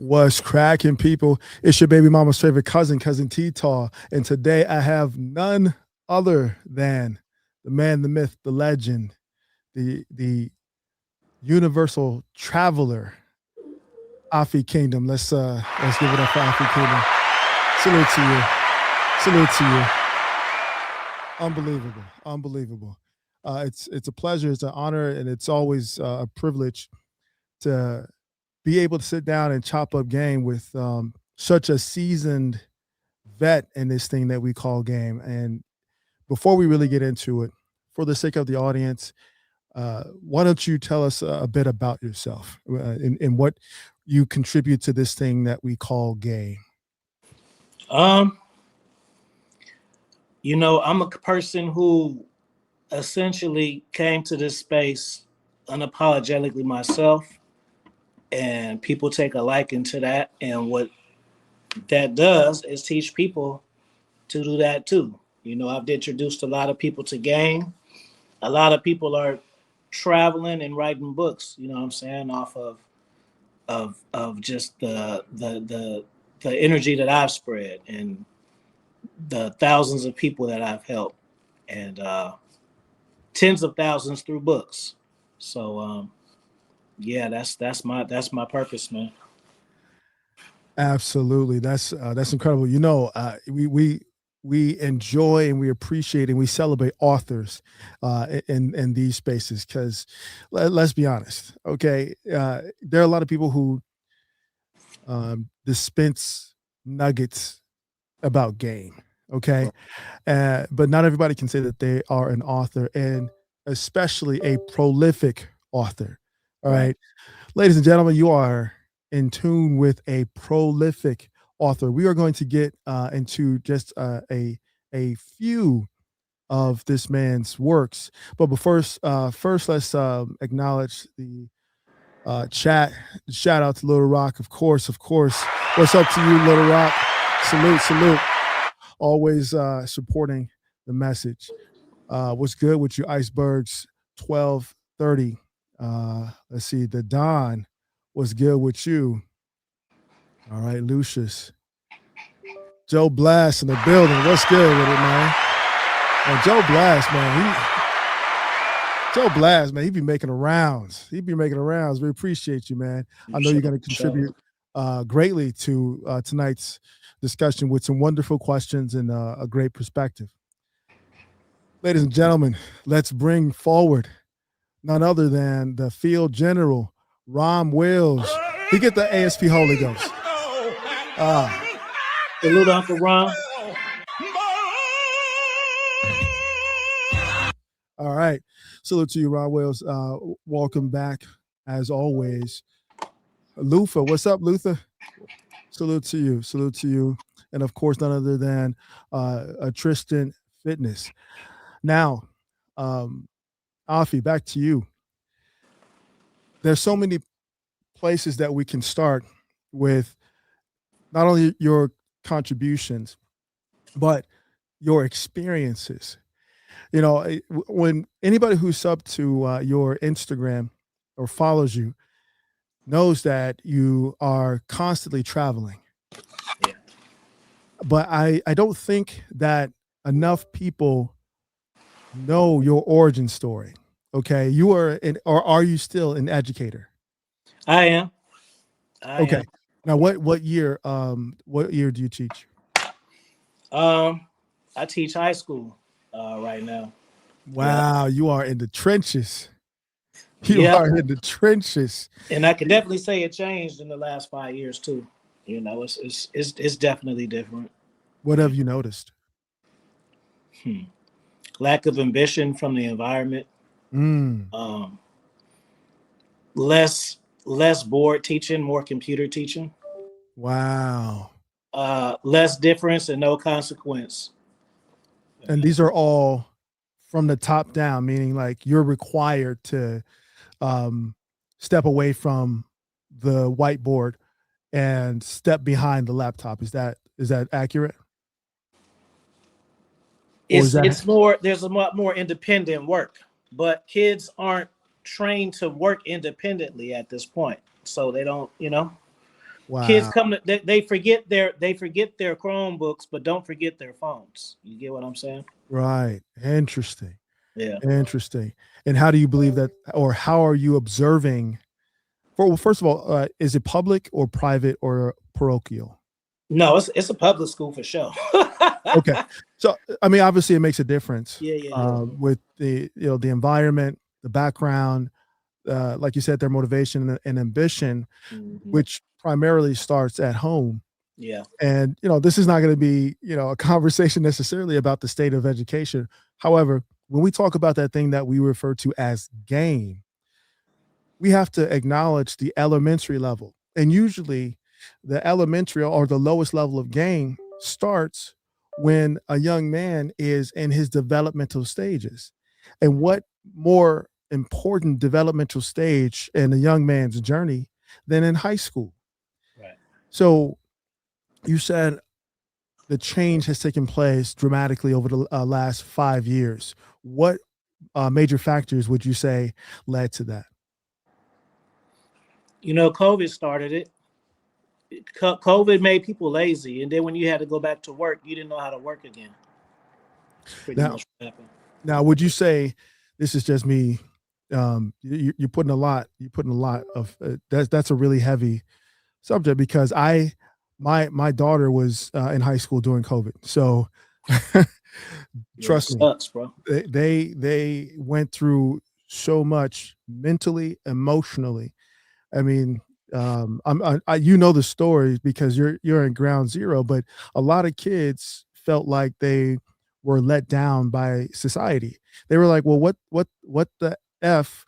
What's cracking, people? It's your baby mama's favorite cousin, Cousin T-Taw. And today I have none other than the man, the myth, the legend, the universal traveler, Afi Kingdom. Let's give it up for Afi Kingdom. Salute to you. Salute to you. Unbelievable. Unbelievable. It's a pleasure, it's an honor, and it's always a privilege to be able to sit down and chop up game with such a seasoned vet in this thing that we call game. And before we really get into it, for the sake of the audience, why don't you tell us a bit about yourself and what you contribute to this thing that we call game? Um, I'm a person who essentially came to this space unapologetically myself, and people take a liking to that. And what that does is teach people to do that too. I've introduced a lot of people to game. A lot of people are traveling and writing books, you know what I'm saying, off of just the energy that I've spread and the thousands of people that I've helped, and tens of thousands through books. So yeah, that's my purpose, man. Absolutely, that's incredible. We enjoy and we appreciate and we celebrate authors in these spaces because let's be honest, okay, there are a lot of people who dispense nuggets about game, okay, but not everybody can say that they are an author, and especially a prolific author. All Right. right, ladies and gentlemen, you are in tune with a prolific author. We are going to get into just a few of this man's works, but first let's acknowledge the chat. Shout out to Little Rock, of course, of course. What's up to you, Little Rock? Salute, salute. Always supporting the message. What's good with you, Icebergs? 1230. Let's see, the Don. What's good with you? All right, Lucius. Joe Blast in the building. What's good with it, man? And Joe Blast, man, he be making the rounds. He be making the rounds. We appreciate you, man. I know you're going to contribute greatly to tonight's discussion with some wonderful questions and a great perspective. Ladies and gentlemen, let's bring forward none other than the field general, Rom Wills. He get the ASP Holy Ghost. Salute, Uncle Ron. All right. Salute to you, Ron Wills. Welcome back, as always. Luther, what's up, Luther? Salute to you. Salute to you. And, of course, none other than Tristan Fitness. Now, Afi, back to you. There's so many places that we can start with not only your contributions, but your experiences. When anybody who's sub to your Instagram or follows you knows that you are constantly traveling. Yeah. But I don't think that enough people know your origin story. Okay. You are or are you still an educator? I am. Okay. Now what year do you teach? I teach high school right now. Wow, you are in the trenches. You are in the trenches. And I can definitely say it changed in the last 5 years too. It's definitely different. What have you noticed? Lack of ambition from the environment. Mm. Less board teaching, more computer teaching. Wow. Less difference and no consequence. And these are all from the top down, meaning like you're required to step away from the whiteboard and step behind the laptop. Is that accurate? It's more, there's a lot more independent work, but kids aren't trained to work independently at this point. So they don't, Kids Wow. come to they forget their Chromebooks, but don't forget their phones. You get what I'm saying? Right. Interesting. Yeah. Interesting. And how do you believe that, or how are you observing? Well, first of all, is it public or private or parochial? No, it's a public school for sure. Okay. So, I mean, obviously, it makes a difference Yeah, yeah, yeah. with the environment, the background, like you said, their motivation and ambition, Hmm. which primarily starts at home. Yeah. And this is not going to be a conversation necessarily about the state of education. However, when we talk about that thing that we refer to as game, we have to acknowledge the elementary level. And usually the elementary or the lowest level of game starts when a young man is in his developmental stages. And what more important developmental stage in a young man's journey than in high school? Right. So you said the change has taken place dramatically over the last 5 years. What major factors would you say led to that? COVID started it. COVID made people lazy, and then when you had to go back to work, you didn't know how to work again. It's pretty Now, much what happened. would you say this is just me? You're putting a lot. You're putting a lot of that's a really heavy subject because my daughter was in high school during COVID, so Yeah, it trust me, sucks, bro. they went through so much mentally, emotionally. I mean, you know the stories because you're in ground zero, but a lot of kids felt like they were let down by society. They were like, "Well, what the f?"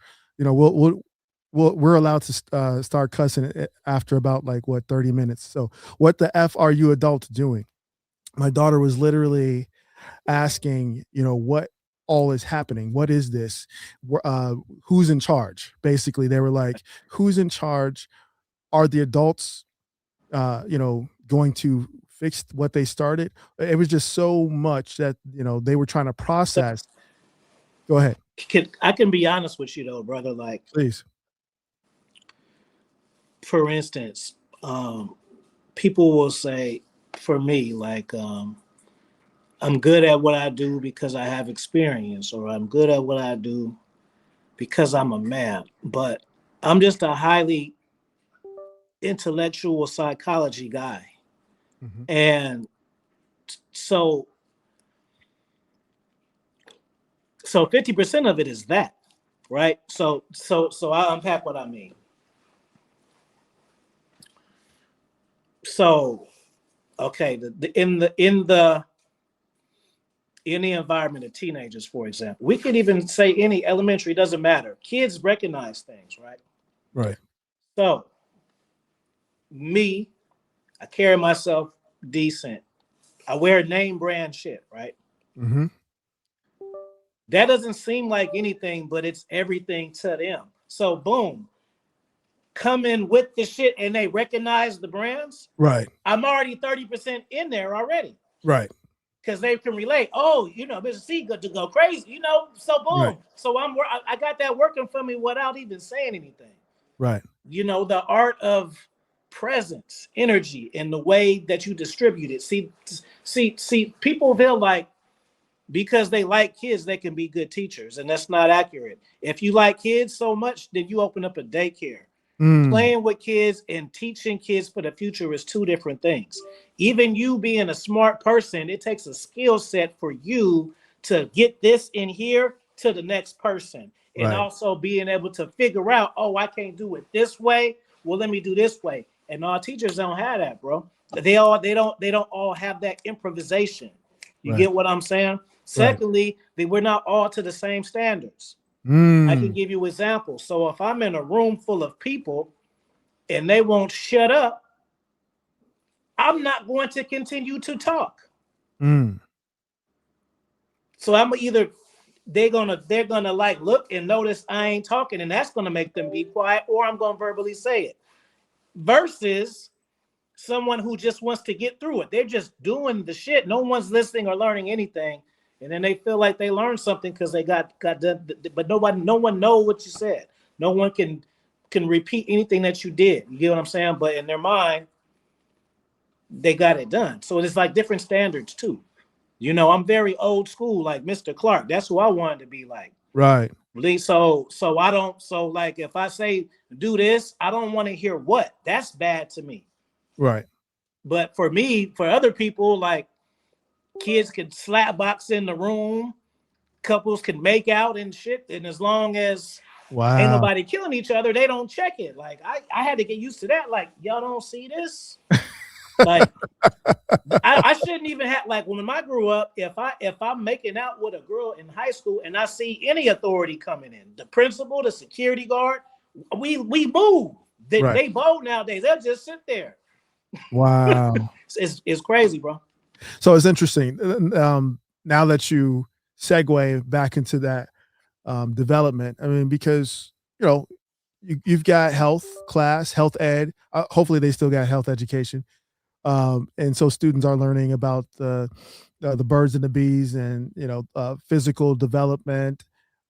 We're allowed to start cussing after about like what 30 minutes. So, what the f are you adults doing? My daughter was literally asking, what all is happening? What is this? Uh, who's in charge? Basically, they were like, who's in charge? Are the adults, going to fix what they started? It was just so much that, they were trying to So process. Go ahead, I can be honest with you though, brother. Like, please. for instance, people will say, for me, like, I'm good at what I do because I have experience, or I'm good at what I do because I'm a man. But I'm just a highly intellectual psychology guy. Mhm. And so 50% of it is that, right? So I'll unpack what I mean. So, okay, in the environment of teenagers, for example, we can even say any elementary, doesn't matter. Kids recognize things, right? Right. So me, I carry myself decent. I wear name brand shit, right? Hmm. That doesn't seem like anything, but it's everything to them. So boom, come in with the shit and they recognize the brands. Right. I'm already 30% in there already. Right. Because they can relate. Oh, Mr. C got to go crazy, So Right. boom. So I got that working for me without even saying anything. Right. The art of presence, energy, and the way that you distribute it. See, people feel like because they like kids, they can be good teachers, and that's not accurate. If you like kids so much, then you open up a daycare. Mm. Playing with kids and teaching kids for the future is two different things. Even you being a smart person, it takes a skill set for you to get this in here to the next person. And Right. also being able to figure out, oh, I can't do it this way. Well, let me do this way. And our teachers don't have that, bro. They don't all have that improvisation. You Right. get what I'm saying? Right. Secondly, we're not all to the same standards. I can Mm. give you examples. So if I'm in a room full of people and they won't shut up, I'm not going to continue to talk. Mm. So I'm either they're gonna like look and notice I ain't talking, and that's gonna make them be quiet, or I'm gonna verbally say it. Versus someone who just wants to get through it. They're just doing the shit. No one's listening or learning anything, and then they feel like they learned something because they got done. But no one know what you said. No one can can repeat anything that you did. You get what I'm saying? But in their mind, they got it done. So it's like different standards too. You know, I'm very old school, like Mr. Clark. That's who I wanted to be like. Right. So I don't. So like, if I say do this, I don't want to hear what. That's bad to me. Right. But for me, for other people, like kids can slap box in the room, couples can make out and shit, and as long as ain't Wow. nobody killing each other, they don't check it. Like I had to get used to that. Like, y'all don't see this. Like I shouldn't even have, like, when I grew up, if I'm making out with a girl in high school and I see any authority coming in, the principal, the security guard, we move. Right. They bold nowadays. They'll just sit there. Wow. It's crazy, bro. So it's interesting. Now that you segue back into that development, I mean, because you know you've got health class, health ed. Hopefully, they still got health education, and so students are learning about the birds and the bees, and physical development,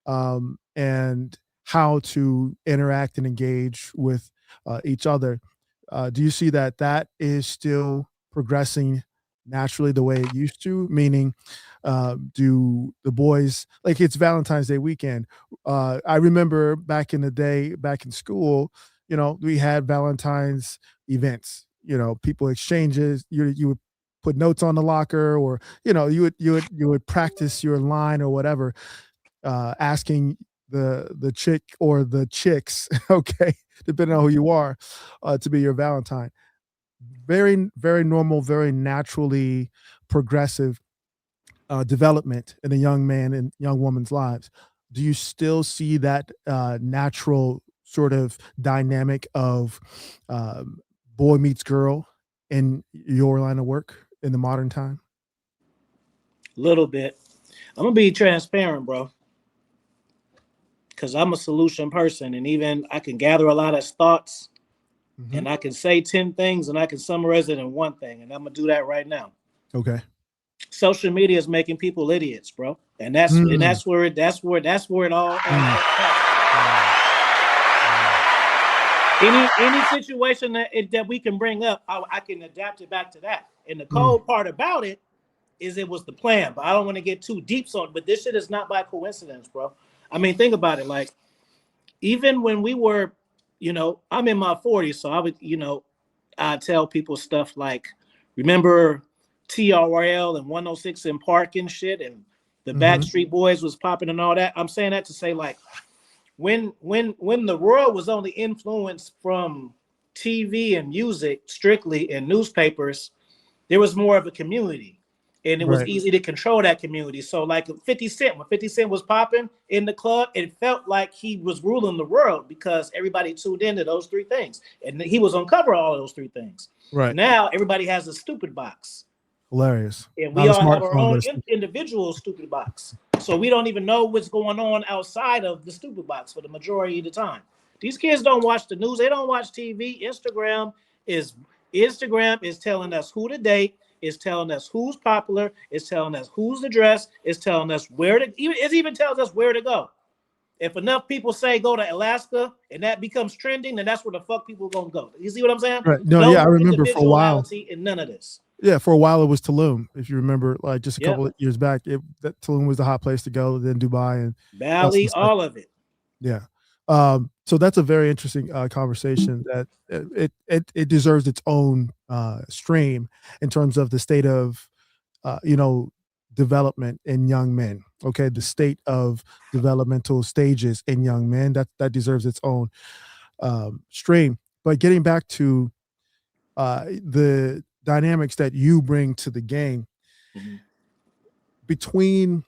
and how to interact and engage with each other. Do you see that that is still progressing naturally the way it used to? Meaning, do the boys, like, it's Valentine's Day weekend? I remember back in the day, back in school, we had Valentine's events. People exchanges. You would put notes on the locker, or you would practice your line or whatever, asking the chick or the chicks, okay, depending on who you are, to be your Valentine. Very, very normal, very naturally progressive development in a young man and young woman's lives. Do you still see that natural sort of dynamic of boy meets girl in your line of work in the modern time? Little bit. I'm gonna be transparent, bro, because I'm a solution person, and even I can gather a lot of thoughts, Mhm. and I can say 10 things, and I can summarize it in one thing, and I'm gonna do that right now. Okay. Social media is making people idiots, bro, and Mm, that's where it all mm, attached to. wow, wow. Any situation that we can bring up, I can adapt it back to that. And the Mm, cold part about it is it was the plan, but I don't want to get too deep on it. But this shit is not by coincidence, bro. I mean, think about it. Like, even when we were, I'm in my 40s, so I would, I tell people stuff like, remember TRL and 106 in Park and shit, and the mhm, Backstreet Boys was popping and all that. I'm saying that to say, like, when the world was only influenced from TV and music strictly and newspapers, there was more of a community, and it was right, easy to control that community. So like 50 Cent, when 50 Cent was popping in the club, it felt like he was ruling the world because everybody tuned into those three things, and he was on cover of all those three things. right. Now everybody has a stupid box, Hilarious. and we Not a all have our smartphone, own but a individual stupid box. So we don't even know what's going on outside of the stupid box for the majority of the time. These kids don't watch the news. They don't watch TV. Is Instagram is telling us who to date. Is telling us who's popular. Is telling us who's the dress. Is telling us where to. It even tells us where to go. If enough people say go to Alaska and that becomes trending, then that's where the fuck people are gonna go. You see what I'm saying? right. No, yeah, I No remember for a while. individuality in none of this. Yeah, for a while it was Tulum. If you remember, like, just a Yep. couple of years back, that Tulum was the hot place to go. Then Dubai and else and Bali, stuff. all of it. Yeah. So that's a very interesting conversation that it deserves its own stream in terms of the state of uh, you know development in young men. Okay, the state of developmental stages in young men, that deserves its own stream. But getting back to the dynamics that you bring to the game Mhm. between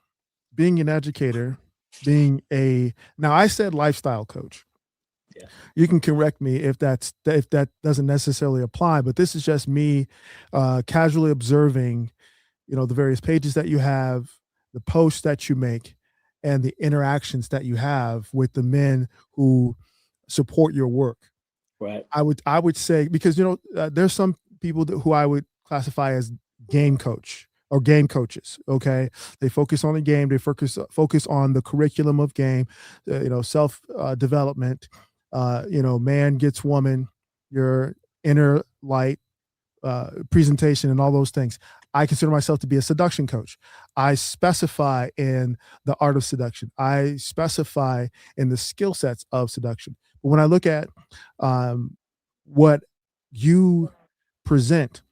being an educator, being a now I said lifestyle coach. Yeah. You can correct me if that doesn't necessarily apply, but this is just me casually observing, the various pages that you have, the posts that you make, and the interactions that you have with the men who support your work. Right. I would say, because there's some people who I would classify as game coach or game coaches. Okay, they focus on the game. They focus on the curriculum of game. Self development. Man gets woman, your inner light, presentation, and all those things. I consider myself to be a seduction coach. I specify in the art of seduction. I specify in the skill sets of seduction. But when I look at um, what you present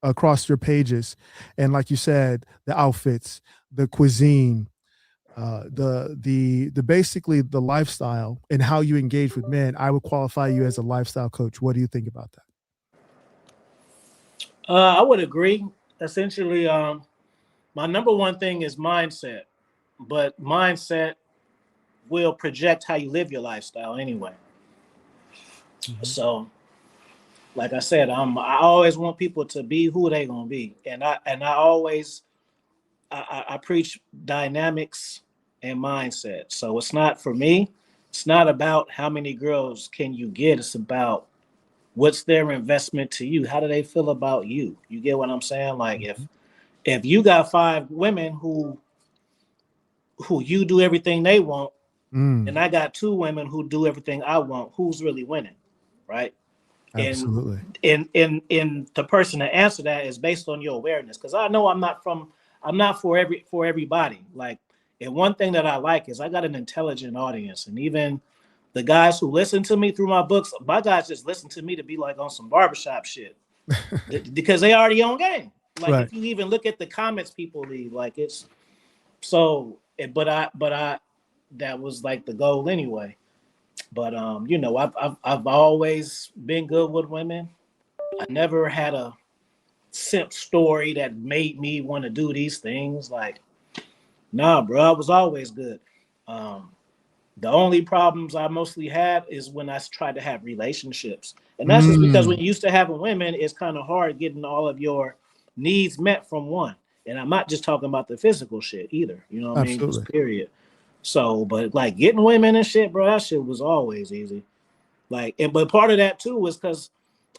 across your pages, and like you said, the outfits, the cuisine, the basically the lifestyle and how you engage with men, I would qualify you as a lifestyle coach. What do you think about that? I would agree. Essentially, my number one thing is mindset, but mindset will project how you live your lifestyle anyway. Mhm. So, like I said, I always want people to be who they gonna be, and I always I preach dynamics and mindset. So it's not for me. It's not about how many girls can you get. It's about what's their investment to you. How do they feel about you? You get what I'm saying? Like Mhm. if you got 5 women who you do everything they want, and Mm, I got 2 women who do everything I want, who's really winning, right? And absolutely. in the person to answer that is based on your awareness. Because I know I'm not for everybody. Like, and one thing that I like is I got an intelligent audience, and even the guys who listen to me through my books, my guys just listen to me to be like on some barbershop shit because they already on game. Like Right. if you even look at the comments people leave, like it's so. But I that was like the goal anyway. But I've always been good with women. I never had a simp story that made me want to do these things. Like, nah, bro, I was always good. Um, the only problems I mostly had is when I tried to have relationships. And that's just because when Mm, you used to having women, it's kind of hard getting all of your needs met from one. And I'm not just talking about the physical shit either. You know what I mean? Just absolutely. period. So, but like getting women and shit, bro, that shit was always easy. Like, and but part of that too was because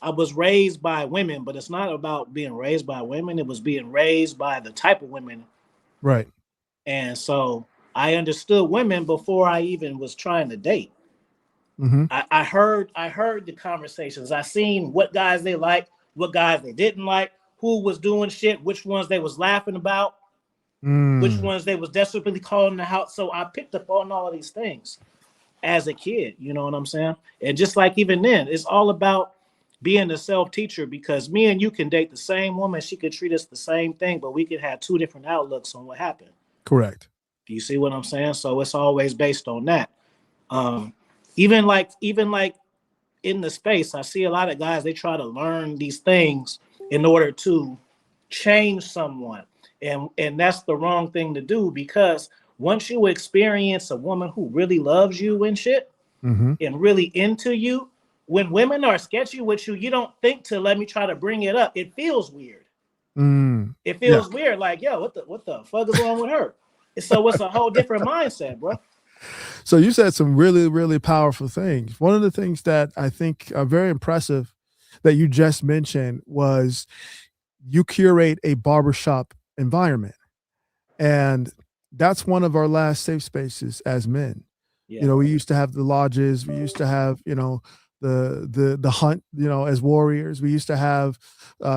I was raised by women, but it's not about being raised by women. It was being raised by the type of women. Right. And so I understood women before I even was trying to date. Hmm. I heard the conversations. I seen what guys they liked, what guys they didn't like, who was doing shit, which ones they was laughing about, which Mm, ones they was desperately calling the house. So I picked up on all of these things as a kid. You know what I'm saying? And just like even then, it's all about being a self teacher because me and you can date the same woman. She could treat us the same thing, but we could have 2 different outlooks on what happened. correct. Do you see what I'm saying? So it's always based on that. Um, even like in the space, I see a lot of guys, they try to learn these things in order to change someone. And that's the wrong thing to do because once you experience a woman who really loves you and shit Hmm. and really into you, when women are sketchy with you, you don't think to let me try to bring it up. It feels weird. Mm, It yeah. feels weird, like, yo, what the fuck is wrong with her? So it's a whole different mindset, bro. So you said some really, really powerful things. One of the things that I think are very impressive that you just mentioned was you curate a barbershop environment. And that's one of our last safe spaces as men. Yeah. We used to have the lodges, we used to have, the hunt, as warriors. We used to have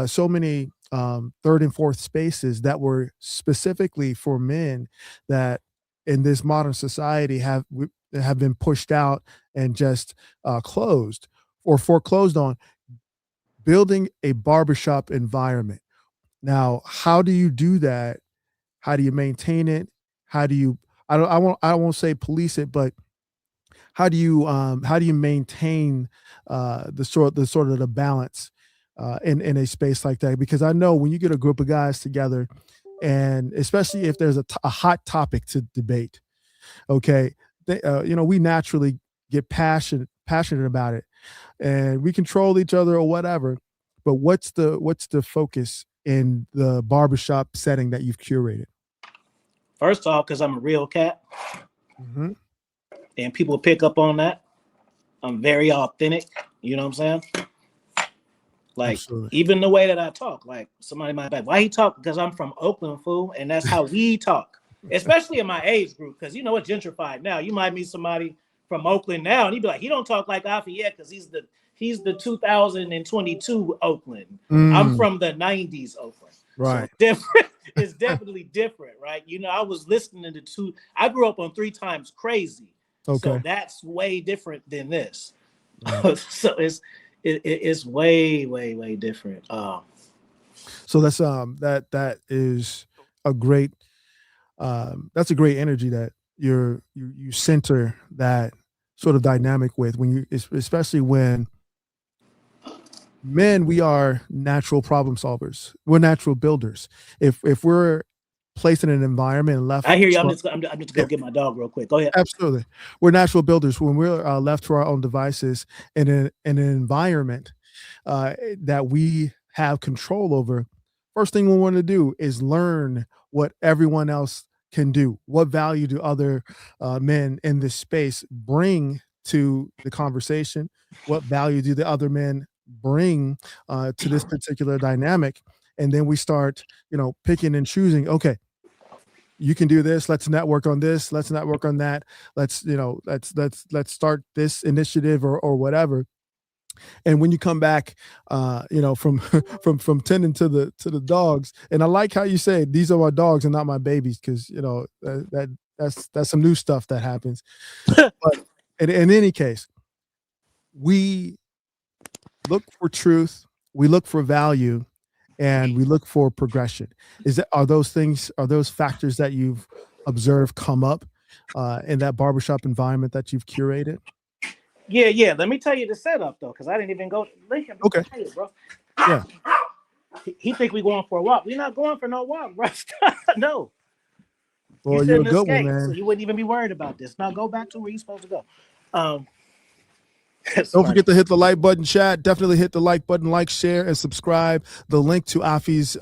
so many third and fourth spaces that were specifically for men that in this modern society have been pushed out and just closed or foreclosed on. Building a barbershop environment. Now, how do you do that? How do you maintain it? How do you I won't say police it, but how do you maintain the sort of the balance in a space like that? Because I know when you get a group of guys together, and especially if there's a hot topic to debate, okay, we naturally get passionate about it, and we control each other or whatever. But what's the focus in the barbershop setting that you've curated? First off, because I'm a real cat Hmm. and people pick up on that. I'm very authentic. You know what I'm saying? Like Absolutely. even the way that I talk, like somebody might be like, "Why he talk?" Because I'm from Oakland, fool, and that's how we talk. Especially in my age group, because you know it's gentrified now. You might meet somebody from Oakland now, and he'd be like, he don't talk like Afi yet because he's the 2022 Oakland. I'm Mm, from the 90s Oakland. So right. it's different. It's definitely different, right? You know, I was listening to two. I grew up on 3 Times Crazy, so Okay. that's way different than this. Right. So it's way different. So that is a great that's a great energy that you center that sort of dynamic with when you especially when men, we are natural problem solvers, we're natural builders. If we're placed in an environment and left I hear you. to I'm just yeah, go get my dog real quick. Go ahead. absolutely, we're natural builders when we're left to our own devices in an environment that we have control over. First thing we want to do is learn what everyone else can do. What value do other men in this space bring to the conversation? What value do the other men bring to this particular dynamic? And then we start, picking and choosing. Okay, you can do this. Let's network on this. Let's network on that. Let's start this initiative or whatever. And when you come back, from from tending to the dogs, and I like how you say these are my dogs and not my babies, because that's some new stuff that happens. But in any case, we look for truth, we look for value, and we look for progression. Are those factors that you've observed come up in that barbershop environment that you've curated? Yeah. Let me tell you the setup though, because I didn't even go. Let me Okay. tell you, bro. Yeah. He think we going for a walk. We're not going for no walk, bro. No, you Well, you're a shouldn't good one, escape, so man. you wouldn't even be worried about this. Now go back to where you're supposed to go. Um, it's Don't funny. forget to hit the like button, chat. Definitely hit the like button, like, share, and subscribe. The link to Afi's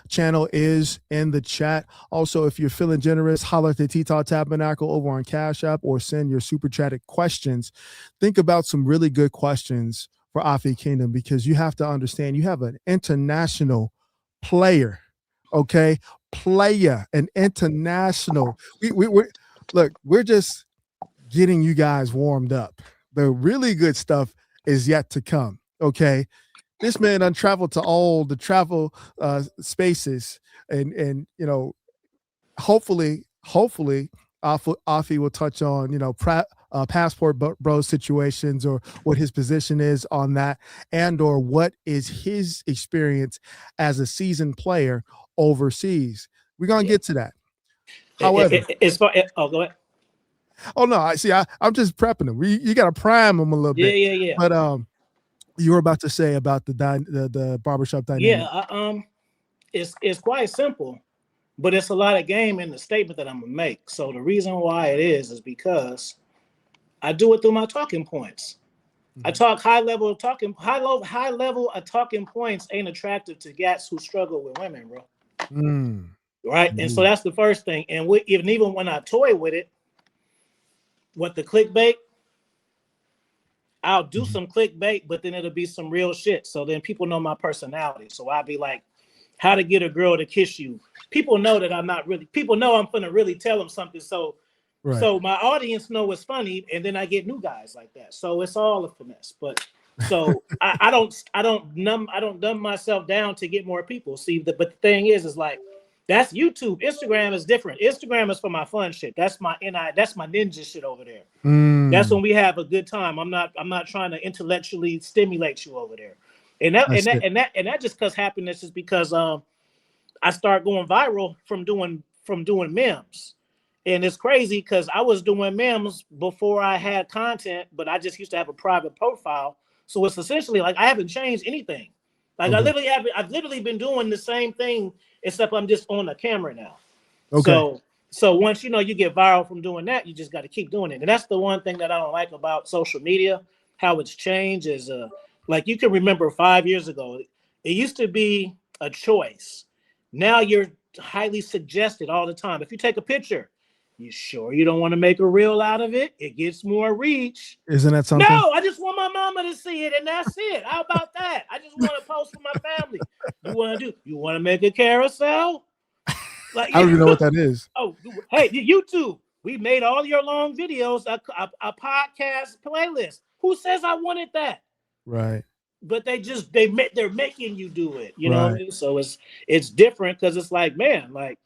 channel is in the chat. Also, if you're feeling generous, holler at the T-Talk Tabernacle over on Cash App or send your super chatted questions. Think about some really good questions for Afi Kingdom, because you have to understand you have an international player, okay? An international. We're look, we're just getting you guys warmed up. The really good stuff is yet to come. Okay. This man done traveled to all the travel spaces, and hopefully Afi will touch on passport bro situations, or what his position is on that, and or what is his experience as a seasoned player overseas. We're gonna Yeah. get to that. However, As far go ahead. oh no, I'm just prepping them. You got to prime them a little bit. Yeah. But you were about to say about the barbershop Yeah. dynamic. It's quite simple, but it's a lot of game in the statement that I'm gonna make. So the reason why it is because I do it through my talking points. I Mhm. talk high level of talking points ain't attractive to gats who struggle with women, bro. Mm. Right, and so Indeed. that's the first thing. And even when I toy with it, with the clickbait, I'll do Mhm. some clickbait, but then it'll be some real shit. So then people know my personality. So I'll be like, how to get a girl to kiss you. People know that I'm not really. People know I'm gonna really tell them something. So Right. so my audience know it's funny, and then I get new guys like that. So it's all a finesse. But so I don't dumb myself down to get more people. See, but the thing is like that's YouTube. Instagram is different. Instagram is for my fun shit. That's my that's my ninja shit over there. That's Mm. when we have a good time. I'm not trying to intellectually stimulate you over there. That's it. And that just cause happiness is because I start going viral from doing memes. And it's crazy because I was doing memes before I had content, but I just used to have a private profile. So it's essentially like I haven't changed anything. Like Okay. I've literally been doing the same thing, except I'm just on the camera now. Okay. So once you get viral from doing that, you just got to keep doing it. And that's the one thing that I don't like about social media, how it's changed is like you can remember 5 years ago, it used to be a choice. Now you're highly suggested all the time. If you take a picture, you sure you don't want to make a reel out of it? It gets more reach. Isn't that something? No, I just want my mama to see it, and that's it. How about that? I just want to post for my family. You want to make a carousel? Like I don't you even know what that is. Oh, hey, YouTube. We made all your long videos a podcast playlist. Who says I wanted that? Right. But they're making you do it. You know what I Right. mean? So it's different because it's like, man, like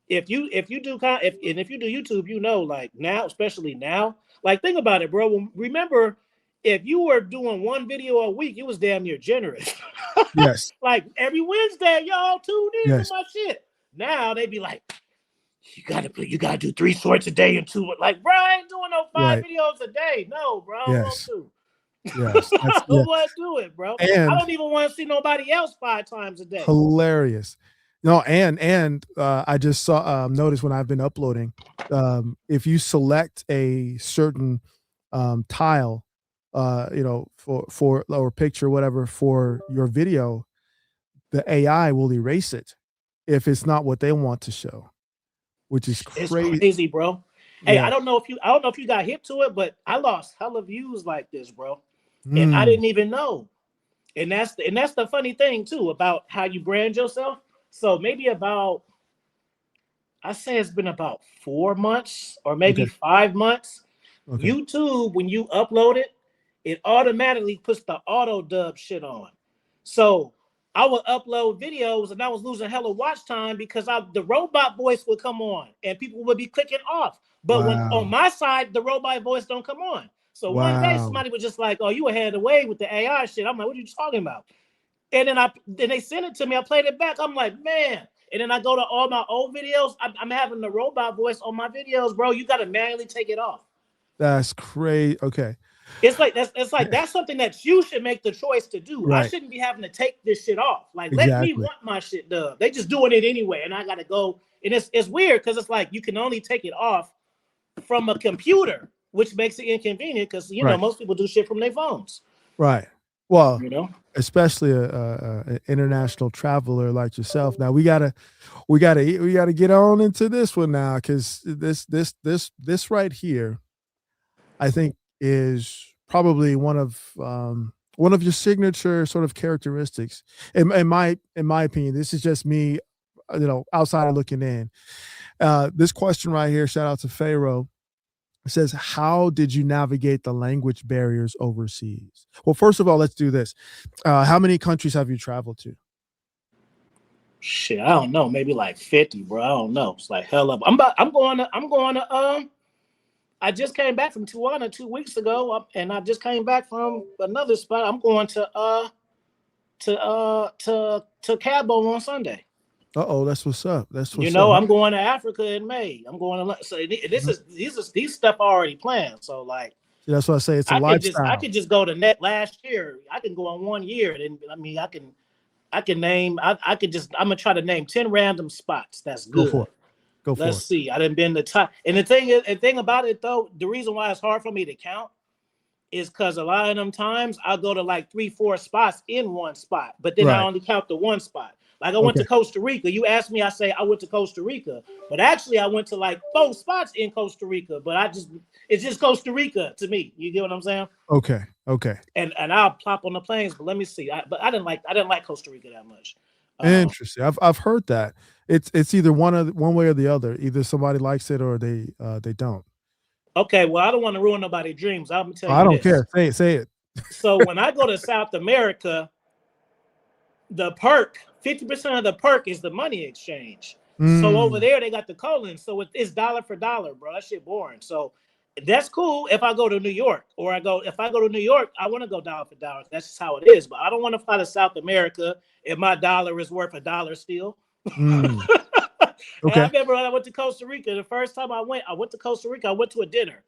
if you do if you do YouTube, you know, like now, especially now, like think about it, bro. Remember, if you were doing one video a week, it was damn near generous. Yes. Like every Wednesday, y'all tune in to Yes. my shit. Now they be like, you gotta do 3 shorts a day and two. Like, bro, I ain't doing no 5 videos a day. No, bro, I don't want Yes. to. Yes. I That's yeah. don't want to do it, bro. I And don't even want to see nobody else 5 times a day. hilarious. No, and I just saw notice when I've been uploading, if you select a certain tile, for or picture, whatever, for your video, the AI will erase it if it's not what they want to show, which is It's crazy. crazy, bro. Hey, Yeah. I don't know if you got hip to it, but I lost hella views like this, bro, and I Mm, didn't even know. And that's the funny thing too about how you brand yourself. So maybe about I say it's been about 4 months or okay. maybe 5 months. Okay. YouTube, when you upload it, it automatically puts the auto dub shit on. So I would upload videos and I was losing hella watch time because the robot voice would come on and people would be clicking off. But when on Wow. my side, the robot voice don't come on. So one day Wow. somebody was just like, "Oh, you ahead of the way with the AI shit." I'm like, "What are you talking about?" And then they sent it to me. I played it back. I'm like, man. And then I go to all my old videos. I'm having the robot voice on my videos, bro. You got to manually take it off. That's crazy. Okay. That's something that you should make the choice to do. I Right. shouldn't be having to take this shit off. Like, let me Exactly. want my shit done. They just doing it anyway, and I gotta go. And it's weird because it's like you can only take it off from a computer, which makes it inconvenient because Right. most people do shit from their phones. Right. Well, You know. especially an international traveler like yourself. Now we gotta get on into this one now, because this right here, I think, is probably one of your signature sort of characteristics. In my opinion, this is just me, outside looking in. This question right here, shout out to Pharaoh. It says, "How did you navigate the language barriers overseas?" Well, first of all, let's do this. How many countries have you traveled to? Shit, I don't know. Maybe like 50, bro. I don't know. It's like hell up. I'm going to I just came back from Tijuana 2 weeks ago, and I just came back from another spot. I'm going to Cabo on Sunday. Uh-oh, that's what's up. That's You what's up. know, I'm going to Africa in May. I'm going to so this Mhm. is these stuff already planned. So like That's what I say. It's a I lifestyle. could just go to net last year. I can go on 1 year. And I mean I can name I could just I'm gonna try to name 10 random spots. That's Go for good. it. Go Let's for it. see. I didn't been the top. And the thing about it though, the reason why it's hard for me to count is because a lot of them times I'll go to like 3, 4 spots in one spot, but then I Right. only count the one spot. Like I went Okay. to Costa Rica. You asked me, I say I went to Costa Rica, but actually I went to like 4 spots in Costa Rica. But it's just Costa Rica to me. You get what I'm saying? Okay. Okay. And I'll plop on the planes. But let me see. But I didn't like Costa Rica that much. Interesting. I've heard that. It's either one way or the other. Either somebody likes it or they don't. Okay, well I don't want to ruin nobody's dreams. I'm gonna tell I you don't this. care. Say it. Say it. So when I go to South America, the perk, 50% of the perk is the money exchange. So over Mm, there they got the colon. So it's dollar for dollar, bro. That shit boring. So that's cool if I go to New York, or if I go to New York, I want to go dollar for dollar. That's just how it is. But I don't want to fly to South America if my dollar is worth a dollar still. mm. And I Okay. remember when I went to Costa Rica, the first time I went to Costa Rica, I went to a dinner.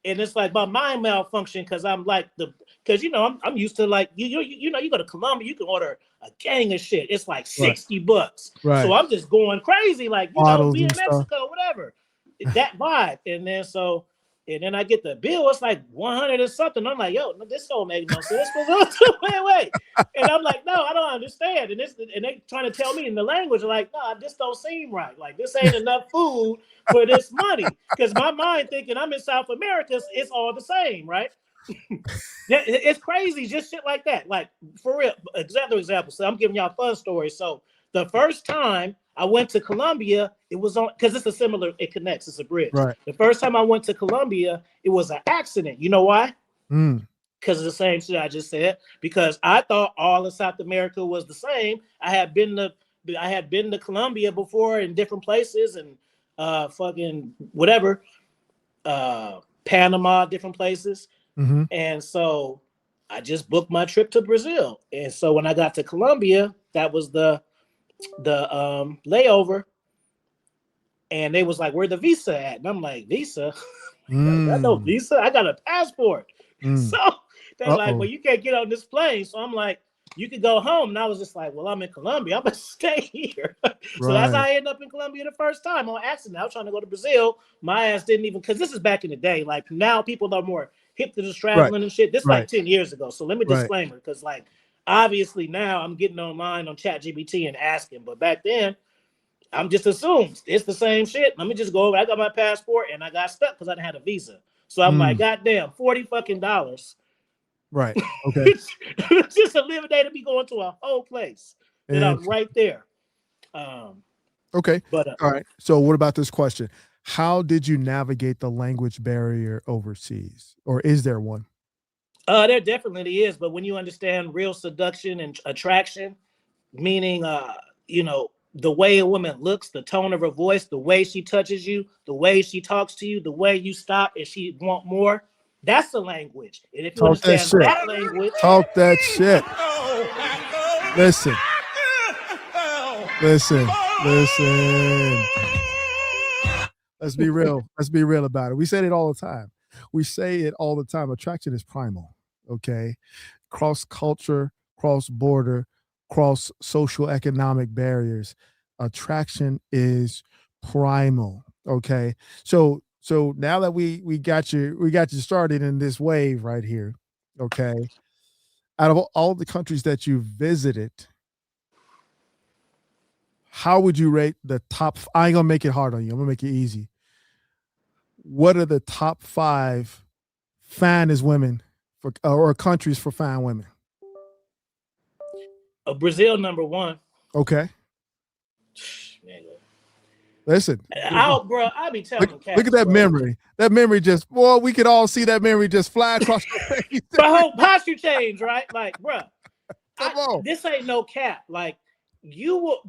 And it's like my mind malfunction because I'm like because I'm used to like you go to Colombia, you can order a gang of shit. It's like Right. $60. So Right. I'm just going crazy, like Bottles be in and stuff. Mexico, whatever. That vibe. And then I get the bill, it's like 100 or something. I'm like, yo, this don't make no sense. Wait. And I'm like, no, I don't understand. And they trying to tell me in the language, like, no, this don't seem right. Like, this ain't enough food for this money. Because my mind thinking I'm in South America, it's all the same, right? It's crazy, just shit like that. Like, for real, example. So I'm giving y'all a fun story. So the first time I went to Colombia, it was on because it's a similar, it connects, it's a bridge. Right. The first time I went to Colombia, it was an accident. You know why? Mm. Because of the same shit I just said. Because I thought all of South America was the same. I had been to Colombia before in different places and fucking whatever, Panama, different places. Mm-hmm. And so I just booked my trip to Brazil. And so when I got to Colombia, that was the layover. And they was like, "Where the visa at?" And I'm like, "Visa? I know Mm. visa. I got a passport." Mm. So they're like, Uh-oh. "Well, you can't get on this plane." So I'm like, "You could go home." And I was just like, "Well, I'm in Colombia. I'm gonna stay here." So that's how Right. I ended up in Colombia the first time on accident. I was trying to go to Brazil. My ass didn't even, because this is back in the day. Like now, people are more hip to this Right. traveling and shit. This like Right. 10 years ago. So let me Right. disclaimer, because like obviously now I'm getting online on ChatGPT and asking, but back then I'm just assumed it's the same shit. Let me just go over. I got my passport and I got stuck because I didn't have a visa. So I'm like, Mm. God damn, 40 fucking dollars. Right. Okay. Just eliminated me going to a whole place that I'm And right there. Um, okay. but All right. So what about this question? How did you navigate the language barrier overseas? Or is there one? there definitely is. But when you understand real seduction and attraction, meaning the way a woman looks, the tone of her voice, the way she touches you, the way she talks to you, the way you stop and she want more, that's the language. And if you Talk that understand shit. that language, Talk that shit. Listen. Listen. Listen. Let's be real. Let's be real about it. We say it all the time. We say it all the time. Attraction is primal. Okay. Cross culture, cross border, cross social economic barriers. Attraction is primal. Okay. So now that we got you started in this wave right here. Okay. Out of all the countries that you visited, how would you rate the top? I ain't gonna make it hard on you. I'm gonna make it easy. What are the top 5 finest women for or countries for fine women? Brazil number one. Okay. Nigga. Listen, Bro, I be look, telling look at cats, that bro. memory. That memory just, boy, we could all see that memory just fly across your face. My whole posture change, right? Like, bro, Come on. this ain't no cap. Like, you will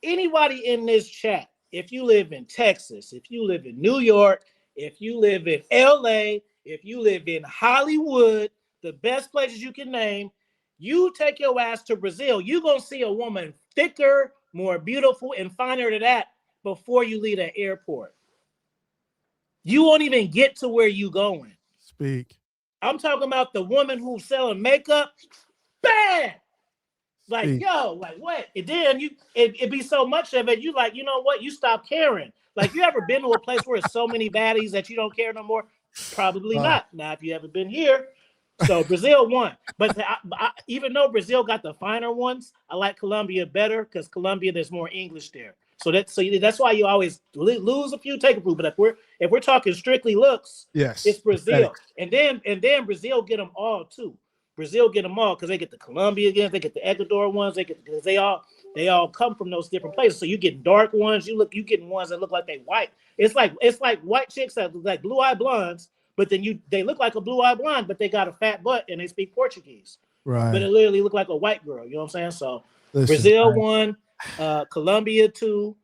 anybody in this chat, if you live in Texas, if you live in New York, if you live in LA, if you live in Hollywood, the best places you can name, you take your ass to Brazil, you're gonna see a woman thicker, more beautiful, and finer than that before you leave the airport. You won't even get to where you going. Speak. I'm talking about the woman who's selling makeup. Bad. Like, Speak. yo, like what? And then it be so much of it, you like, you know what? You stop caring. Like, you ever been to a place where it's so many baddies that you don't care no more? Probably Uh, not. Now, if you haven't been here, so Brazil won. But even though Brazil got the finer ones, I like Colombia better because Colombia there's more English there. So that's why you always lose a few, take a few. But if we're talking strictly looks, it's yes. Brazil, Aesthetics. and then Brazil get them all too. Brazil get them all because they get the Colombia games, they get the Ecuador ones, they get because they all come from those different places. So you get dark ones, you getting ones that look like they white. It's like white chicks that look like blue-eyed blondes, but then they look like a blue-eyed blonde, but they got a fat butt and they speak Portuguese. But Right. it literally look like a white girl. You know what I'm saying? So Listen. Brazil won, Colombia 2,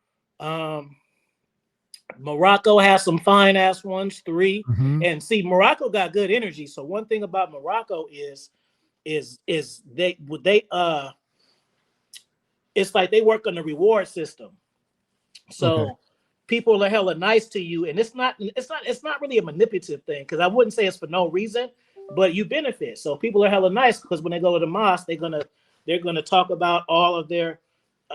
Morocco has some fine ass ones 3, Mm-hmm. and see Morocco got good energy. So one thing about Morocco is they it's like they work on the reward system. Okay. So people are hella nice to you, and it's not really a manipulative thing because I wouldn't say it's for no reason, but you benefit. So people are hella nice because when they go to the mosque, they're gonna talk about all of their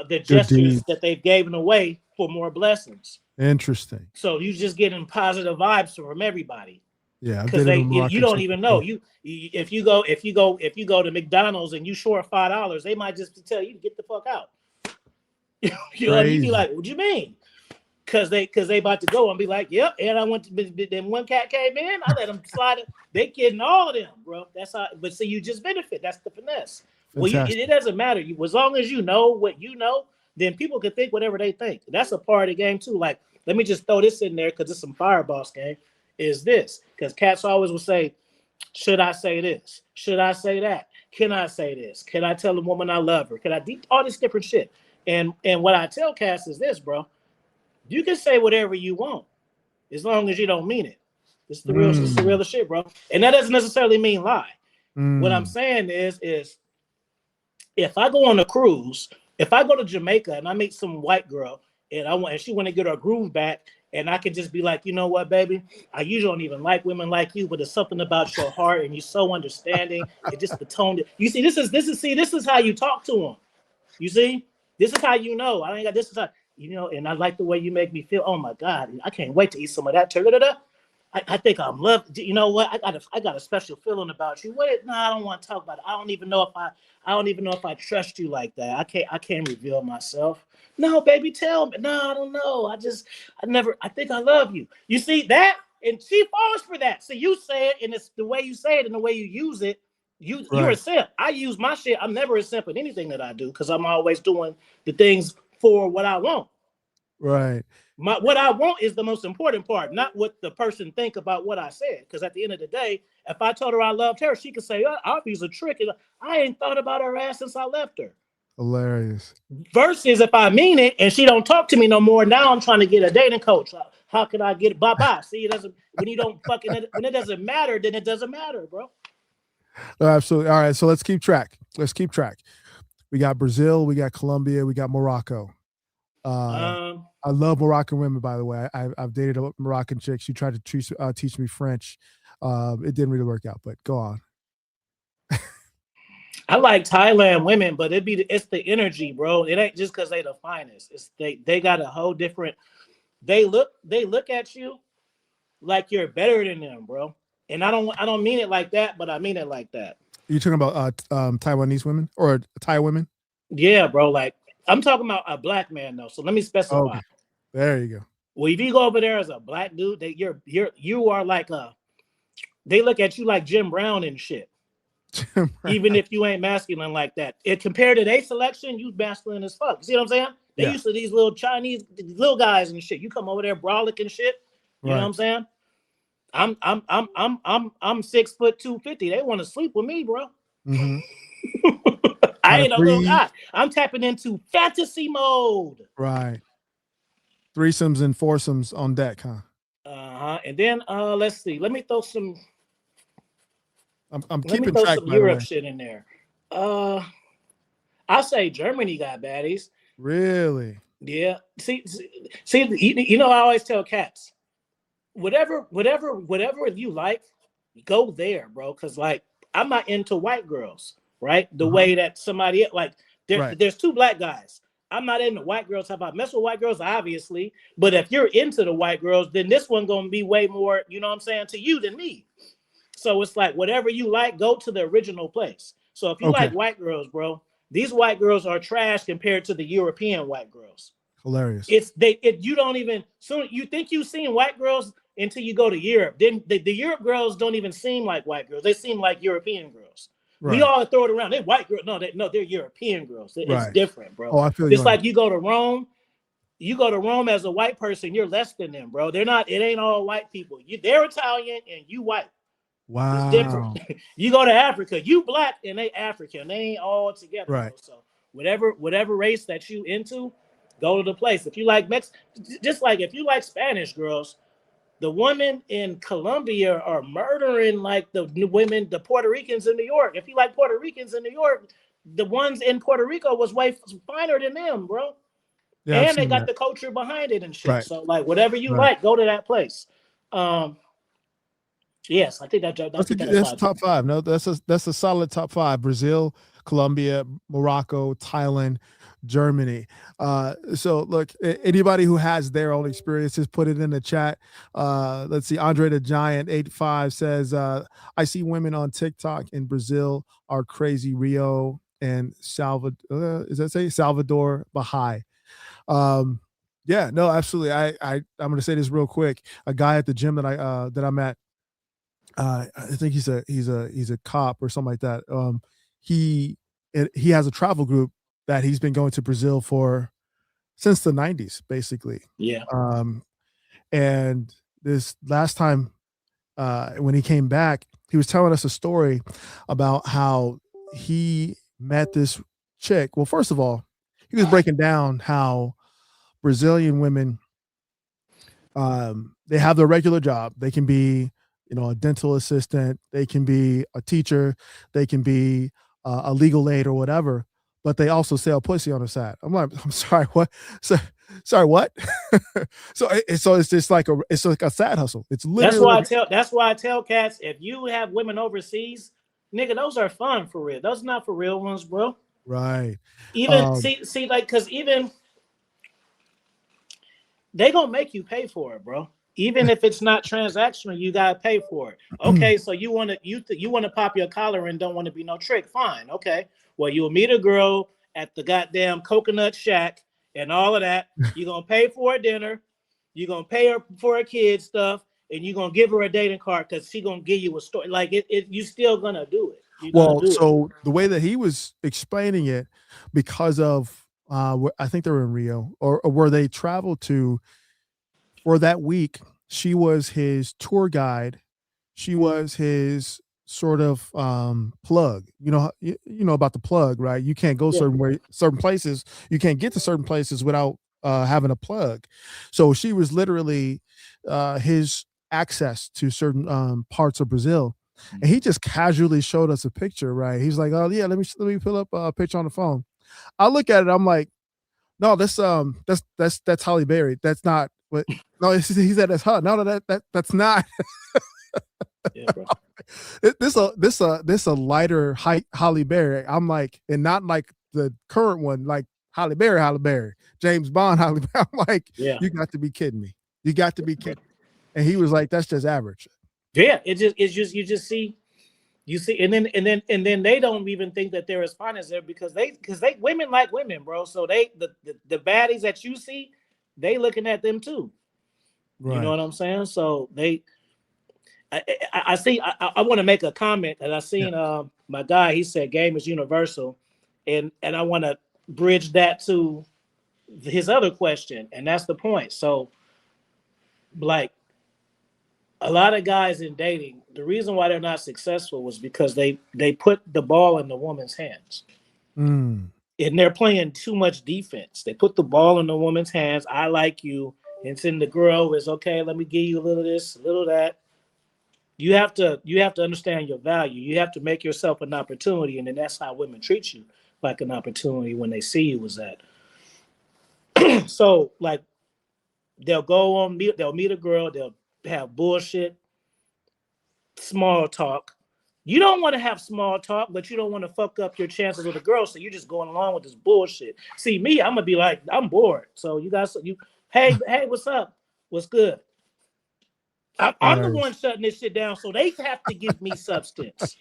Good gestures that deeds. they've given away for more blessings. Interesting. So you just getting positive vibes from everybody Yeah, I've because dated a you Moroccan don't chick even know before. if you go to McDonald's and you short $5, they might just tell you to get the fuck out. You be Crazy. like, what do you mean? Because they about to go and be like, yep. And I went to then one cat came in, I let them slide it. They kidding all of them, bro. That's how. But see, you just benefit. That's the finesse. Well, it Fantastic. doesn't matter. As long as you know what you know, then people can think whatever they think. That's a part of the game too. Like, let me just throw this in there because it's some Fireballs game. Is this because cats always will say, should I say this? Should I say that? Can I say this? Can I tell a woman I love her? Can I do all this different shit? And what I tell cats is this, bro. You can say whatever you want as long as you don't mean it. It's the Mm, real shit, bro. And that doesn't necessarily mean lie. What I'm mm. saying is if I go on a cruise, if I go to Jamaica and I meet some white girl and she want to get her groove back, and I can just be like, you know what, baby, I usually don't even like women like you, but there's something about your heart and you're so understanding. It just the tone. You see, this is how you talk to them. You see, this is how you know. I ain't got this is how you know, and I like the way you make me feel. Oh my God, I can't wait to eat some of that. I think I'm loved. You know what? I got a special feeling about you. Wait, no, I don't want to talk about it. I don't even know if I trust you like that. I can't reveal myself. No, baby, tell me. No, I don't know. I think I love you. You see that? And she falls for that. So you say it, and it's the way you say it and the way you use it. You're a Right. simp. I use my shit. I'm never a simp in anything that I do because I'm always doing the things for what I want. Right. What I want is the most important part, not what the person think about what I said. Because at the end of the day, if I told her I loved her, she could say, "I'll use a trick." I ain't thought about her ass since I left her. Hilarious. Versus if I mean it and she don't talk to me no more, now I'm trying to get a dating coach. How can I get bye bye? See, it doesn't when you don't fucking when it doesn't matter, then it doesn't matter, bro. No, absolutely. All right. So let's keep track. Let's keep track. We got Brazil, we got Colombia, we got Morocco. Um, I love Moroccan women, by the way. I've dated a Moroccan chick. She tried to teach me French. It didn't really work out, but go on. I like Thailand women, but it's the energy, bro. It ain't just because they the finest. It's they got a whole different. They look at you like you're better than them, bro. And I don't mean it like that, but I mean it like that. Are you talking about Taiwanese women or Thai women? Yeah, bro. Like I'm talking about a black man though. So let me Oh, specify. okay. There you go. Well, if you go over there as a black dude, you are like a. They look at you like Jim Brown and shit. Even if you ain't masculine like that, it compared to their selection, you masculine as fuck. You see what I'm saying? They Yeah. used to these little Chinese little guys and shit. You come over there brolic and shit. You know what Right. I'm saying? I'm 6 foot 250. They want to sleep with me, bro. Mm-hmm. I Kind of ain't a little three. guy. I'm tapping into fantasy mode. Right. Threesomes and foursomes on deck, huh? Uh-huh. And then let's see. I'm Let me keeping throw track, some by the Europe way. shit in there. Uh I say Germany got baddies. Really? Yeah. See you know I always tell cats, whatever you like, go there, bro. Cause like I'm not into white girls, right? The Uh-huh. way that somebody like Right. there's two black guys. I'm not into white girls. How about mess with white girls? Obviously, but if you're into the white girls, then this one gonna be way more, you know what I'm saying, to you than me. So it's like whatever you like, go to the original place. So if you Okay. like white girls, bro, these white girls are trash compared to the European white girls. Hilarious. You don't even soon you think you've seen white girls until you go to Europe. Then the Europe girls don't even seem like white girls. They seem like European girls. We Right. all throw it around. They're white girls. No, they're European girls. It's Right. different, bro. Oh, I feel you Just on like that. you go to Rome as a white person, you're less than them, bro. They're not, it ain't all white people. They're Italian and you white. It's different. Wow. You go to Africa, you black and they African. They ain't all together, Right. bro. So whatever race that you into, go to the place. If you like just like if you like Spanish girls, the women in Colombia are murdering like the women, the Puerto Ricans in New York. If you like Puerto Ricans in New York, the ones in Puerto Rico was way finer than them, bro. Yeah, I've And they seen got that. the culture behind it and shit. Right. So like whatever you Right. like, go to that place. Um, yes, I think that's That's why. a top five. No, that's a solid top five. Brazil, Colombia, Morocco, Thailand, Germany. So look, anybody who has their own experiences, put it in the chat. Let's see. Andre the Giant 85 says, I see women on TikTok in Brazil are crazy. Rio and Salvador, is that say Salvador Bahia? Um, yeah, no, absolutely. I'm gonna say this real quick. A guy at the gym that I'm at, I think he's a cop or something like that. He he has a travel group that he's been going to Brazil for. since the 90s, basically. Yeah. Um, and this last time when he came back, he was telling us a story about how he met this chick. Well, first of all, he was breaking down how Brazilian women, they have their regular job. They can be, a dental assistant, they can be a teacher, they can be a legal aid or whatever, but they also sell pussy on the side. I'm like, I'm sorry, what? So, sorry, what? So it's just like a side hustle. It's That's literally why like, I tell. That's why I tell cats, if you have women overseas, nigga, those are fun for real. Those not for real ones, bro. right. Even Um, see, like, cause even they gonna make you pay for it, bro. Even if it's not transactional, you gotta pay for it. Okay, so you want to pop your collar and don't want to be no trick. Fine, okay. Well, you'll meet a girl at the goddamn coconut shack and all of that. You're gonna pay for a dinner. You're gonna pay her for her kid stuff, and you're gonna give her a dating card because she gonna give you a story. Like you still gonna do it. You're gonna well, do it. so the way that he was explaining it, because of I think they were in Rio, or where they traveled to for that week. She was his tour guide. She was his sort of plug. You know about the plug, right? You can't go Yeah. certain places. You can't get to certain places without having a plug. So she was literally his access to certain parts of Brazil. And he just casually showed us a picture, right? He's like, "Oh yeah, let me pull up a picture on the phone." I look at it, I'm like, "No, that's Holly Berry. That's not what." No, he said that's her. No, that's not. Yeah, bro. This a lighter height Holly Berry. I'm like, and not like the current one, like Holly Berry, James Bond Holly Berry. I'm like, Yeah. you got to be kidding me. You got to be kidding. And he was like, that's just average. Yeah. It's just you just see. You see, and then they don't even think that they're as fine as they're because they women like women, bro. So the baddies that you see, they looking at them too. You know Right. what I'm saying? So I see. I want to make a comment that I Yeah. seen. My guy, he said game is universal, and I want to bridge that to his other question, and that's the point. So, like a lot of guys in dating, the reason why they're not successful was because they put the ball in the woman's hands. Mm. And they're playing too much defense. They put the ball in the woman's hands. I like you, and then the girl is okay. Let me give you a little of this, a little of that. You have to understand your value. You have to make yourself an opportunity, and then that's how women treat you, like an opportunity when they see you as that. So like they'll meet a girl, they'll have bullshit, small talk. You don't want to have small talk, but you don't want to fuck up your chances with a girl, so you're just going along with this bullshit. See me, I'm gonna be like, I'm bored. So hey, what's up? What's good? I'm the Hilarious. one shutting this shit down, so they have to give me substance.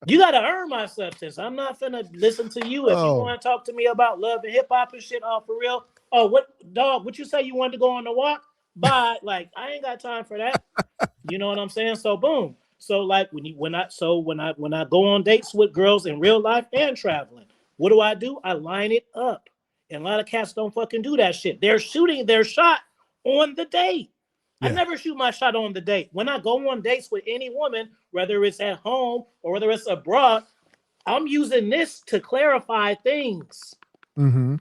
You gotta earn my substance. I'm not finna listen to you if you Oh, want to talk to me about love and hip hop and shit. Oh, for real? Oh, what dog? What you say you wanted to go on the walk? Bye. Like I ain't got time for that. You know what I'm saying? So boom. So like when I go on dates with girls in real life and traveling, what do? I line it up. And a lot of cats don't fucking do that shit. They're shooting their shot on the date. I yeah. never shoot my shot on the date. When I go on dates with any woman, whether it's at home or whether it's abroad, I'm using this to clarify things. Mm-hmm.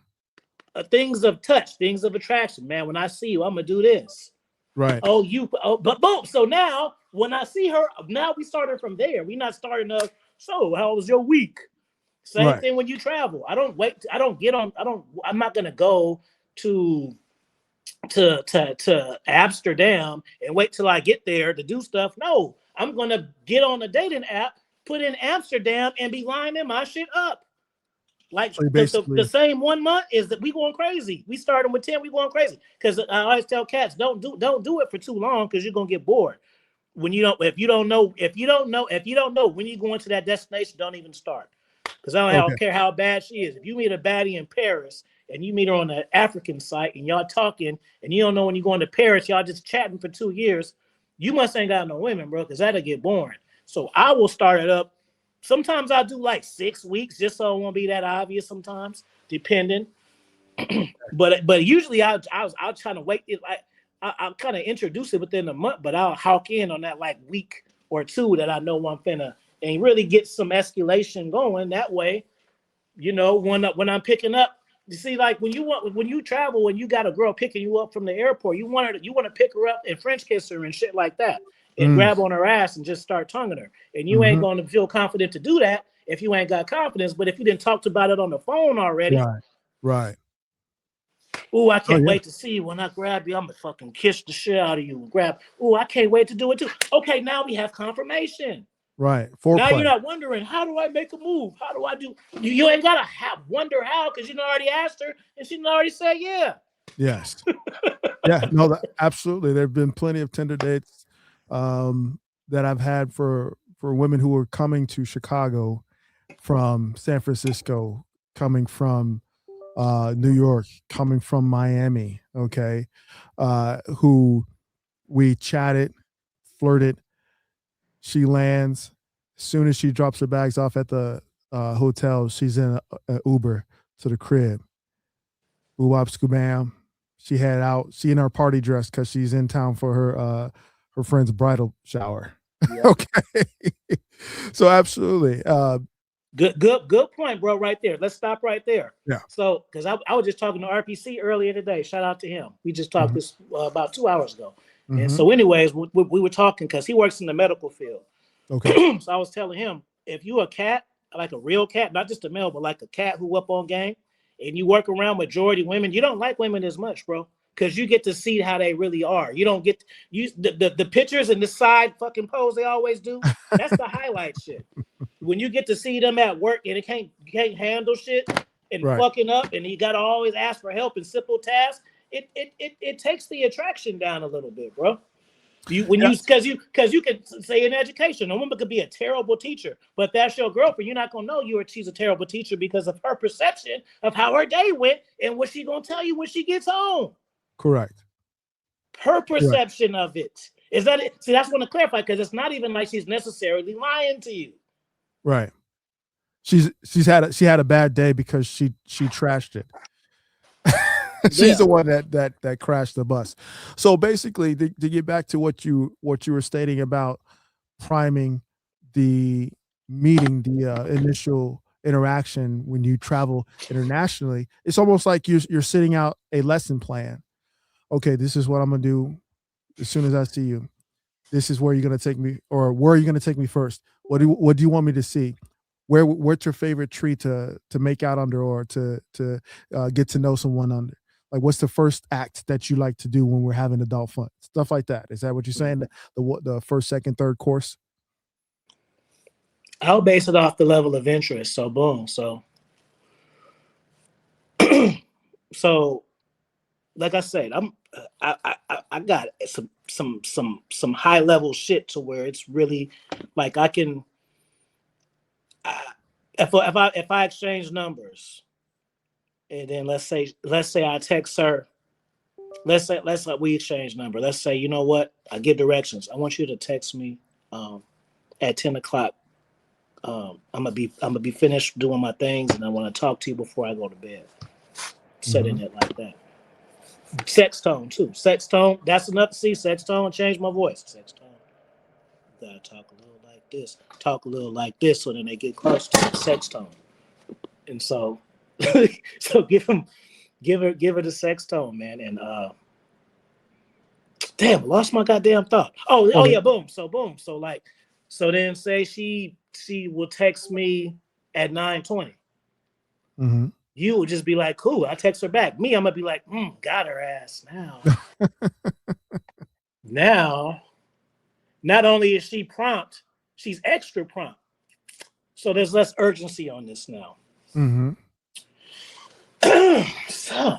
Things of touch, things of attraction. Man, when I see you, I'm gonna do this. Right. But boom. So now when I see her, now we started from there. We not starting up. So how was your week? Same Right. thing when you travel. I don't wait. I don't get on. I don't. I'm not gonna go to to Amsterdam and wait till I get there to do stuff. No, I'm gonna get on a dating app, put in Amsterdam, and be lining my shit up. Like So you the basically, same 1 month is that we going crazy. We starting with 10, we going crazy. Because I always tell cats, don't do it for too long because you're gonna get bored. When you don't if you don't know when you go into that destination, don't even start. Because I okay. don't care how bad she is. If you meet a baddie in Paris and you meet her on an African site and y'all talking and you don't know when you're going to Paris, y'all just chatting for 2 years, you must ain't got no women, bro, because that'll get boring. So I will start it up. Sometimes I do like 6 weeks just so it won't be that obvious sometimes, depending. But usually I'll try to wait it like I'll kind of introduce it within a month, but I'll hawk in on that like week or two that I know I'm finna and really get some escalation going. That way, when I'm picking up, you see, like when you travel and you got a girl picking you up from the airport, you want to pick her up and French kiss her and shit like that, and Mm, grab on her ass and just start tonguing her. And you ain't mhm. going to feel confident to do that if you ain't got confidence. But if you didn't talk about it on the phone already, Right. Right. ooh, I Oh, can't yeah. wait to see you. When I grab you, I'm gonna fucking kiss the shit out of you. Grab. Ooh, I can't wait to do it too. Okay, now we have confirmation. Right. Now you're Foreplay. not wondering how do I make a move? How do I do? You ain't gotta wonder how because you already asked her and she already said yeah. Yes. Yeah. No, absolutely. There have been plenty of Tinder dates that I've had for women who were coming to Chicago from San Francisco, coming from New York, coming from Miami. Okay, who we chatted, flirted. She lands. As soon as she drops her bags off at the hotel, she's in a Uber to the crib. Oop Scoob She headed out. She in her party dress because she's in town for her friend's bridal shower. Yep. Okay, so absolutely, Good point, bro. Right there. Let's stop right there. yeah. So, because I was just talking to RPC earlier today. Shout out to him. We just talked Hmm. this about 2 hours ago. And Hmm. so, anyways, we were talking because he works in the medical field. Okay. So I was telling him, if you a cat, like a real cat, not just a male, but like a cat who up on game, and you work around majority women, you don't like women as much, bro. Because you get to see how they really are. You don't get the pictures and the side fucking pose they always do. That's the highlight shit. When you get to see them at work and it can't handle shit and Right. fucking up, and you gotta always ask for help in simple tasks, it takes the attraction down a little bit, bro. You when Yeah. you because you can say in education, a woman could be a terrible teacher, but if that's your girlfriend, you're not gonna know she's a terrible teacher because of her perception of how her day went and what she gonna tell you when she gets home. Correct. Her Correct. perception of it is that it. See, that's what I want to clarify because it's not even like she's necessarily lying to you. Right. She had a bad day because she trashed it. She's Yeah. the one that crashed the bus. So basically, to get back to what you were stating about priming the meeting, the initial interaction when you travel internationally, it's almost like you're sitting out a lesson plan. Okay, this is what I'm gonna do as soon as I see you. This is where you're gonna take me, or where are you gonna take me first? What do you want me to see? What's your favorite tree to make out under, or to get to know someone under? Like, what's the first act that you like to do when we're having adult fun? Stuff like that. Is that what you're saying? The first, second, third course. I'll base it off the level of interest. So boom. So like I said, I got some high level shit to where it's really like I can if I exchange numbers and then let's say I text her. Let's say we exchange number. Let's say, you know what, I give directions. I want you to text me um, at 10 o'clock. I'm gonna be finished doing my things, and I want to talk to you before I go to bed. Setting Hmm. it like that. Sex tone too. Sex tone. That's enough to see. Sex tone. Change my voice. Sex tone. Gotta talk a little like this. Talk a little like this, so then they get close to the sex tone. And so, so give her the sex tone, man. And damn, lost my goddamn thought. Oh Okay. yeah, boom. So boom. So like, so then say she will text me at 9:20. Hmm. You would just be like, cool. I text her back. Me, I'm gonna be like, got her ass now. Now, not only is she prompt, she's extra prompt. So there's less urgency on this now. Hmm. So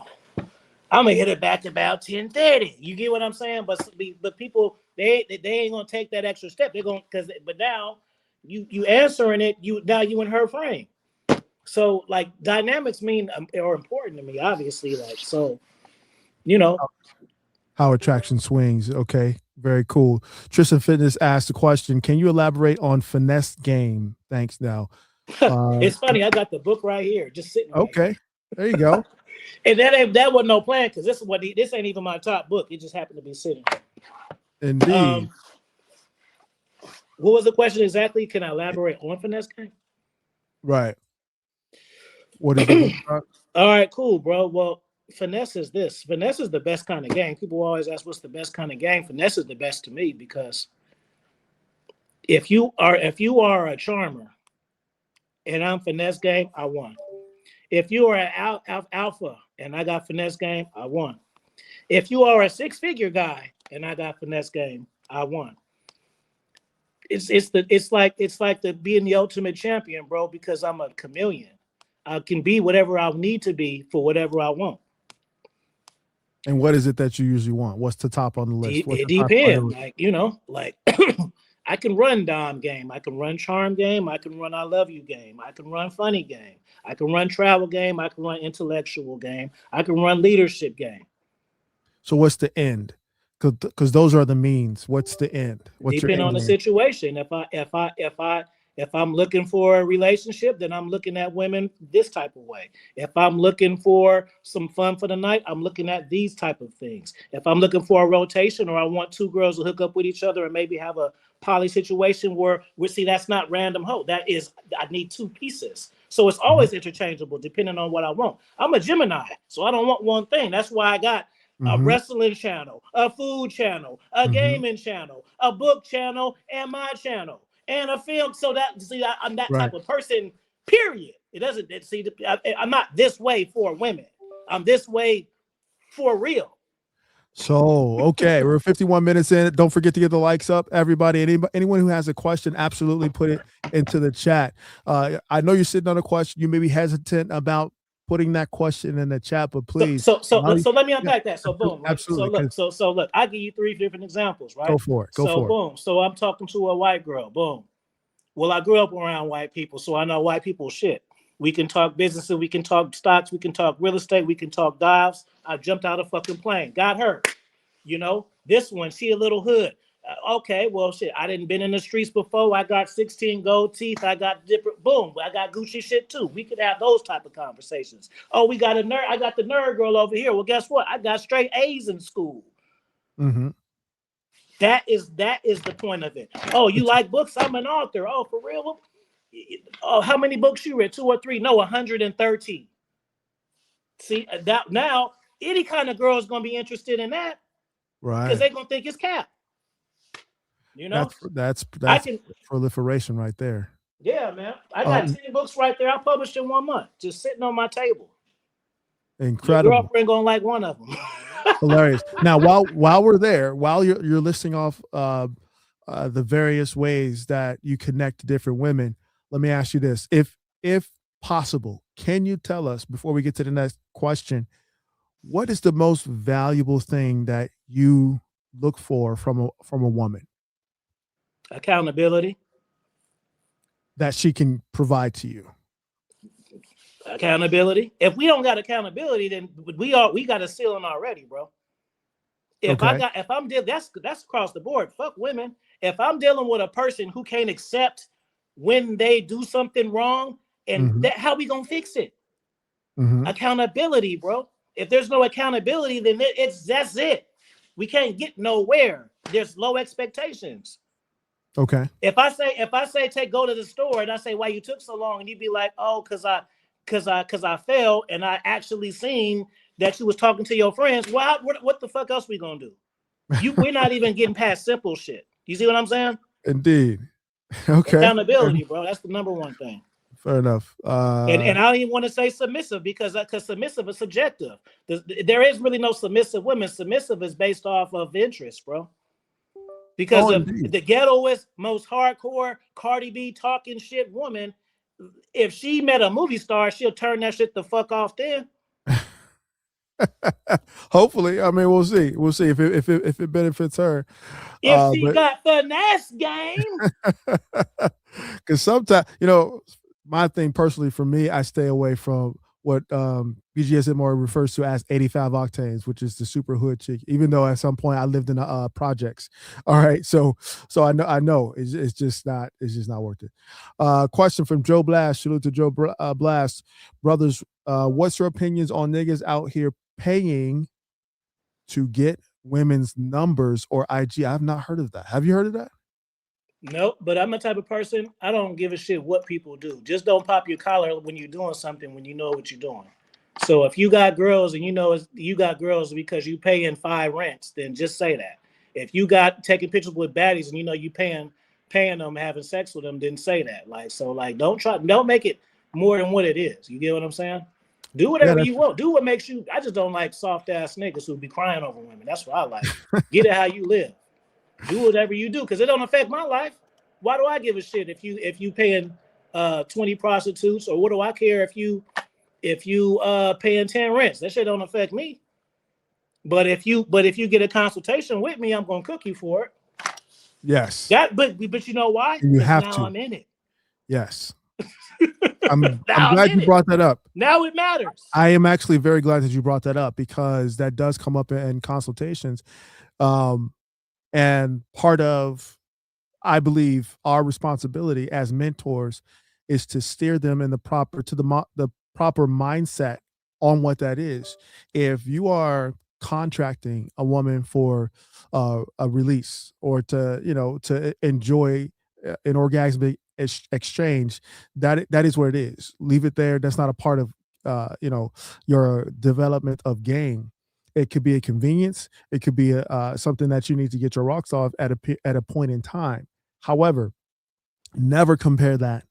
I'm gonna hit it back about 10:30. You get what I'm saying? But people they ain't gonna take that extra step. They're gonna but now you answering it. You in her frame. So like dynamics mean are important to me. Obviously, like so you know. How attraction swings. Okay. Very cool. Tristan Fitness asked the question: can you elaborate on finesse game? Thanks. Now, uh, It's funny. I got the book right here, just sitting right here. okay. There you go. And that wasn't no plan because this ain't even my top book. It just happened to be sitting here. Indeed. What was the question exactly? Can I elaborate on finesse game? Right. What is the book about? All right, cool, bro. Well, finesse is this. Finesse is the best kind of game. People always ask what's the best kind of game. Finesse is the best to me because if you are a charmer and I'm finesse game, I won. If you are an alpha and I got finesse game, I won. If you are a six-figure guy and I got finesse game, I won. It's like the being the ultimate champion, bro, because I'm a chameleon. I can be whatever I need to be for whatever I want. And what is it that you usually want? What's the top on the list? What's It the top depends. priority? Like I can run Dom game. I can run charm game. I can run I love you game. I can run funny game. I can run travel game. I can run intellectual game. I can run leadership game. So what's the end? Because those are the means. What's the end? What's your Depending end on the game? situation. If I'm looking for a relationship, then I'm looking at women this type of way. If I'm looking for some fun for the night, I'm looking at these type of things. If I'm looking for a rotation or I want two girls to hook up with each other and maybe have a poly situation where we see that's not random hoe. That is, I need two pieces. So it's always interchangeable depending on what I want. I'm a Gemini, so I don't want one thing. That's why I got a Mm-hmm. wrestling channel, a food channel, a Mm-hmm. gaming channel, a book channel, and my channel, and a film. So that I'm that Right. type of person. Period. It doesn't see. I'm not this way for women. I'm this way for real. So, okay, we're 51 minutes in. Don't forget to get the likes up, everybody. Anyone who has a question, absolutely put it into the chat. I know you're sitting on a question. You may be hesitant about putting that question in the chat, but please. So let me unpack that. So boom, right? Absolutely. So look, I give you three different examples, right? Go for it. Go So for it. boom. So I'm talking to a white girl. Boom. Well, I grew up around white people, so I know white people shit. We can talk businesses, we can talk stocks, we can talk real estate, we can talk dives. I jumped out of fucking plane, got her. You know, this one, she a little hood. Okay, well, shit, I didn't been in the streets before. I got 16 gold teeth. I got different, boom, I got Gucci shit too. We could have those type of conversations. Oh, we got a nerd. I got the nerd girl over here. Well, guess what? I got straight A's in school. Mm-hmm. That is the point of it. Oh, you like books? I'm an author. Oh, for real? Oh, how many books you read? 2 or 3? No, 113. See that now, any kind of girl is gonna be interested in that because Right. they're gonna think it's cap. You know, That's I can. proliferation right there. Yeah, man. I got 10 books right there. I published in 1 month, just sitting on my table. Your Incredible. girlfriend gonna like one of them. Hilarious. Now, while we're there, while you're listing off the various ways that you connect to different women, let me ask you this: if possible, can you tell us before we get to the next question, what is the most valuable thing that you look for from a woman Accountability. that she can provide to you? Accountability. If we don't got accountability, then we got a ceiling already, bro. If I'm dealing, that's across the board. Fuck women. If I'm dealing with a person who can't accept when they do something wrong, and that how we gonna fix it? Accountability, bro. If there's no accountability, then that's it. We can't get nowhere. There's low expectations. Okay. If I say go to the store and I say why you took so long, and you'd be like, oh, cause I fell and I actually seen that you was talking to your friends. Well, what the fuck else we gonna do? We're not even getting past simple shit. You see what I'm saying? Indeed. Okay. Accountability, bro. That's the number one thing. Fair enough. And I don't even want to say submissive because submissive is subjective. There is really no submissive women. Submissive is based off of interest, bro. Because of the ghettoest, most hardcore Cardi B talking shit woman, if she met a movie star, she'll turn that shit the fuck off then. Hopefully, I mean, we'll see. We'll see if it benefits her. If she got finesse game. Because sometimes, my thing personally for me, I stay away from what BGSM more refers to as 85 octanes, which is the super hood chick. Even though at some point I lived in the projects. All right, so I know it's just not worth it. Question from Joe Blast. Salute to Joe Blast, brothers. What's your opinions on niggas out here paying to get women's numbers or IG? I've not heard of that. Have you heard of that? Nope, but I'm the type of person, I don't give a shit what people do. Just don't pop your collar when you're doing something when you know what you're doing. So if you got girls and you know you got girls because you paying 5 rents, then just say that. If you got taking pictures with baddies and you know you paying them, having sex with them, then say that. Like don't make it more than what it is. You get what I'm saying? Do Yeah, whatever you want. Do what makes you. I just don't like soft ass niggas who be crying over women. That's what I like. Get it how you live. Do whatever you do because it don't affect my life. Why do I give a shit if you paying 20 prostitutes, or what do I care if you paying 10 rents? That shit don't affect me. But if you get a consultation with me, I'm gonna cook you for it. yes. But you know why? You Because have now to. I'm in it. Yes. I'm Now I'm glad in you it. brought that up. Now it matters. I am actually very glad that you brought that up because that does come up in consultations. And part of, I believe, our responsibility as mentors is to steer them in the proper mindset on what that is. If you are contracting a woman for a release or to enjoy an orgasmic exchange, that is what it is. Leave it there. That's not a part of your development of game. It could be a convenience. It could be something that you need to get your rocks off at a point in time. However, never compare that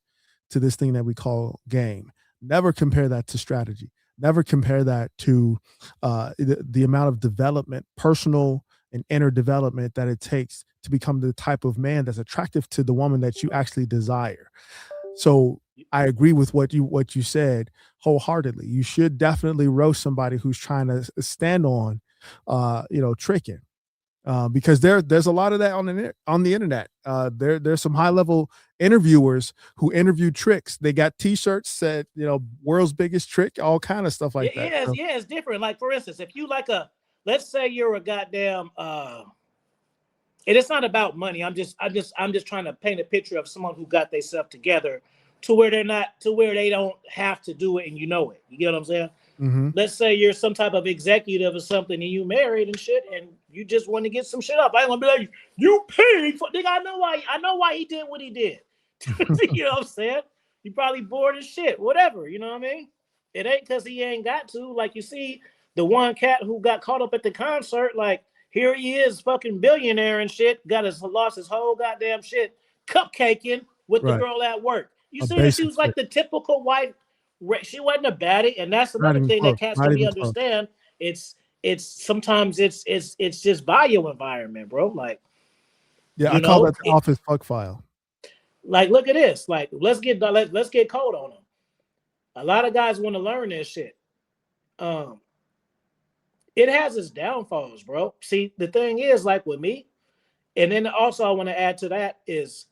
to this thing that we call game. Never compare that to strategy. Never compare that to the amount of development, personal and inner development that it takes to become the type of man that's attractive to the woman that you actually desire. So I agree with what you said wholeheartedly. You should definitely roast somebody who's trying to stand on, tricking, because there's a lot of that on the internet. There's some high level interviewers who interview tricks. They got T-shirts said world's biggest trick, all kind of stuff like that. So, It's different. Like for instance, if you let's say you're a goddamn and it's not about money. I'm just trying to paint a picture of someone who got themselves together to where they don't have to do it and you know it. You get what I'm saying? mm-hmm. Let's say you're some type of executive or something and you married and shit and you just want to get some shit up. I ain't gonna be like, you paid for nigga. I know why he did what he did. You know what I'm saying? He probably bored as shit, whatever, you know what I mean? It ain't because he ain't got to. Like you see the one cat who got caught up at the concert, like here he is, fucking billionaire and shit, lost his whole goddamn shit, cupcaking with the Right. girl at work. You A see that she basic was like trick. the typical wife. She wasn't a baddie, and that's Not another even thing that close. cats Not don't be even close. understand. It's sometimes it's just by your environment, bro. Like Yeah, I call that the it, office fuck file. like look at this. Like let's get cold on them. A lot of guys want to learn this shit. Um, it has its downfalls, bro. See, the thing is, like with me, and then also I want to add to that is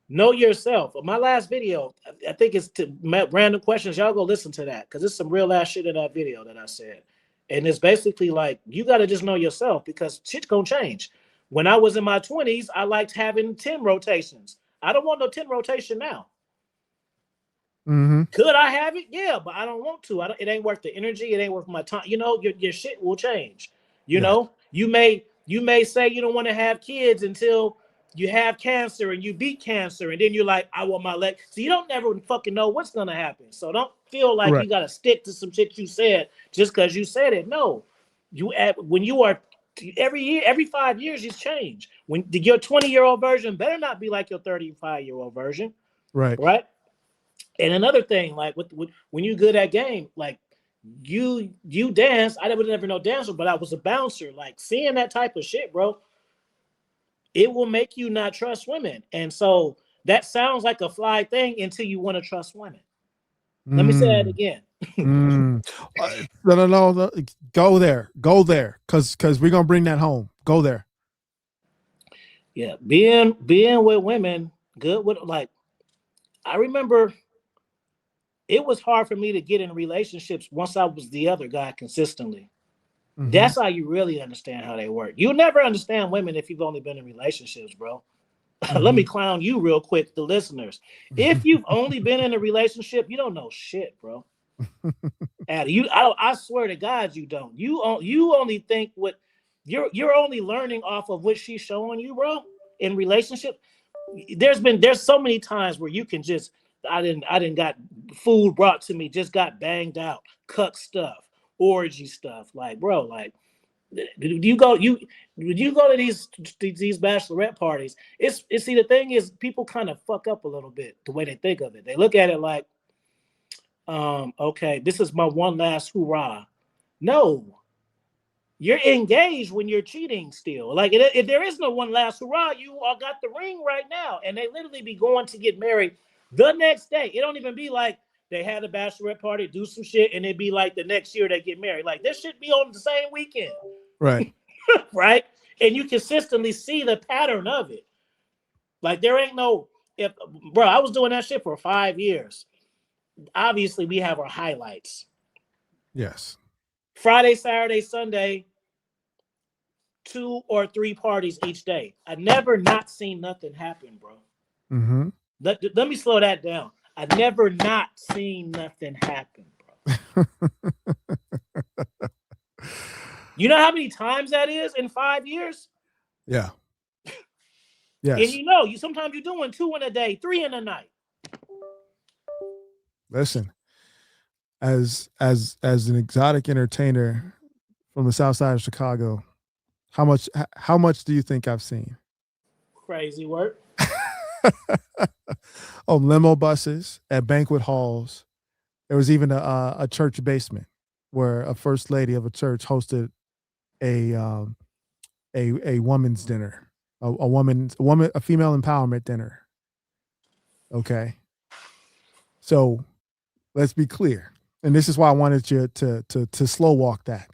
know yourself. My last video, I think it's to random questions. Y'all go listen to that because it's some real ass shit in that video that I said. And it's basically like you got to just know yourself because shit's gonna change. When I was in my 20s, I liked having 10 rotations. I don't want no 10 rotation now. Mm-hmm. Could I have it? Yeah, but I don't want to. It ain't worth the energy. It ain't worth my time. Your shit will change. Yes. You may say you don't want to have kids until you have cancer and you beat cancer, and then you're like, I want my leg. So you don't never fucking know what's gonna happen. So don't feel like Correct. you gotta stick to some shit you said just because you said it. No, when you are every year, every 5 years, you change. When your 20-year-old version better not be like your 35-year-old version, Right. right? And another thing, like with when you good at game, like you dance. I was never no dancer, but I was a bouncer. Like seeing that type of shit, bro, it will make you not trust women. And so that sounds like a fly thing until you want to trust women. Let me say that Mm. again. Mm. No. Go there, because we're gonna bring that home. Go there. Yeah, being with women, good with like I remember it was hard for me to get in relationships once I was the other guy consistently. Mm-hmm. That's how you really understand how they work. You'll never understand women if you've only been in relationships, bro. Let me Mm-hmm. clown you real quick, the listeners. If you've only been in a relationship, you don't know shit, bro. Addy, I swear to God, you don't. You only think what you're only learning off of what she's showing you, bro. In relationship, there's so many times where you can just I didn't got food brought to me, just got banged out, cuck stuff, orgy stuff, like bro, like do you go to these bachelorette parties? It's see the thing is people kind of fuck up a little bit the way they think of it. They look at it like, okay, this is my one last hurrah. No, you're engaged when you're cheating still. Like if there is no one last hurrah, you all got the ring right now, and they literally be going to get married the next day. It don't even be like they had a bachelorette party, do some shit, and it'd be like the next year they get married. Like this should be on the same weekend, Right. right? And you consistently see the pattern of it. Like there ain't no if bro, I was doing that shit for 5 years. Obviously, we have our highlights. Yes. Friday, Saturday, Sunday, 2 or 3 parties each day. I never not seen nothing happen, bro. Mm-hmm. Let me slow that down. I never not seen nothing happen, bro. You know how many times that is in 5 years? Yeah. And Yes. you sometimes you're doing 2 in a day, 3 in a night. Listen, as an exotic entertainer from the South Side of Chicago, how much do you think I've seen? Crazy work. On limo buses, at banquet halls. There was even a church basement where a first lady of a church hosted a a woman's dinner, a female empowerment dinner. Okay, so let's be clear, and this is why I wanted you to slow walk that,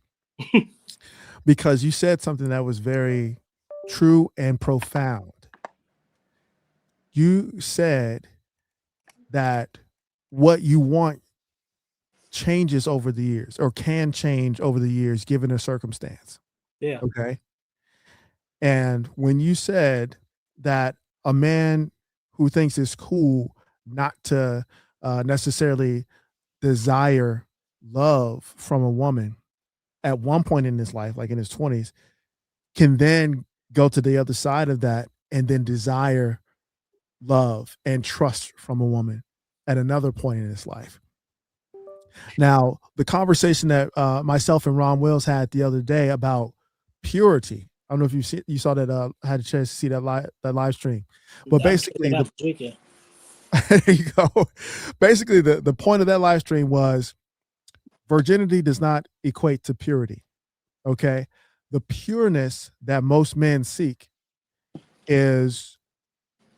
because you said something that was very true and profound. You said that what you want changes over the years or can change over the years given a circumstance. Yeah. Okay. And when you said that a man who thinks it's cool not to necessarily desire love from a woman at one point in his life, like in his 20s, can then go to the other side of that and then desire love and trust from a woman at another point in his life. Now, the conversation that myself and Ron Wills had the other day about purity. I don't know if you saw that. Had a chance to see that live stream, but basically, there you go. Basically, the point of that live stream was virginity does not equate to purity. Okay, the pureness that most men seek is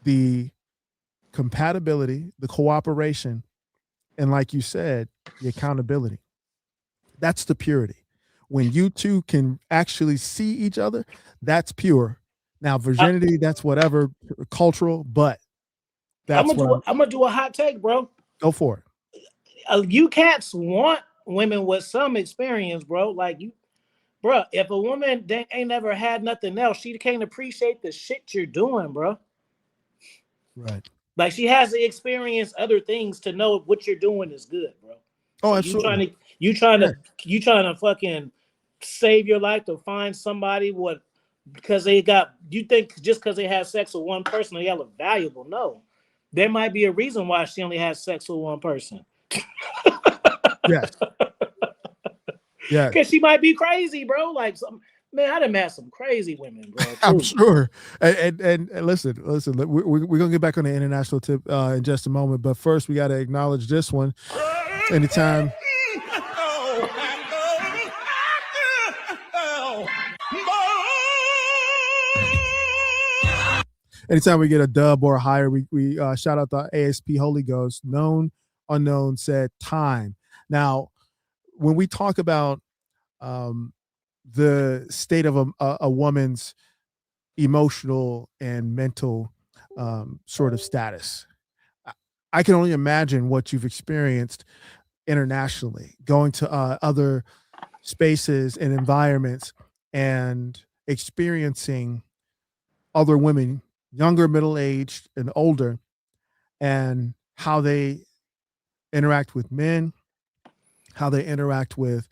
the compatibility, the cooperation, and like you said, the accountability. That's the purity. When you two can actually see each other, that's pure. Now, virginity, that's whatever cultural, but that's what I'm gonna do a hot take, bro. go for it. You cats want women with some experience, bro. Like you, bro. If a woman ain't never had nothing else, she can't appreciate the shit you're doing, bro. Right. Like she has to experience other things to know what you're doing is good, bro. Oh, So absolutely. yeah. You trying to fucking save your life to find somebody what because they got you think just because they had sex with one person they are valuable. No. There might be a reason why she only has sex with one person. Yes. Yes. Because she might be crazy, bro. Like some man, I done met some crazy women, bro. I'm Too. sure. And listen, we're gonna get back on the international tip in just a moment, but first we got to acknowledge this one. Anytime. Anytime we get a dub or a higher, we shout out the ASP Holy Ghost. Known, unknown said time. Now, when we talk about the state of a woman's emotional and mental sort of status, I can only imagine what you've experienced internationally, going to other spaces and environments and experiencing other women, younger, middle aged, and older, and how they interact with men, how they interact with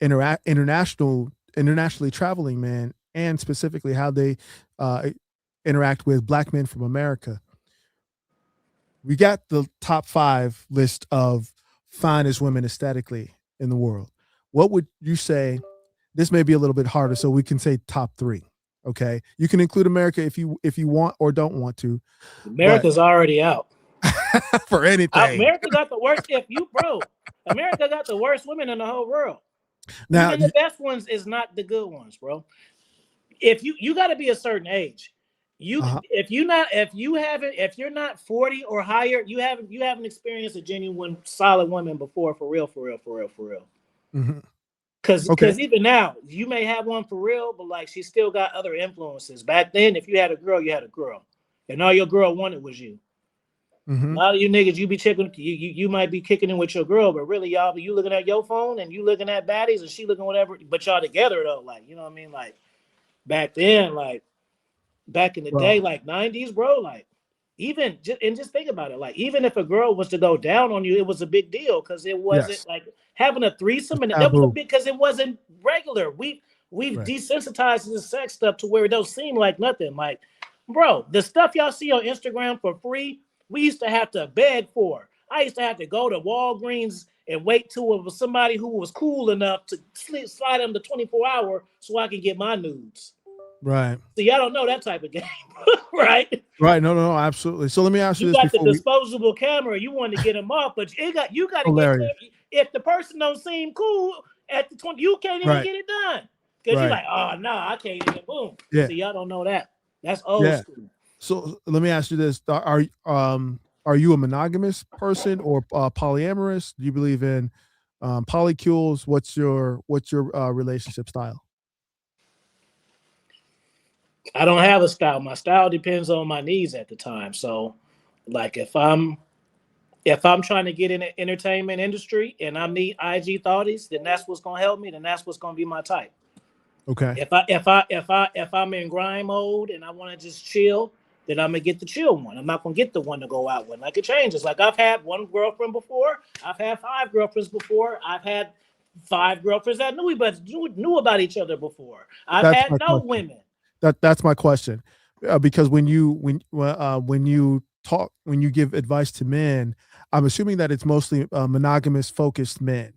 internationally traveling men, and specifically how they uh, interact with black men from America. We got the top 5 list of finest women aesthetically in the world. What would you say? This may be a little bit harder, so we can say top 3. Okay, you can include America if you want or don't want to, but America's already out. for anything. America got the worst. America got the worst women in the whole world. Now, Even the best ones is not the good ones, bro. If you got to be a certain age, if you're not 40 or higher, you haven't experienced a genuine solid woman before, for real. mm-hmm. Because Okay. even now, you may have one for real, but like she still got other influences. Back then, if you had a girl, you had a girl, and all your girl wanted was you. Mm-hmm. A lot of you niggas, you be checking, you might be kicking in with your girl, but really y'all, you looking at your phone and you looking at baddies and she looking whatever, but y'all together though, like, you know what I mean? Like back then, like back in the day, Well, like 90s, bro, like just think about it. Like even if a girl was to go down on you, it was a big deal because it wasn't yes, like having a threesome, it's and that was a taboo. big because it wasn't regular. We've Right. desensitized the sex stuff to where it don't seem like nothing. Like, bro, the stuff y'all see on Instagram for free, we used to have to beg for. I used to have to go to Walgreens and wait till it was somebody who was cool enough to slide them the 24-hour so I can get my nudes. Right. So y'all don't know that type of game, right? Right. No, no, no, absolutely. So let me ask you You this got the before we disposable camera. You want to get them off, but you got to get clear. hilarious. If the person don't seem cool at the 20, you can't even Right. get it done because you're Right. like, oh no, I can't even. Boom. Yeah. So y'all don't know that. That's old Yeah. school. So let me ask you this: are you a monogamous person or polyamorous? Do you believe in polycules? What's your relationship style? I don't have a style. My style depends on my needs at the time. So, like if I'm trying to get in the entertainment industry and I need IG thoughties, then that's what's gonna help me. Then that's what's gonna be my type. Okay. If I'm in grind mode and I want to just chill, then I'm gonna get the chill one. I'm not gonna get the one to go out with. Like it changes. Like I've had one girlfriend before. I've had 5 girlfriends before. I've had 5 girlfriends that knew about each other before. I've That's had my no question. women. That's my question, because when you give advice to men, I'm assuming that it's mostly monogamous focused men.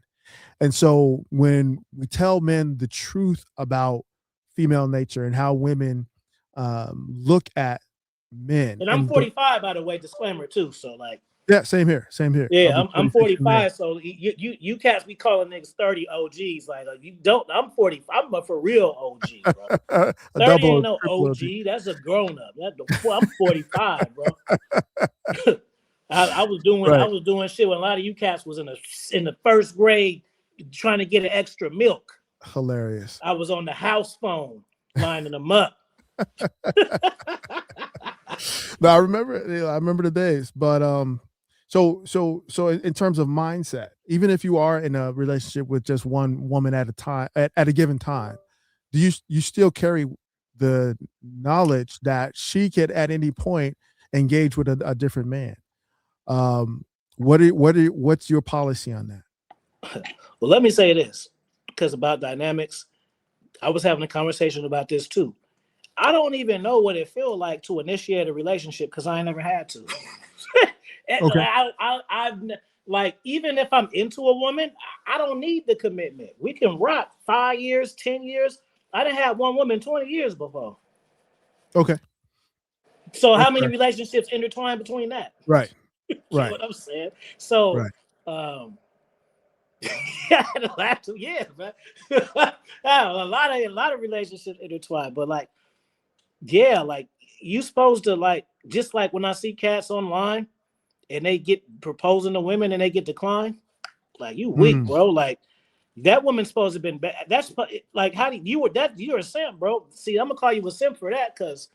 And so when we tell men the truth about female nature and how women look at men, And I'm and 45, by the way, disclaimer too. So like, yeah, same here. I'll yeah, be I'm 46 in May. 45. So you cats be calling niggas 30 OGs. Like you don't. I'm 40. I'm a for real OG, bro. A 30 double ain't or no triple OG. OG. That's a grown up. I'm 45, bro. I Right. was doing shit when a lot of you cats was in the first grade trying to get an extra milk. Hilarious. I was on the house phone lining them up. No, I remember the days. But so in terms of mindset, even if you are in a relationship with just one woman at a time, at a given time, do you still carry the knowledge that she could at any point engage with a different man? Um, what's your policy on that? Well, let me say this, because about dynamics, I was having a conversation about this too. I don't even know what it feels like to initiate a relationship because I ain't never had to. Okay, I've like even if I'm into a woman, I don't need the commitment. We can rock 5 years, 10 years. I didn't have one woman 20 years before. okay, So that's how many fair. relationships intertwine between that? Right, Get right, what I'm saying? So right. yeah, the last 2 years, man. a lot of relationships intertwine, but like, yeah, like you supposed to like just like when I see cats online and they get proposing to women and they get declined, like you weak, Mm, bro. Like that woman's supposed to have been bad. That's like how do you were that you're a simp, bro. See, I'm gonna call you a simp for that because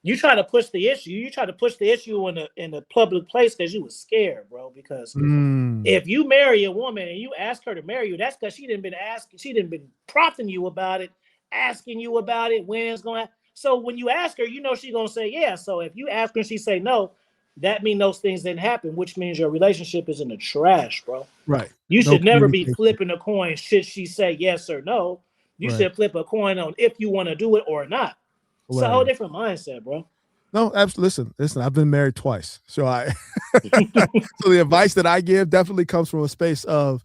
You try to push the issue. You try to push the issue in a public place because you was scared, bro. Because if you marry a woman and you ask her to marry you, that's because she didn't been prompting you about it, asking you about it, when it's going to. So when you ask her, you know she's gonna say yeah. So if you ask her and she say no, that means those things didn't happen, which means your relationship is in the trash, bro. Right. You No should never be communication. flipping a coin. Should she say yes or no? You Right. should flip a coin on if you want to do it or not. It's a whole Hilarious. different mindset, bro. No, absolutely. Listen. I've been married twice, so so the advice that I give definitely comes from a space of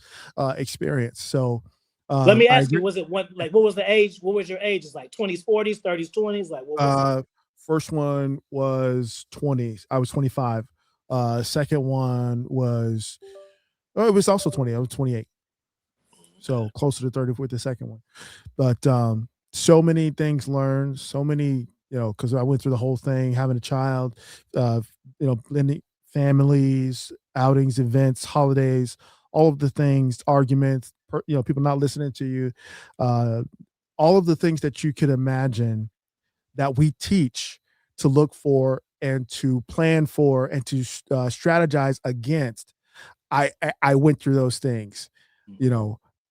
experience. So Let me I ask you: agree. was it what was the age? What was your age? It's like 20s, 40s, 30s, 20s. Like what was it? First one was 20s. I was 25. Second one was it was also 20. I was 28. So closer to 30 with the second one. But so many things learned, so many, because I went through the whole thing, having a child, blending families, outings, events, holidays, all of the things, arguments, people not listening to you, uh, all of the things that you could imagine that we teach to look for and to plan for and to strategize against. I went through those things,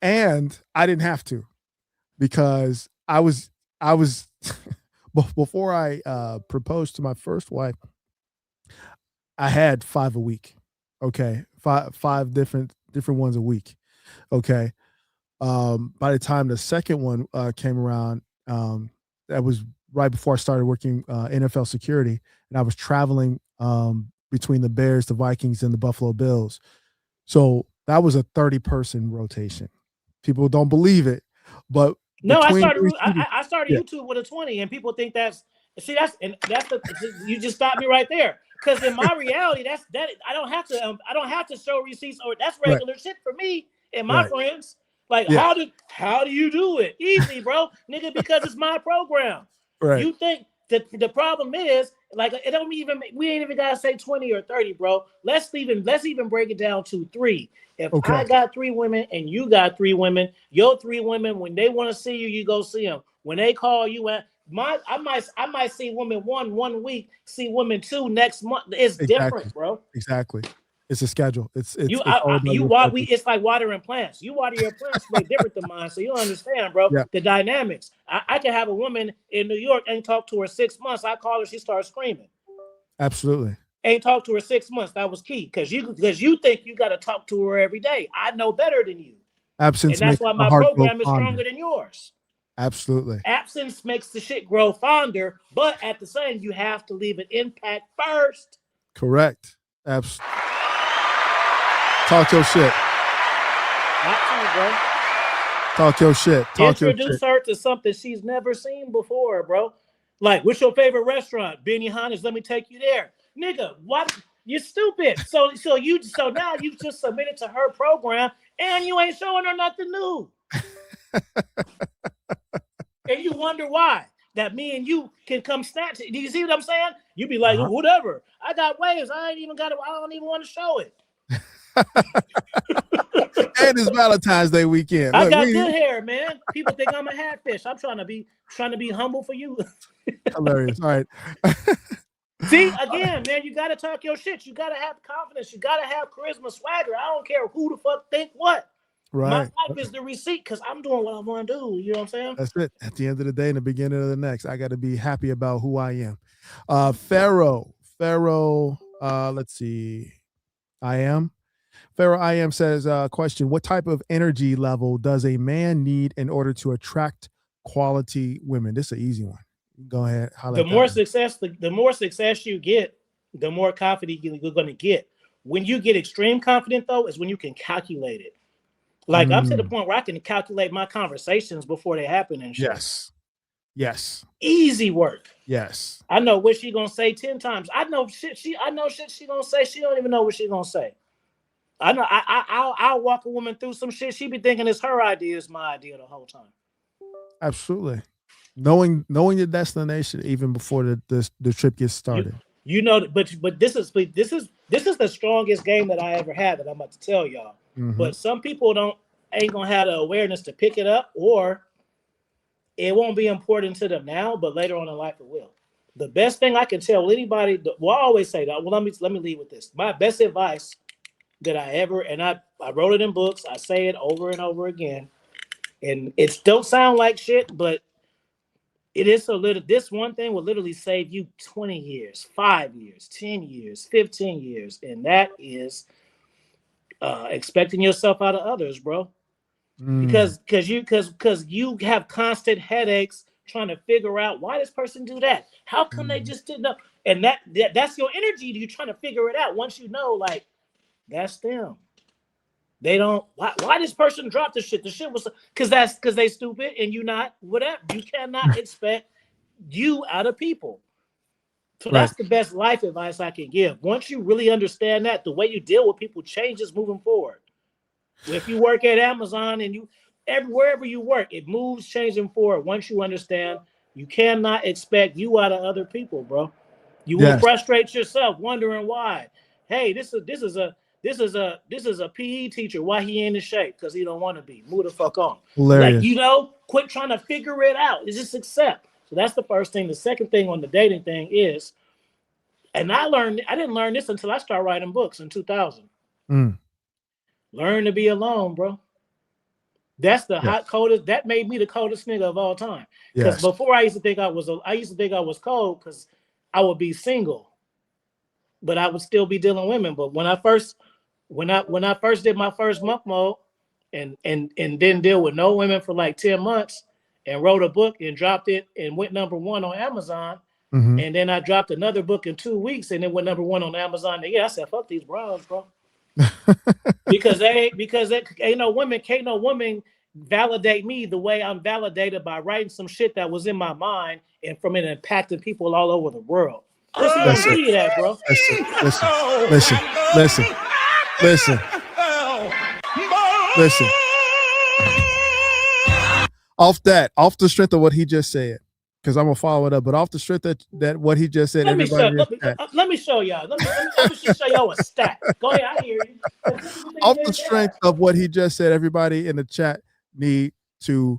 and I didn't have to, because I was before I proposed to my first wife, I had 5 a week. Okay. Five different ones a week. Okay. By the time the second one came around, that was right before I started working NFL security, and I was traveling between the Bears, the Vikings, and the Buffalo Bills. So that was a 30-person rotation. People don't believe it, but No, I between started. three cities, I started yeah, YouTube with a 20, and people think that's you just stopped me right there. Because in my reality, that I don't have to show receipts, or that's right, regular shit for me and my right, friends. Like yeah, how do you do it? Easy, bro, nigga, because it's my program. right, You think that the problem is like it don't even we ain't even gotta say 20 or 30, bro. Let's even break it down to 3. If I okay, got 3 women and you got 3 women, your 3 women, when they want to see you, you go see them. When they call you, I might see women 1 week, see women 2 next month. It's exactly, different, bro. exactly. It's a schedule. It's You, it's all about you your water. schedule. It's like watering plants. You water your plants way different than mine, so you understand, bro. Yeah, The dynamics. I can have a woman in New York, ain't talk to her 6 months. I call her, she starts screaming. absolutely. Ain't talked to her 6 months. That was key because you think you got to talk to her every day. I know better than you, and Absence that's makes why the my heart grow program is fonder. stronger than yours. Absolutely. Absence makes the shit grow fonder, but at the same, you have to leave an impact first. Correct. Talk your shit. Not you, bro. Talk your shit. Talk your shit. Introduce her to something she's never seen before, bro. Like, what's your favorite restaurant? Benihana's. Let me take you there, nigga. What? You're stupid. So now you just submitted to her program, and you ain't showing her nothing new, and you wonder why. That me and you can come snatch it. Do you see what I'm saying? You be like, Uh-huh. whatever. I got waves. I ain't even got it. I don't even want to show it. And it's Valentine's Day weekend. I Look, got we good hair, man. People think I'm a hatfish. I'm trying to be humble for you. hilarious. All right. See, again, man, you gotta talk your shit. You gotta have confidence. You gotta have charisma, swagger. I don't care who the fuck think what. My Right. life is the receipt because I'm doing what I want to do. You know what I'm saying? That's it. At the end of the day, in the beginning of the next, I got to be happy about who I am. Pharaoh, let's see. I am. Pharaoh I am says, question, what type of energy level does a man need in order to attract quality women? This is an easy one. Go ahead, The highlight that more one. success, the more success you get, the more confident you're gonna get. When you get extreme confident, though, is when you can calculate it. Like I'm to the Mm, point where I can calculate my conversations before they happen and shit. yes. Yes. Easy work. Yes. I know what she gonna say 10 times. I know shit she gonna say. She don't even know what she gonna say. I know. I'll walk a woman through some shit. She be thinking it's her idea, is my idea the whole time. Absolutely. Knowing your destination even before the trip gets You started. you know, but this is the strongest game that I ever had that I'm about to tell y'all. Hmm. But some people ain't gonna have the awareness to pick it up, or it won't be important to them now, but later on in life it will. the best thing I can tell anybody, well, I always say that. Well, let me leave with this. My best advice that I ever, and I wrote it in books. I say it over and over again, and it don't sound like shit, but it is a little. This one thing will literally save you 20 years, 5 years, 10 years, 15 years, and that is expecting yourself out of others, bro. Mm, Because you have constant headaches trying to figure out why this person do that. How come they mm, just didn't know? And that's your energy. You trying to figure it out. Once you know, like that's them. They don't. Why this person dropped the shit? The shit was because they stupid and you not whatever. You cannot expect you out of people. So right. that's the best life advice I can give. Once you really understand that, the way you deal with people changes moving forward. If you work at Amazon and wherever you work, it moves changing forward. Once you understand, you cannot expect you out of other people, bro. You will Yes. frustrate yourself wondering why. Hey, this is a PE teacher. Why he ain't in shape? Because he don't want to be. Move the fuck on. Like Hilarious. quit trying to figure it out. It's just accept. So that's the first thing. The second thing on the dating thing is, and I didn't learn this until I started writing books in 2000. Mm, Learn to be alone, bro. That's the yes. hot coldest. That made me the coldest nigga of all time. Because Yes. before I used to think I was cold because I would be single, but I would still be dealing with women. But when I first did my first month mode, and didn't deal with no women for like 10 months, and wrote a book and dropped it and went number 1 on Amazon, Hmm. and then I dropped another book in 2 weeks and it went number 1 on Amazon. And yeah, I said fuck these bros, bro. Because no women, can't no woman validate me the way I'm validated by writing some shit that was in my mind and from it impacting people all over the world. What's he gonna That's give it. you that, bro? That's it. Listen. Listen. Listen. Listen. Listen. Off the strength of what he just said, because I'm gonna follow it up. But off the strength that what he just said, Let me everybody show. in Let this me, chat, let me show y'all. Let me just show y'all a stat. Go ahead, I hear you. This is the thing off you the ain't strength of what he just said, everybody in the chat need to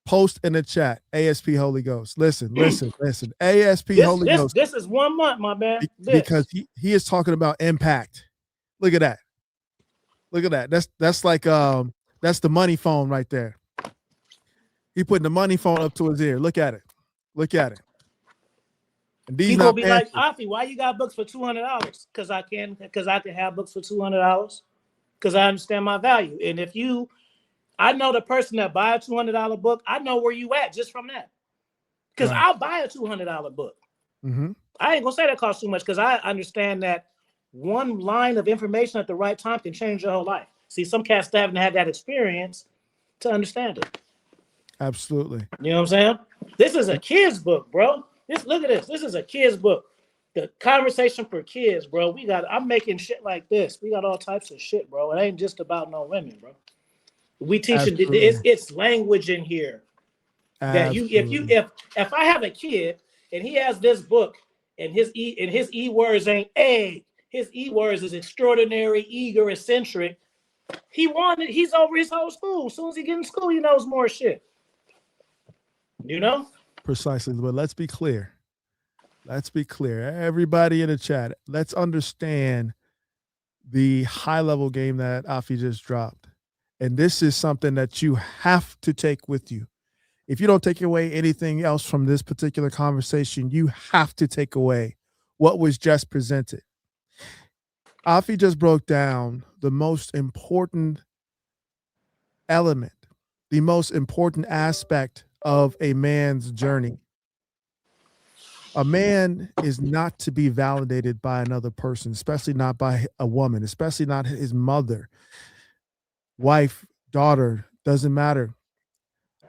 post in the chat. ASP Holy Ghost. Listen, listen, listen. ASP This Holy this Ghost, this is 1 month, my man. because This. he is talking about impact. Look at that. Look at that. That's like that's the money phone right there. He putting the money phone up to his ear. Look at it. Look at it. And these People not be like, fancy. Afi, why you got books for $200? Because I can have books for $200. Because I understand my value. And I know the person that buy a $200 book, I know where you at just from that. Because Right. I'll buy a $200 book. Mm-hmm. I ain't gonna say that costs too much because I understand that one line of information at the right time can change your whole life. See, some cats haven't had that experience to understand it. Absolutely. You know what I'm saying? This is a kid's book, bro. Look at this. This is a kid's book. The conversation for kids, bro. I'm making shit like this. We got all types of shit, bro. It ain't just about no women, bro. We teaching Absolutely. it's language in here that Absolutely. if I have a kid and he has this book and his e words ain't egg, his e words is extraordinary, eager, eccentric. He's over his whole school. As soon as he get in school, he knows more shit. You know? Precisely. But let's be clear. Let's be clear. Everybody in the chat, let's understand the high level game that Afi just dropped. And this is something that you have to take with you. If you don't take away anything else from this particular conversation, you have to take away what was just presented. Afi just broke down the most important element, the most important aspect of a man's journey. A man is not to be validated by another person, especially not by a woman, especially not his mother, wife, daughter, doesn't matter.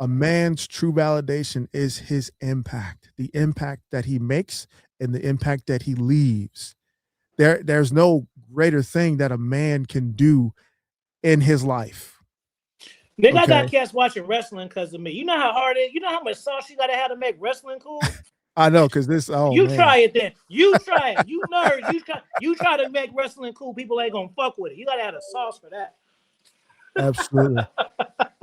A man's true validation is his impact, the impact that he makes and the impact that he leaves. There's no greater thing that a man can do in his life. Nigga, I Okay. got cats watching wrestling because of me. You know how hard it is? You know how much sauce you gotta have to make wrestling cool? I know, because this, oh You man. try it then. You try it. You nerds. You try to make wrestling cool. People ain't gonna fuck with it. You gotta have a sauce for that. Absolutely.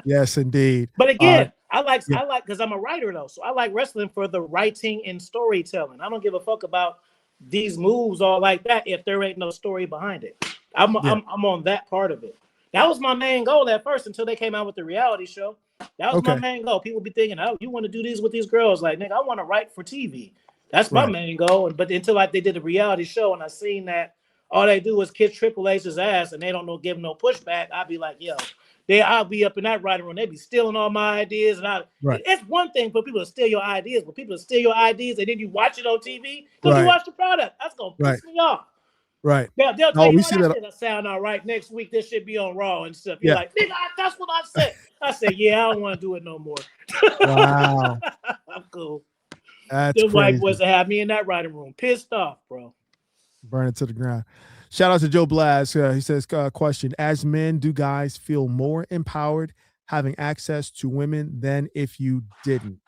Yes, indeed. But again, Yeah. I like because I'm a writer though, so I like wrestling for the writing and storytelling. I don't give a fuck about these moves all like that if there ain't no story behind it. Yeah. I'm on that part of it. That was my main goal at first until they came out with the reality show. That was my Okay. main goal. People be thinking, oh, you want to do these with these girls? Like, nigga, I want to write for TV. That's my Right. main goal. But until like they did a reality show and I seen that all they do is kiss Triple H's ass and they don't know give him no pushback, I'd be like, yo, I'll be up in that writing room. They be stealing all my ideas, and Right. it's one thing for people to steal your ideas, but people to steal your ideas and then you watch it on TV because you Right. watch the product. That's gonna Right. piss me off. Right. They'll tell Oh, you, we oh, see that that. shit'll sound all right next week. This should be on Raw and stuff. You're Yeah. like, nigga, that's what I said. I said, yeah, I don't want to do it no more. Wow. I'm cool. That's The white boys crazy. that have me in that writing room pissed off, bro. Burn it to the ground. Shout out to Joe Blaz. He says, question: as men, do guys feel more empowered having access to women than if you didn't?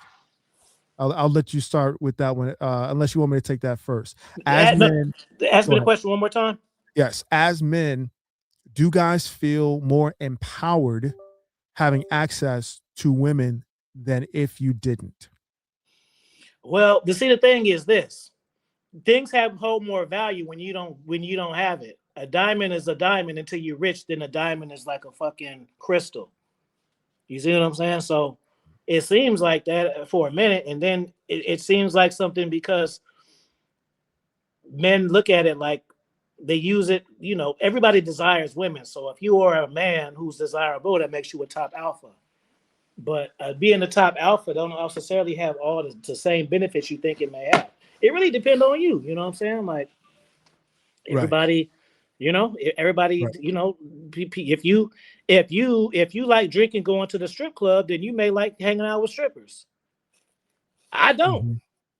I'll let you start with that one, unless you want me to take that first. As No, men, ask go me the ahead. question one more time. Yes, as men, do guys feel more empowered having access to women than if you didn't? Well, see, the thing is this: things have hold more value when you don't have it. A diamond is a diamond until you're rich. Then a diamond is like a fucking crystal. You see what I'm saying? So it seems like that for a minute, and then it seems like something because men look at it like they use it. You know, everybody desires women. So if you are a man who's desirable, that makes you a top alpha. But being a top alpha don't necessarily have all the same benefits you think it may have. It really depends on you. You know what I'm saying? Like Right, everybody, everybody, right. if you like drinking, going to the strip club, then you may like hanging out with strippers. I don't. Hmm.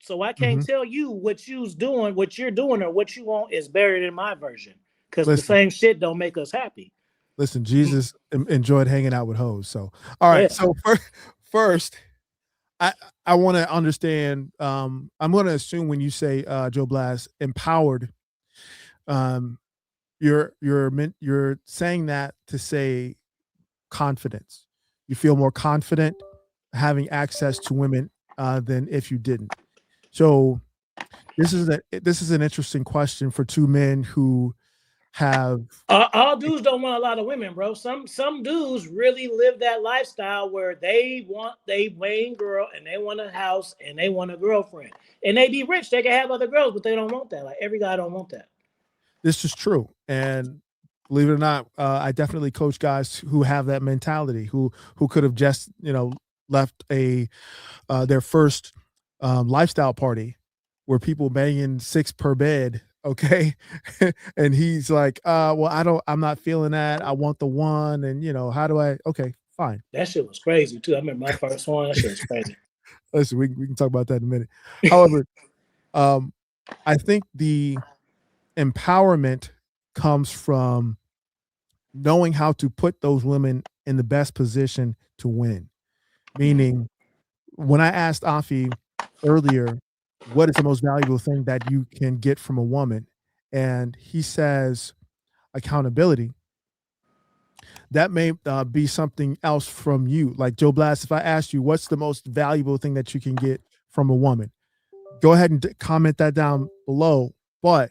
So I can't Hmm. tell you what you're doing, or what you want is buried in my version. Because the Listen, same shit don't make us happy. listen. Jesus enjoyed hanging out with hoes. So, all right. Yeah. So first, I I want to understand. I'm going to assume when you say Joe Blast empowered, um, you're saying that to say confidence. You feel more confident having access to women than if you didn't. So this is an interesting question for two men who have. All dudes don't want a lot of women, bro. Some dudes really live that lifestyle where they want they main girl and they want a house and they want a girlfriend and they be rich. They can have other girls, but they don't want that. Like every guy don't want that. This is true, and believe it or not, I definitely coach guys who have that mentality, who could have just left a their first lifestyle party where people banging six per bed. Okay. And he's like, well, I'm not feeling that. I want the one. And how do I, okay, fine. That shit was crazy too. I remember my first one. That shit was crazy. Listen, we can talk about that in a minute. However, um, I think the empowerment comes from knowing how to put those women in the best position to win. Meaning, when I asked Afi earlier, what is the most valuable thing that you can get from a woman? And he says accountability. That may be something else from you. Like Joe Blast, if I asked you, what's the most valuable thing that you can get from a woman? Go ahead and comment that down below. But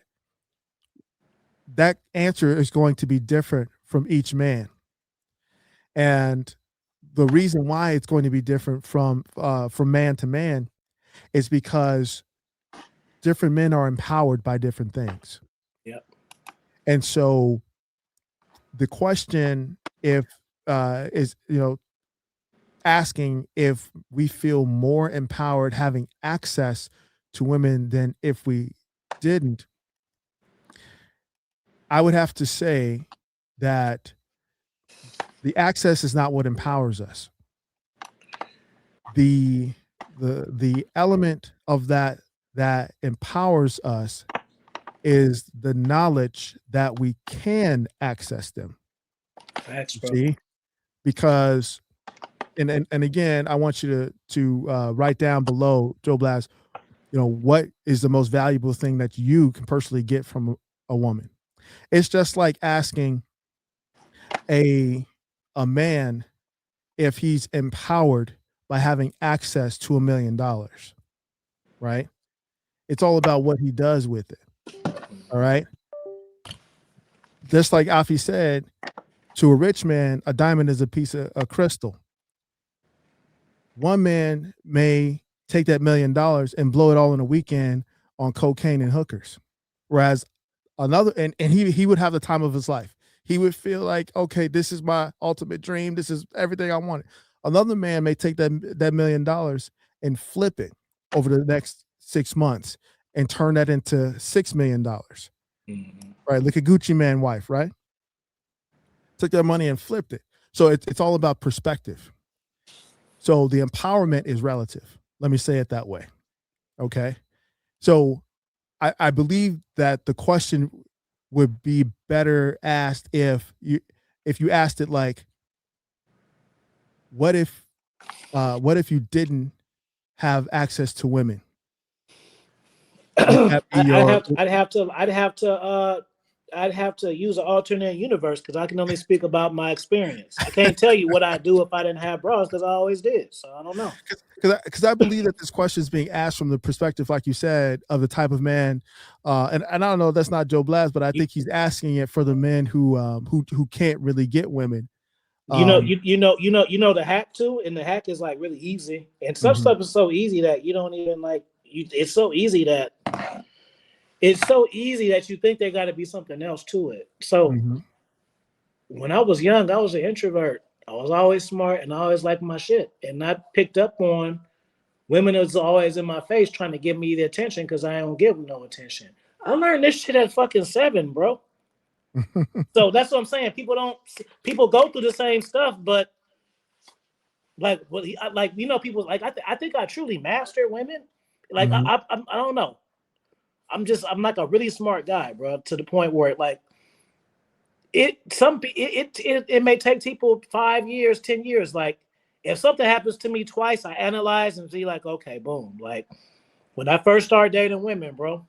that answer is going to be different from each man. And the reason why it's going to be different from man to man is because different men are empowered by different things. Yep. And so the question if is asking if we feel more empowered having access to women than if we didn't. I would have to say that the access is not what empowers us. The element of that empowers us is the knowledge that we can access them. Facts, You bro. see, because and again, I want you to write down below, Joe Blast. What is the most valuable thing that you can personally get from a woman? It's just like asking a man if he's empowered by having access to $1 million, right? It's all about what he does with it. All right. Just like Afi said, to a rich man, a diamond is a piece of a crystal. One man may take that $1 million and blow it all in a weekend on cocaine and hookers. Whereas another, and he would have the time of his life. He would feel like, okay, this is my ultimate dream. This is everything I wanted. Another man may take that $1 million and flip it over the next 6 months and turn that into $6 million. Right? Look at Gucci Man wife, right? Took that money and flipped it. So it's all about perspective. So the empowerment is relative. Let me say it that way. Okay. So I believe that the question would be better asked if you asked it like, what if you didn't have access to women? Would that be your I'd have to use an alternate universe because I can only speak about my experience. I can't tell you what I do if I didn't have bras because I always did. So I don't know. Because I believe that this question is being asked from the perspective, like you said, of the type of man, and I don't know, that's not Joe Blaz, but I think he's asking it for the men who can't really get women. You know the hack too, and the hack is like really easy, and some stuff is so easy that you don't even like. It's so easy that you think there got to be something else to it. So when I was young, I was an introvert. I was always smart and I always liked my shit, and I picked up on women was always in my face trying to give me the attention because I don't give them no attention. I learned this shit at fucking 7, bro. So that's what I'm saying. People go through the same stuff, but people like I think I truly master women. Like I don't know. I'm like a really smart guy, bro, to the point where it may take people 5 years, 10 years. Like if something happens to me twice, I analyze and see like, okay, boom. Like when I first started dating women, bro.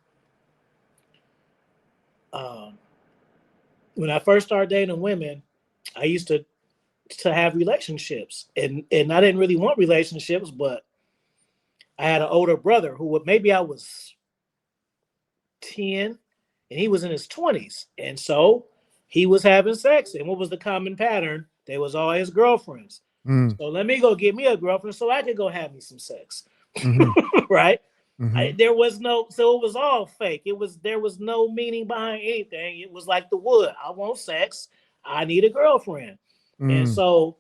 When I first started dating women, I used to have relationships, and I didn't really want relationships, but I had an older brother who maybe I was 10 and he was in his 20s, and so he was having sex, and what was the common pattern? They was all his girlfriends. So let me go get me a girlfriend so I could go have me some sex. Right? There was no, so it was all fake. There was no meaning behind anything. It was like the wood. I want sex. I need a girlfriend. And so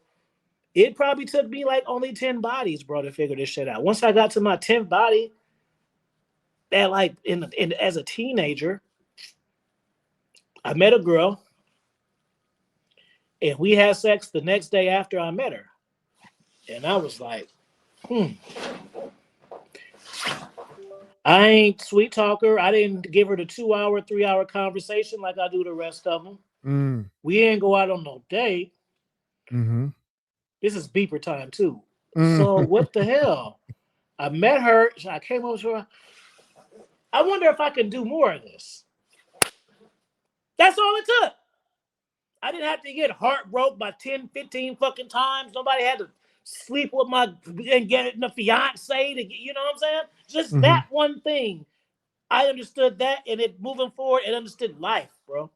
it probably took me like only 10 bodies, bro, to figure this shit out. Once I got to my 10th body, that like as a teenager, I met a girl and we had sex the next day after I met her. And I was like, I ain't sweet talker. I didn't give her the 2-hour, 3-hour conversation like I do the rest of them. We ain't go out on no date. This is beeper time too. So what the hell? I met her. I came over to her. I wonder if I can do more of this. That's all it took. I didn't have to get heartbroken by 10, 15 fucking times. Nobody had to sleep with and get the fiance to get, you know what I'm saying? Just that one thing. I understood that, and it moving forward and understood life, bro.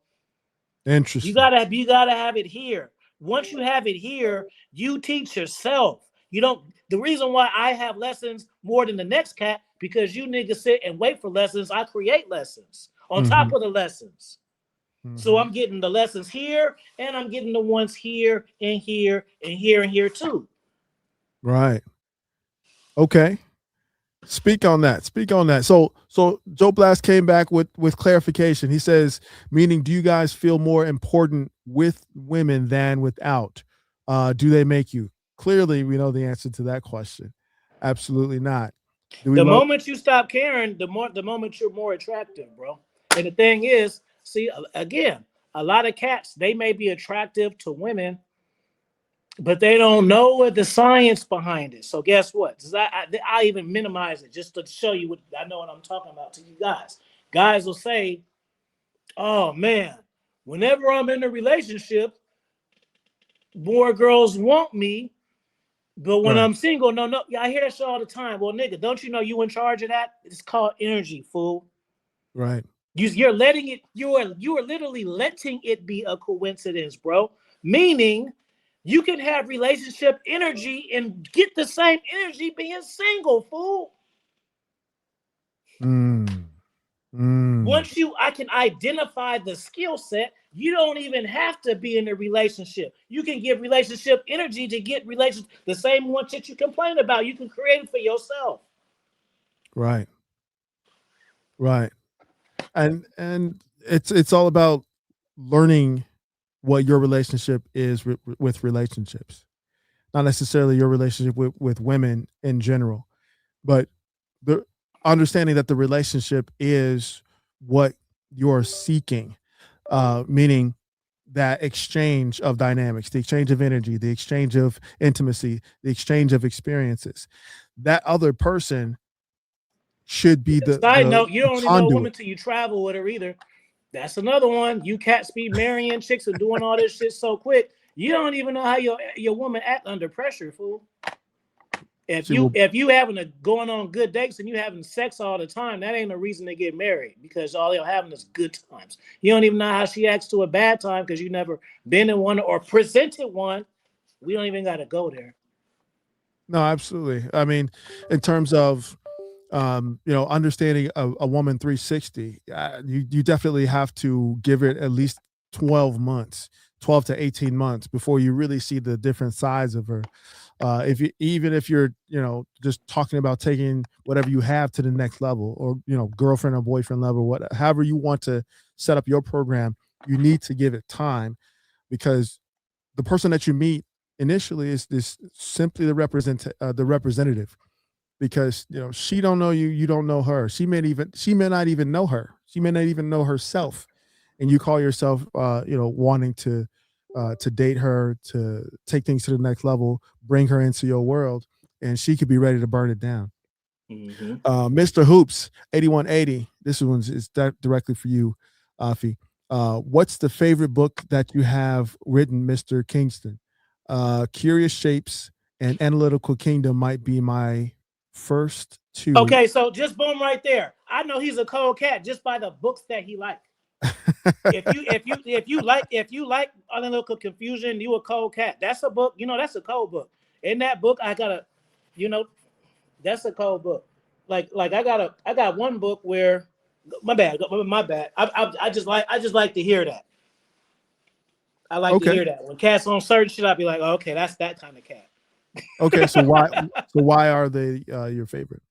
Interesting. You gotta have it here. Once you have it here, you teach yourself. You don't. The reason why I have lessons more than the next cat because you niggas sit and wait for lessons. I create lessons on top of the lessons. So I'm getting the lessons here, and I'm getting the ones here and here and here and here too. Right. Okay. Speak on that. So Joe Blast came back with clarification. He says, meaning, do you guys feel more important with women than without? Do they make you? Clearly, we know the answer to that question. Absolutely not. Moment you stop caring, the moment you're more attractive, bro. And the thing is, see, again, a lot of cats, they may be attractive to women, but they don't know what the science behind it. So guess what? I even minimize it just to show you what I know what I'm talking about to you guys. Guys will say, oh man, whenever I'm in a relationship, more girls want me But when Right. I'm single, no, yeah, I hear that shit all the time. Well, nigga, don't you know you in charge of that? It's called energy, fool. Right. You're letting it. You are literally letting it be a coincidence, bro. Meaning, you can have relationship energy and get the same energy being single, fool. Mm. Mm. I can identify the skill set. You don't even have to be in a relationship. You can give relationship energy to get relations. The same one shit you complain about, you can create it for yourself. Right. Right. And it's all about learning what your relationship is with relationships, not necessarily your relationship with women in general, but the understanding that the relationship is what you're seeking, meaning that exchange of dynamics, the exchange of energy, the exchange of intimacy, the exchange of experiences. That other person should be Side note, you the don't only know a conduit. woman till you travel with her either. That's another one. You cats be marrying chicks and doing all this shit so quick. You don't even know how your woman act under pressure, fool. If She you will. if you having a going on good dates and you having sex all the time, that ain't a reason to get married because all you're having is good times. You don't even know how she acts to a bad time because you never been in one or presented one. We don't even got to go there. No, absolutely. I mean, in terms of understanding a woman 360, you definitely have to give it at least 12 months, 12 to 18 months before you really see the different sides of her. If you even if you're just talking about taking whatever you have to the next level, or girlfriend or boyfriend level, what however you want to set up your program, you need to give it time, because the person that you meet initially is this simply the representative, because she don't know you, you don't know her. She may not even know her. She may not even know herself, and you call yourself wanting to date her, to take things to the next level, bring her into your world, and she could be ready to burn it down. Mm-hmm. Mr. Hoops 8180, this one's is directly for you, Afi. What's the favorite book that you have written, Mr. Kingston? Curious Shapes and Analytical Kingdom might be my first two. Okay, so just boom right there. I know he's a cold cat just by the books that he likes. If you like analytical confusion, you a cold cat. That's a book. That's a cold book. In that book, you know, that's a cold book. Like I got one book where, my bad. I just like to hear that. I like to Okay. hear that when cats on certain shit. I'd be like, oh, okay, that's that kind of cat. Okay. So why are they your favorite?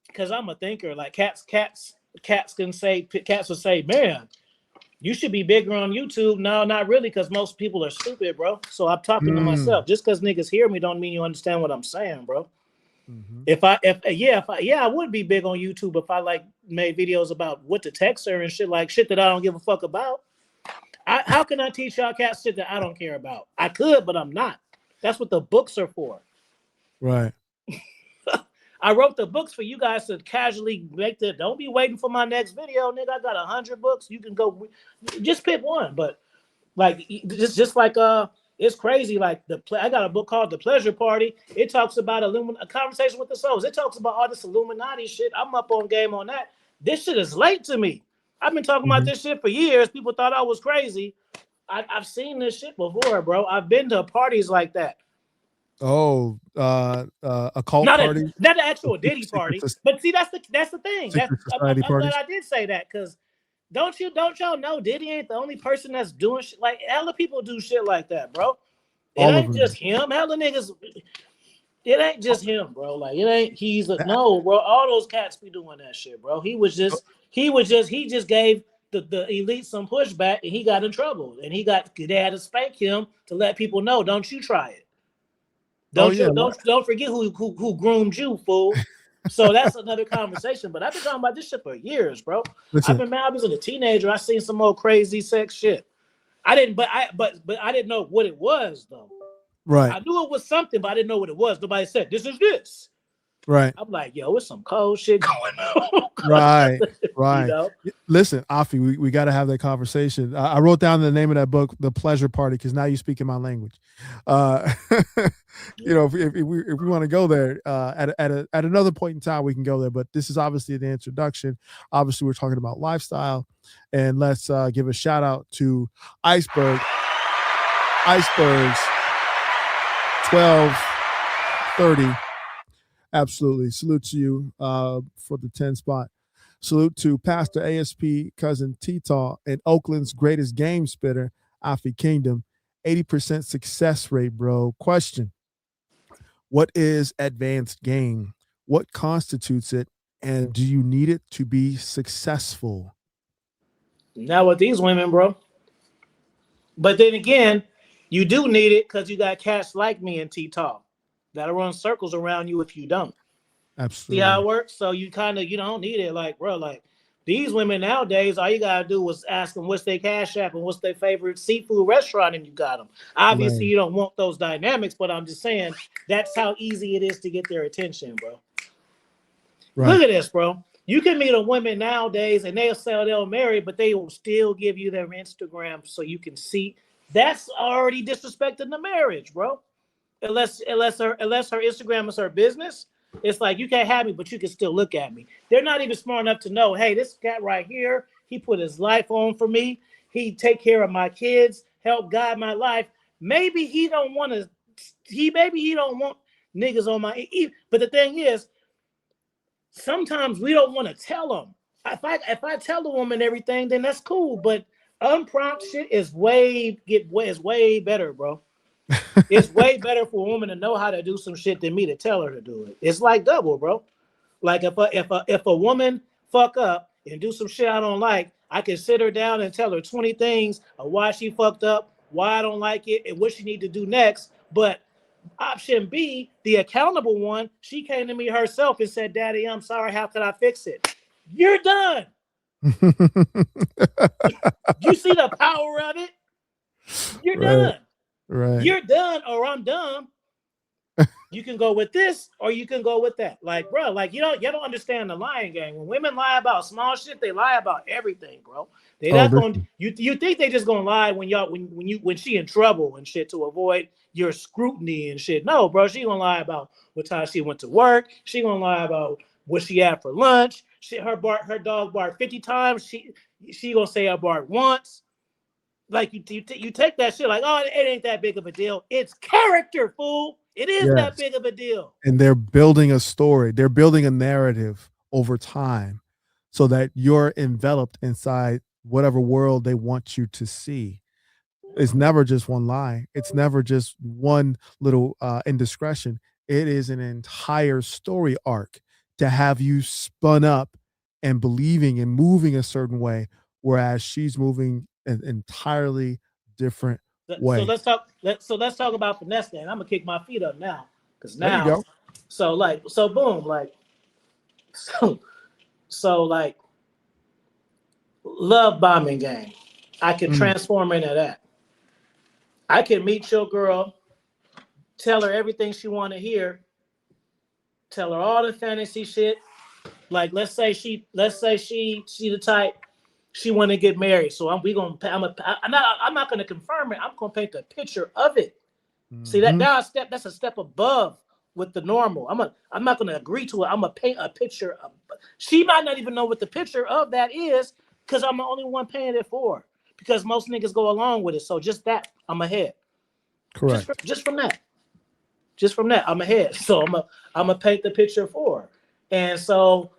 Because I'm a thinker. Like cats will say, man, you should be bigger on YouTube. No, not really, because most people are stupid, bro. So I'm talking to Mm. myself. Just because niggas hear me don't mean you understand what I'm saying, bro. Hmm. If I would be big on YouTube if I like made videos about what to text her and shit, like shit that I don't give a fuck about. How can I teach y'all cats shit that I don't care about? I could, but I'm not. That's what the books are for. Right. I wrote the books for you guys to casually make the. Don't be waiting for my next video, nigga. I got 100 books. You can go, just pick one. But like, just like it's crazy. Like I got a book called The Pleasure Party. It talks about a conversation with the souls. It talks about all this Illuminati shit. I'm up on game on that. This shit is late to me. I've been talking about Hmm. this shit for years. People thought I was crazy. I've seen this shit before, bro. I've been to parties like that. Oh, a cult Not a party, not the a actual Diddy secret, party, but see that's the thing. That's secret I'm, I'm, society I'm glad parties, I did say that because don't y'all know Diddy ain't the only person that's doing shit like hella people do shit like that, bro. It all of ain't them. just him. Hella niggas. It ain't just him, bro. Like it ain't. No, bro. All those cats be doing that shit, bro. He just gave the elite some pushback and he got in trouble and they had to spank him to let people know. Don't you try it. Oh Don't yeah. you don't forget who groomed you, fool. So that's another conversation. But I've been talking about this shit for years, bro. I've Listen. been mad. I was a teenager. I seen some old crazy sex shit. I didn't, but I didn't know what it was though. Right. I knew it was something, but I didn't know what it was. Nobody said this is this. Right. I'm like, yo, it's some cold shit going on. Right. You Right. know? Listen, Afi, we got to have that conversation. I wrote down the name of that book, The Pleasure Party, because now you speak in my language. Uh, if we want to go there at another point in time, we can go there. But this is obviously the introduction. Obviously, we're talking about lifestyle, and let's give a shout out to Icebergs 1230. Absolutely. Salute to you for the 10 spot. Salute to Pastor ASP cousin T-Taw and Oakland's greatest game spitter, Afi Kingdom. 80% success rate, bro. Question: what is advanced game? What constitutes it? And do you need it to be successful? Not with these women, bro. But then again, you do need it because you got cats like me and T-Talk that'll run circles around you if you don't. See how Absolutely. it works? So you kind of you don't need it, like bro. Like these women nowadays, all you gotta do is ask them what's their cash app and what's their favorite seafood restaurant, and you got them. Obviously, Right. you don't want those dynamics, but I'm just saying that's how easy it is to get their attention, bro. Right. Look at this, bro. You can meet a woman nowadays and they'll say they'll marry, but they will still give you their Instagram so you can see. That's already disrespecting the marriage, bro. Unless her Instagram is her business, it's like you can't have me, but you can still look at me. They're not even smart enough to know, hey, this guy right here, he put his life on for me. He take care of my kids, help guide my life. Maybe he don't want to. Maybe he don't want niggas on my. But the thing is, sometimes we don't want to tell them. If I tell the woman everything, then that's cool. But unprompted shit is way better, bro. It's way better for a woman to know how to do some shit than me to tell her to do it. It's like double, bro. Like if a woman fuck up and do some shit I don't like, I can sit her down and tell her 20 things of why she fucked up, why I don't like it, and what she need to do next. But option B, the accountable one, she came to me herself and said, "Daddy, I'm sorry. How can I fix it?" You're done. You see the power of it? You're Right. done. Right. You're done, or I'm done. You can go with this or you can go with that. Like, bro, like you don't understand the lying game. When women lie about small shit, they lie about everything, bro. They Oh, not gonna listen. you think they just gonna lie when she in trouble and shit to avoid your scrutiny and shit. No, bro, she gonna lie about what time she went to work. She gonna lie about what she had for lunch. Her dog barked 50 times. She gonna say I barked once. Like you take that shit like, oh, it ain't that big of a deal. It's character, fool. It is that Yes. big of a deal. And they're building a story. They're building a narrative over time so that you're enveloped inside whatever world they want you to see. It's never just one lie. It's never just one little indiscretion. It is an entire story arc to have you spun up and believing and moving a certain way, whereas she's moving an entirely different So way. let's talk about finesse. Then I'm gonna kick my feet up now, because There you now, go. so boom, like so like love bombing game. I can Mm, transform into that. I can meet your girl, tell her everything she want to hear, tell her all the fantasy shit. Like let's say she the type she want to get married. So I'm not gonna confirm it. I'm gonna paint a picture of it. See that mhm. now that's a step above with the normal. I'm not gonna agree to it. I'm gonna paint a picture of. She might not even know what the picture of that is because I'm the only one paying it for her. Because most niggas go along with it. So just that I'm ahead. Correct. Just from that. Just from that I'm ahead. So I'm gonna paint the picture for her. And so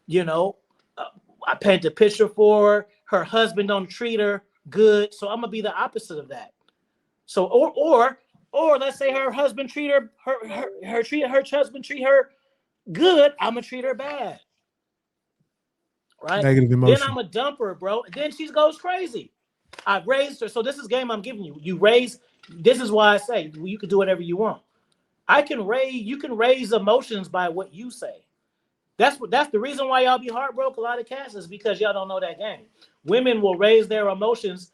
you know uh, I paint the picture for her. Her husband don't treat her good. So I'm gonna be the opposite of that. So or let's say her husband treat her husband treat her good. I'm gonna treat her bad, right? Negative Then I'm emotion. a dumper, bro. And then she goes crazy. I raised her. So this is game I'm giving you. You raise. This is why I say you can do whatever you want. I can raise. You can raise emotions by what you say. That's the reason why y'all be heartbroken. A lot of cats is because y'all don't know that game. Women will raise their emotions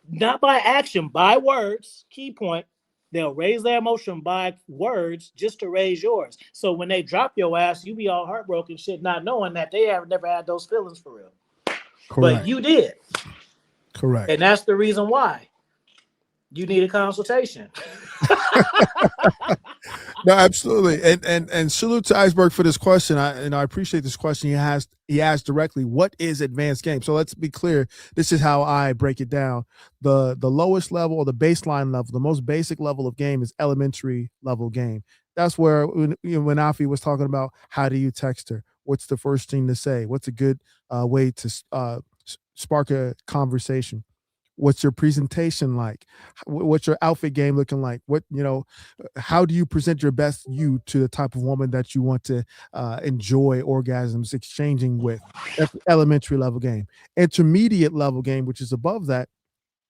not by action, by words. Key point. They'll raise their emotion by words just to raise yours. So when they drop your ass, you be all heartbroken shit, not knowing that they have never had those feelings for real. But Correct. you did. And Correct. that's the reason why you need a consultation. No, absolutely. And salute to Iceberg for this question. I appreciate this question. He asked directly, what is advanced game? So let's be clear. This is how I break it down. The lowest level or the baseline level, the most basic level of game is elementary level game. That's where when Alfie was talking about how do you text her? What's the first thing to say? What's a good way to spark a conversation? What's your presentation like? What's your outfit game looking like? How do you present your best you to the type of woman that you want to enjoy orgasms exchanging with? That's elementary level game. Intermediate level game, which is above that,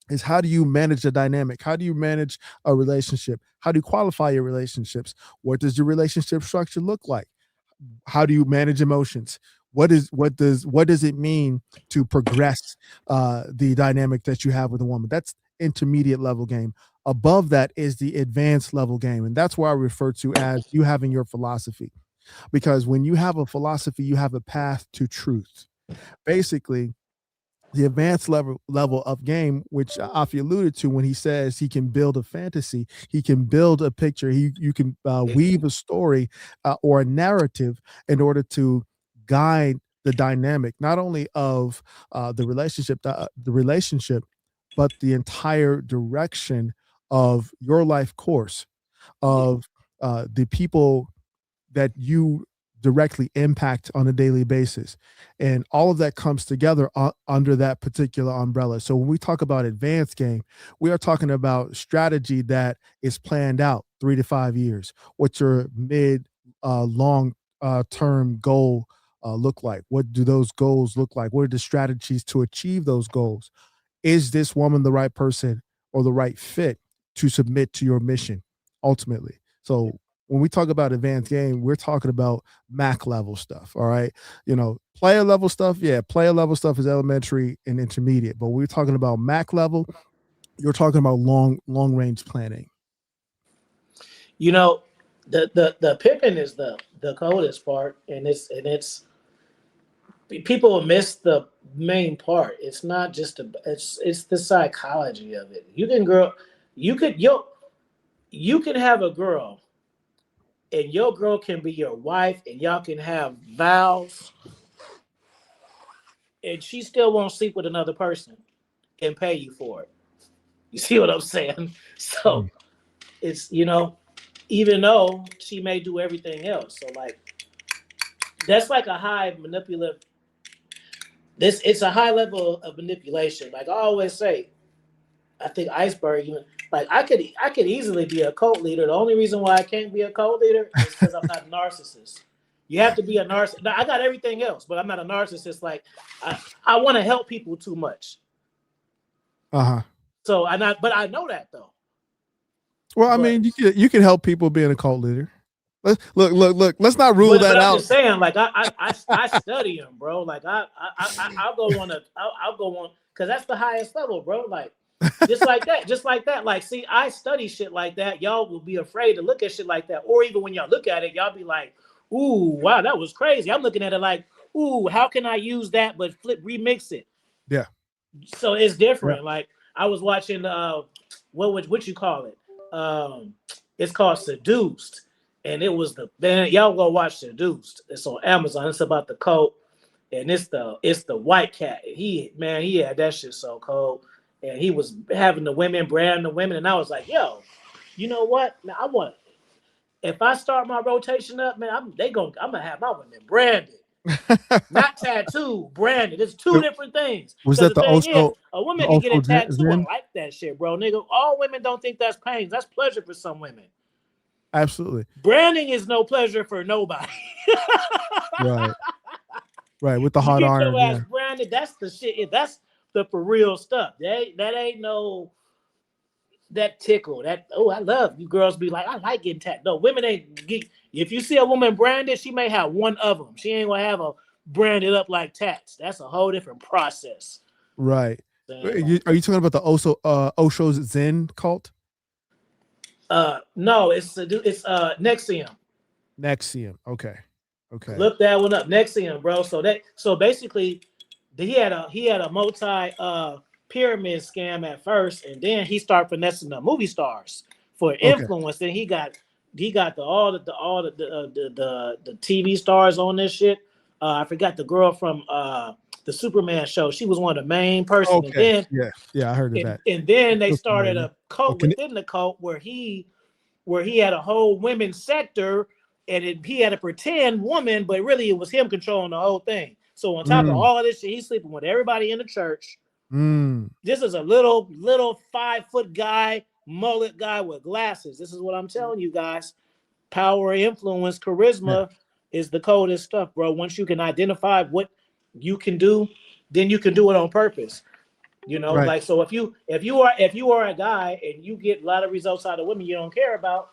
is how do you manage the dynamic? How do you manage a relationship? How do you qualify your relationships? What does your relationship structure look like? How do you manage emotions? What does it mean to progress the dynamic that you have with a woman? That's intermediate level game. Above that is the advanced level game, and that's where I refer to as you having your philosophy. Because when you have a philosophy, you have a path to truth. Basically, the advanced level of game, which Afi alluded to when he says he can build a fantasy, he can build a picture, you can weave a story or a narrative in order to guide the dynamic, not only of the relationship, but the entire direction of your life course of the people that you directly impact on a daily basis. And all of that comes together under that particular umbrella. So when we talk about advanced game, we are talking about strategy that is planned out 3 to 5 years. What's your mid long term goal look like? What do those goals look like? What are the strategies to achieve those goals? Is this woman the right person or the right fit to submit to your mission ultimately? So when we talk about advanced game, we're talking about Mac level stuff. All right. Player level stuff. Yeah. Player level stuff is elementary and intermediate. But we're talking about Mac level. You're talking about long range planning. You know, the pimping is the coldest part, and it's people miss the main part. It's not just it's the psychology of it. You could you can have a girl, and your girl can be your wife, and y'all can have vows, and she still won't sleep with another person and pay you for it. You see what I'm saying? So Mm. it's even though she may do everything else. So like that's like a high manipulative. This it's a high level of manipulation. Like I always say, I think iceberg. Like I could easily be a cult leader. The only reason why I can't be a cult leader is because I'm not a narcissist. You have to be a narcissist. Now, I got everything else, but I'm not a narcissist. Like I want to help people too much. Uh-huh. So but I know that though. Well, I But mean, you can help people being a cult leader. Look. Let's not rule but that I'm out. just saying, like I study them, bro. Like I'll go on I'll go on because that's the highest level, bro. Like just like that. Like, see, I study shit like that. Y'all will be afraid to look at shit like that, or even when y'all look at it, y'all be like, "Ooh, wow, that was crazy." I'm looking at it like, "Ooh, how can I use that but remix it?" Yeah. So it's Yeah. different. Like I was watching what you call it? It's called Seduced, and it was the man. Y'all go watch Seduced. It's on Amazon. It's about the cult, and it's the white cat. He had that shit so cold, and he was having the women brand the women, and I was like, yo, you know what? Man, I want if I start my rotation up, man, I'm gonna have my women branded. Not tattoo, branded. It's two different things. Was Because that the thing is, a the woman can get a Osho tattoo and Zen? like that shit, bro. Nigga, all women don't think that's pain. That's pleasure for some women. Absolutely. Branding is no pleasure for nobody. Right. Right. With the You hot get your iron. ass Yeah. branded. That's the shit. That's the for real stuff. That ain't no that tickle. That I love you girls be like, I like getting tattooed. No, women ain't get if you see a woman branded, she may have one of them. She ain't gonna have a branded up like tats. That's a whole different process. Right. Saying Are like you talking about the Osho Zen cult? No, it's Nexium. Nexium. Okay. Okay. Look that one up. Nexium, bro. So basically, he had a multi pyramid scam at first, and then he started finessing the movie stars for Okay. influence. Then he got the TV stars on this shit. I forgot the girl from the Superman show. She was one of the main person, and Okay. then Yeah. Yeah. I heard of and, that. and then they Feels started familiar. a cult Okay. within the cult where he had a whole women's sector, and he had a pretend woman, but really it was him controlling the whole thing. So on top of Mm, all of this shit, he's sleeping with everybody in the church. mm, This is a little 5 foot guy, mullet guy with glasses. This is what I'm telling you guys. Power, influence, yeah. charisma is the coldest stuff, bro. Once you can identify what you can do, then you can do it on purpose. Right. Like, so if you are a guy and you get a lot of results out of women you don't care about,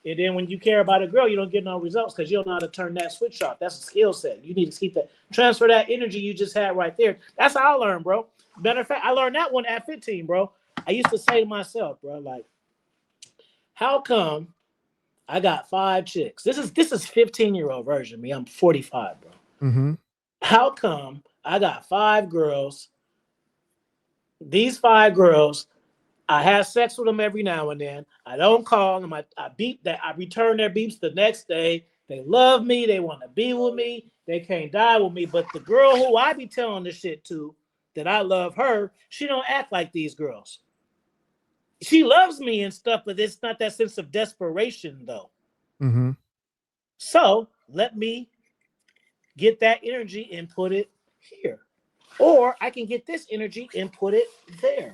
and then when you care about a girl, you don't get no results because you don't know how to turn that switch off. That's a skill set. You need to keep that, transfer that energy you just had right there. That's how I learned, bro. Matter of fact, I learned that one at 15, bro. I used to say to myself, bro, like, how come I got 5 chicks? This is 15-year-old version of me. I'm 45, bro. Mm-hmm. How come I got 5 girls? These 5 girls, I have sex with them every now and then. I don't call them. I beep that. I return their beeps the next day. They love me. They want to be with me. They can't die with me. But the girl who I be telling this shit to, that I love her, she don't act like these girls. She loves me and stuff, but it's not that sense of desperation though. Mm-hmm. So let me get that energy and put it here, or I can get this energy and put it there.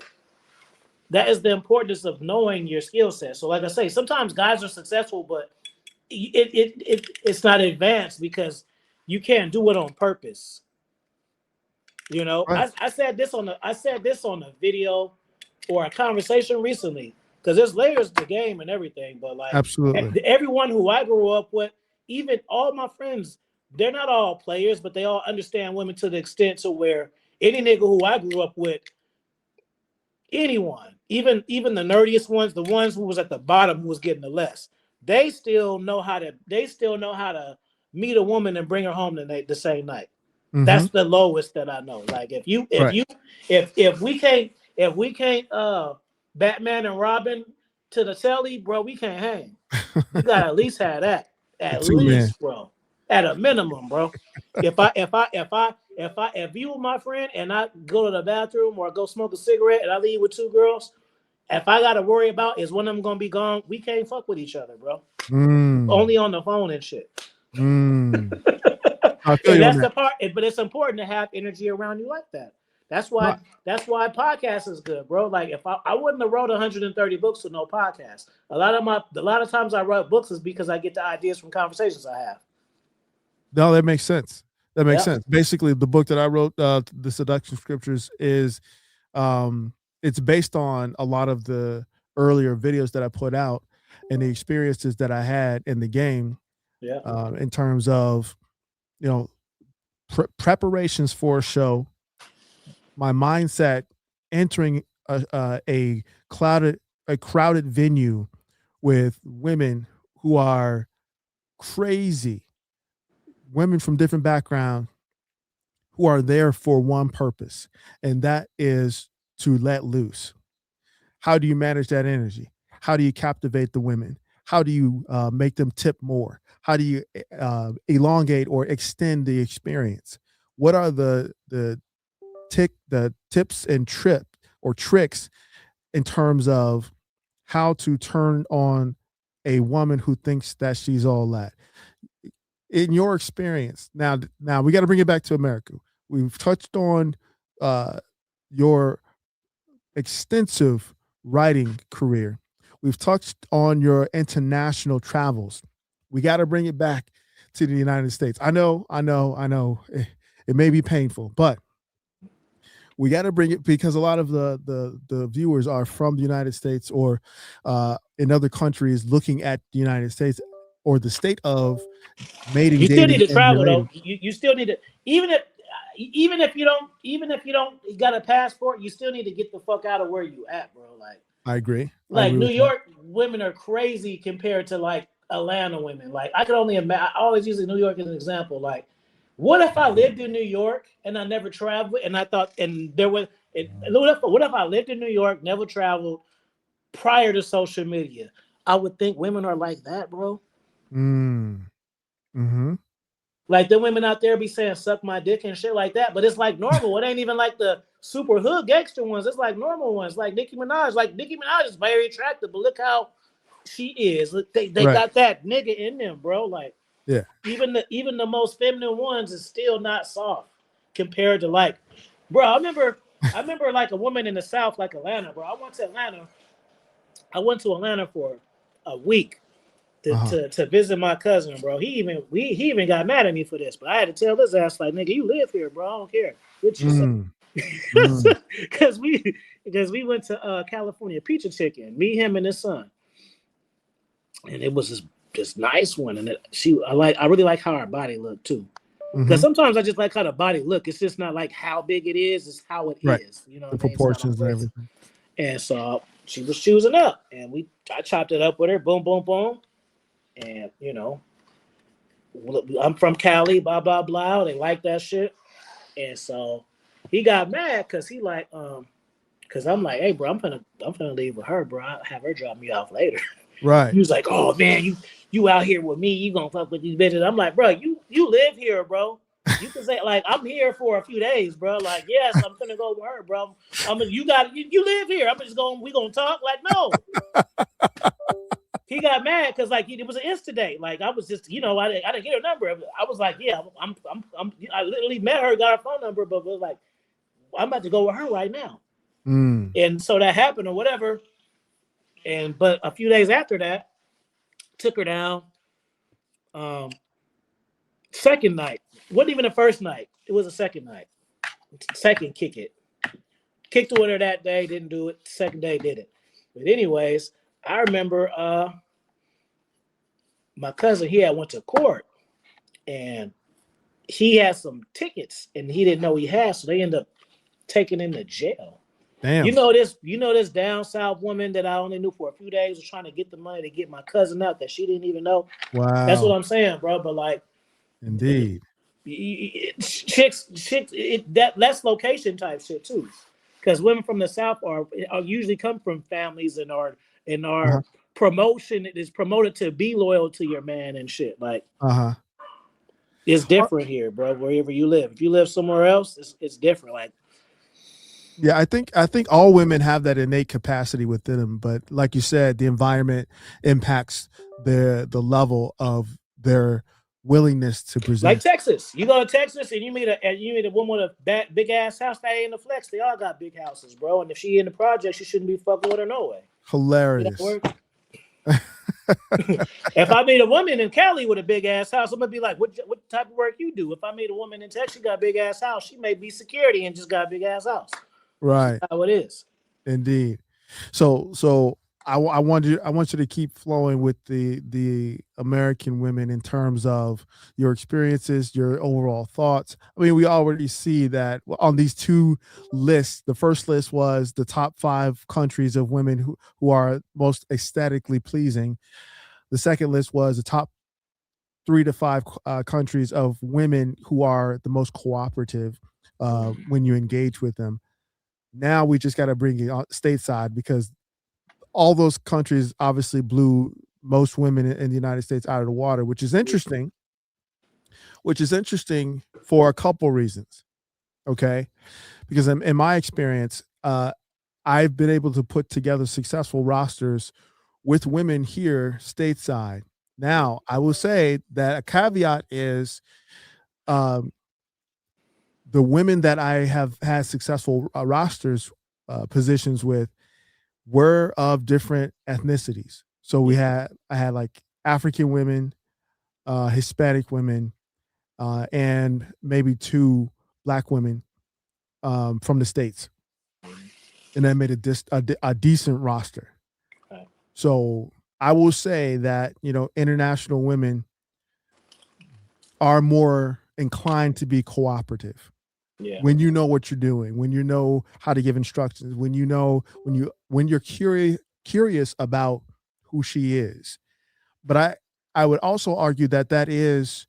That is the importance of knowing your skill set. So, like I say, sometimes guys are successful, but it's not advanced because you can't do it on purpose. Right. I said this on a video or a conversation recently, because there's layers to the game and everything. But like Absolutely. everyone who I grew up with, even all my friends, they're not all players, but they all understand women to the extent to where any nigga who I grew up with, anyone, even the nerdiest ones, the ones who was at the bottom who was getting the less, they still know how to meet a woman and bring her home the same night. Mm-hmm. That's the lowest that I know. Like if you if Right. you if we can't Batman and Robin to the telly, bro, we can't hang. You gotta at least have that. The At two man. least, bro. At a minimum, bro. If you were my friend and I go to the bathroom or go smoke a cigarette and I leave with 2 girls, if I gotta worry about is one of them gonna be gone, we can't fuck with each other, bro. Mm, Only on the phone and shit. mm. I feel And you on that's that. the part. But it's important to have energy around you like that. That's No, why. That's why podcast is good, bro. Like if I wouldn't have wrote 130 books with no podcast. A lot of times I write books is because I get the ideas from conversations I have. no, that makes sense. That makes Yep. sense. Basically, the book that I wrote, the Seduction Scriptures, is um, it's based on a lot of the earlier videos that I put out and the experiences that I had in the game, Yeah. in terms of you know preparations for a show, my mindset entering a crowded venue with women who are crazy, women from different backgrounds who are there for one purpose, and that is to let loose. How do you manage that energy? How do you captivate the women? How do you make them tip more? How do you elongate or extend the experience? What are the tips and tricks in terms of how to turn on a woman who thinks that she's all that? In your experience, now we got to bring it back to America. We've touched on uh, your extensive writing career. We've touched on your international travels. We got to bring it back to the United States. I know. It may be painful, but we got to bring it because a lot of the viewers are from the United States or in other countries looking at the United States or the state of mating, You still need dating, to and travel though. relating. You still need to, even if you don't got a passport, you still need to get the fuck out of where you at, bro. Like I agree. I Like agree New with that. York women are crazy compared to like Atlanta women. Like I could only imagine. I always use New York as an example. Like, what if I lived in New York and I never traveled, and I thought, and there was, what if I lived in New York, never traveled prior to social media? I would think women are like that, bro. Mm. Mm-hmm. Like the women out there be saying "suck my dick" and shit like that, but it's like normal. It ain't even like the super hood gangster ones. It's like normal ones, like Nicki Minaj. Like Nicki Minaj is very attractive, but look how she is. Look, they Right. got that nigga in them, bro. Like Yeah. even the most feminine ones is still not soft compared to like, bro. I remember like a woman in the South, like Atlanta, bro. I went to Atlanta for a week to, Uh-huh. to, to visit my cousin, bro. He even got mad at me for this, but I had to tell his ass like, nigga, you live here, bro. I don't care what you say, Mm. Mm. because we went to California Pizza Chicken, me, him, and his son, and it was this nice one, and I really like how her body looked too. Because Mm-hmm. sometimes I just like how the body look. It's just not like how big it is; it's how it Right. is. You know The what I mean? It's not no proportions and crazy. everything. And so she was choosing up, and I chopped it up with her. Boom, boom, boom, and I'm from Cali, blah blah blah. They like that shit, and so he got mad because because I'm like, hey bro, I'm gonna leave with her, bro. I'll have her drop me off later. Right. He was like, oh man, you out here with me, you gonna fuck with these bitches. I'm like, bro, you live here, bro. You can say like I'm here for a few days, bro. Like yes, I'm gonna go with her, bro. You live here. I'm just going. We gonna talk. Like no, he got mad because like it was an insta date. Like I was just I didn't get her number. I was like yeah I literally met her, got her phone number, but was like I'm about to go with her right now. Mm. And so that happened or whatever. And but a few days after that, took her down. Um, second night wasn't even the first night. It was a second night. Second kick it. Kicked the winner that day. Didn't do it. Second day did it. But anyways, I remember my cousin. He had went to court and he had some tickets and he didn't know he had, so they ended up taking him to jail. You Damn. know this. You know this down south woman that I only knew for a few days was trying to get the money to get my cousin out that she didn't even know. That's what Wow. I'm saying, bro. But like, Indeed. chicks, that's location type shit too. Because women from the south are usually come from families and Uh-huh. our promotion is promoted to be loyal to your man and shit. Like Uh-huh. it's different here, bro. Wherever you live, if you live somewhere else, it's different. Like Yeah, I think all women have that innate capacity within them, but like you said, the environment impacts the level of their willingness to Like present. Texas, you go to Texas and you meet a woman with a big ass house. That ain't the flex. They all got big houses, bro. And if she in the project, you shouldn't be fucking with her no way. It don't Hilarious. work. If I meet a woman in Cali with a big ass house, I'm gonna be like, what type of work you do? If I meet a woman in Texas, she got a big ass house. She may be security and just got a big ass house. It's just Right. how it is. Indeed. So I want you to keep flowing with the American women in terms of your experiences, your overall thoughts. I mean, we already see that on these two lists. The first list was the top 5 countries of women who are most aesthetically pleasing. The second list was the top 3 to 5 countries of women who are the most cooperative when you engage with them. Now we just got to bring it stateside because all those countries obviously blew most women in the United States out of the water, which is interesting. Which is interesting for a couple reasons. Okay, because in my experience, I've been able to put together successful rosters with women here stateside. Now, I will say that a caveat is um, the women that I have had successful rosters positions with were of different ethnicities. So I had like African women, Hispanic women, and maybe 2 black women from the states, and that made a decent roster. Right. So I will say that international women are more inclined to be cooperative. Yeah. when you know what you're doing, when you know how to give instructions, when you know when you're curious about who she is. But I would also argue that that is,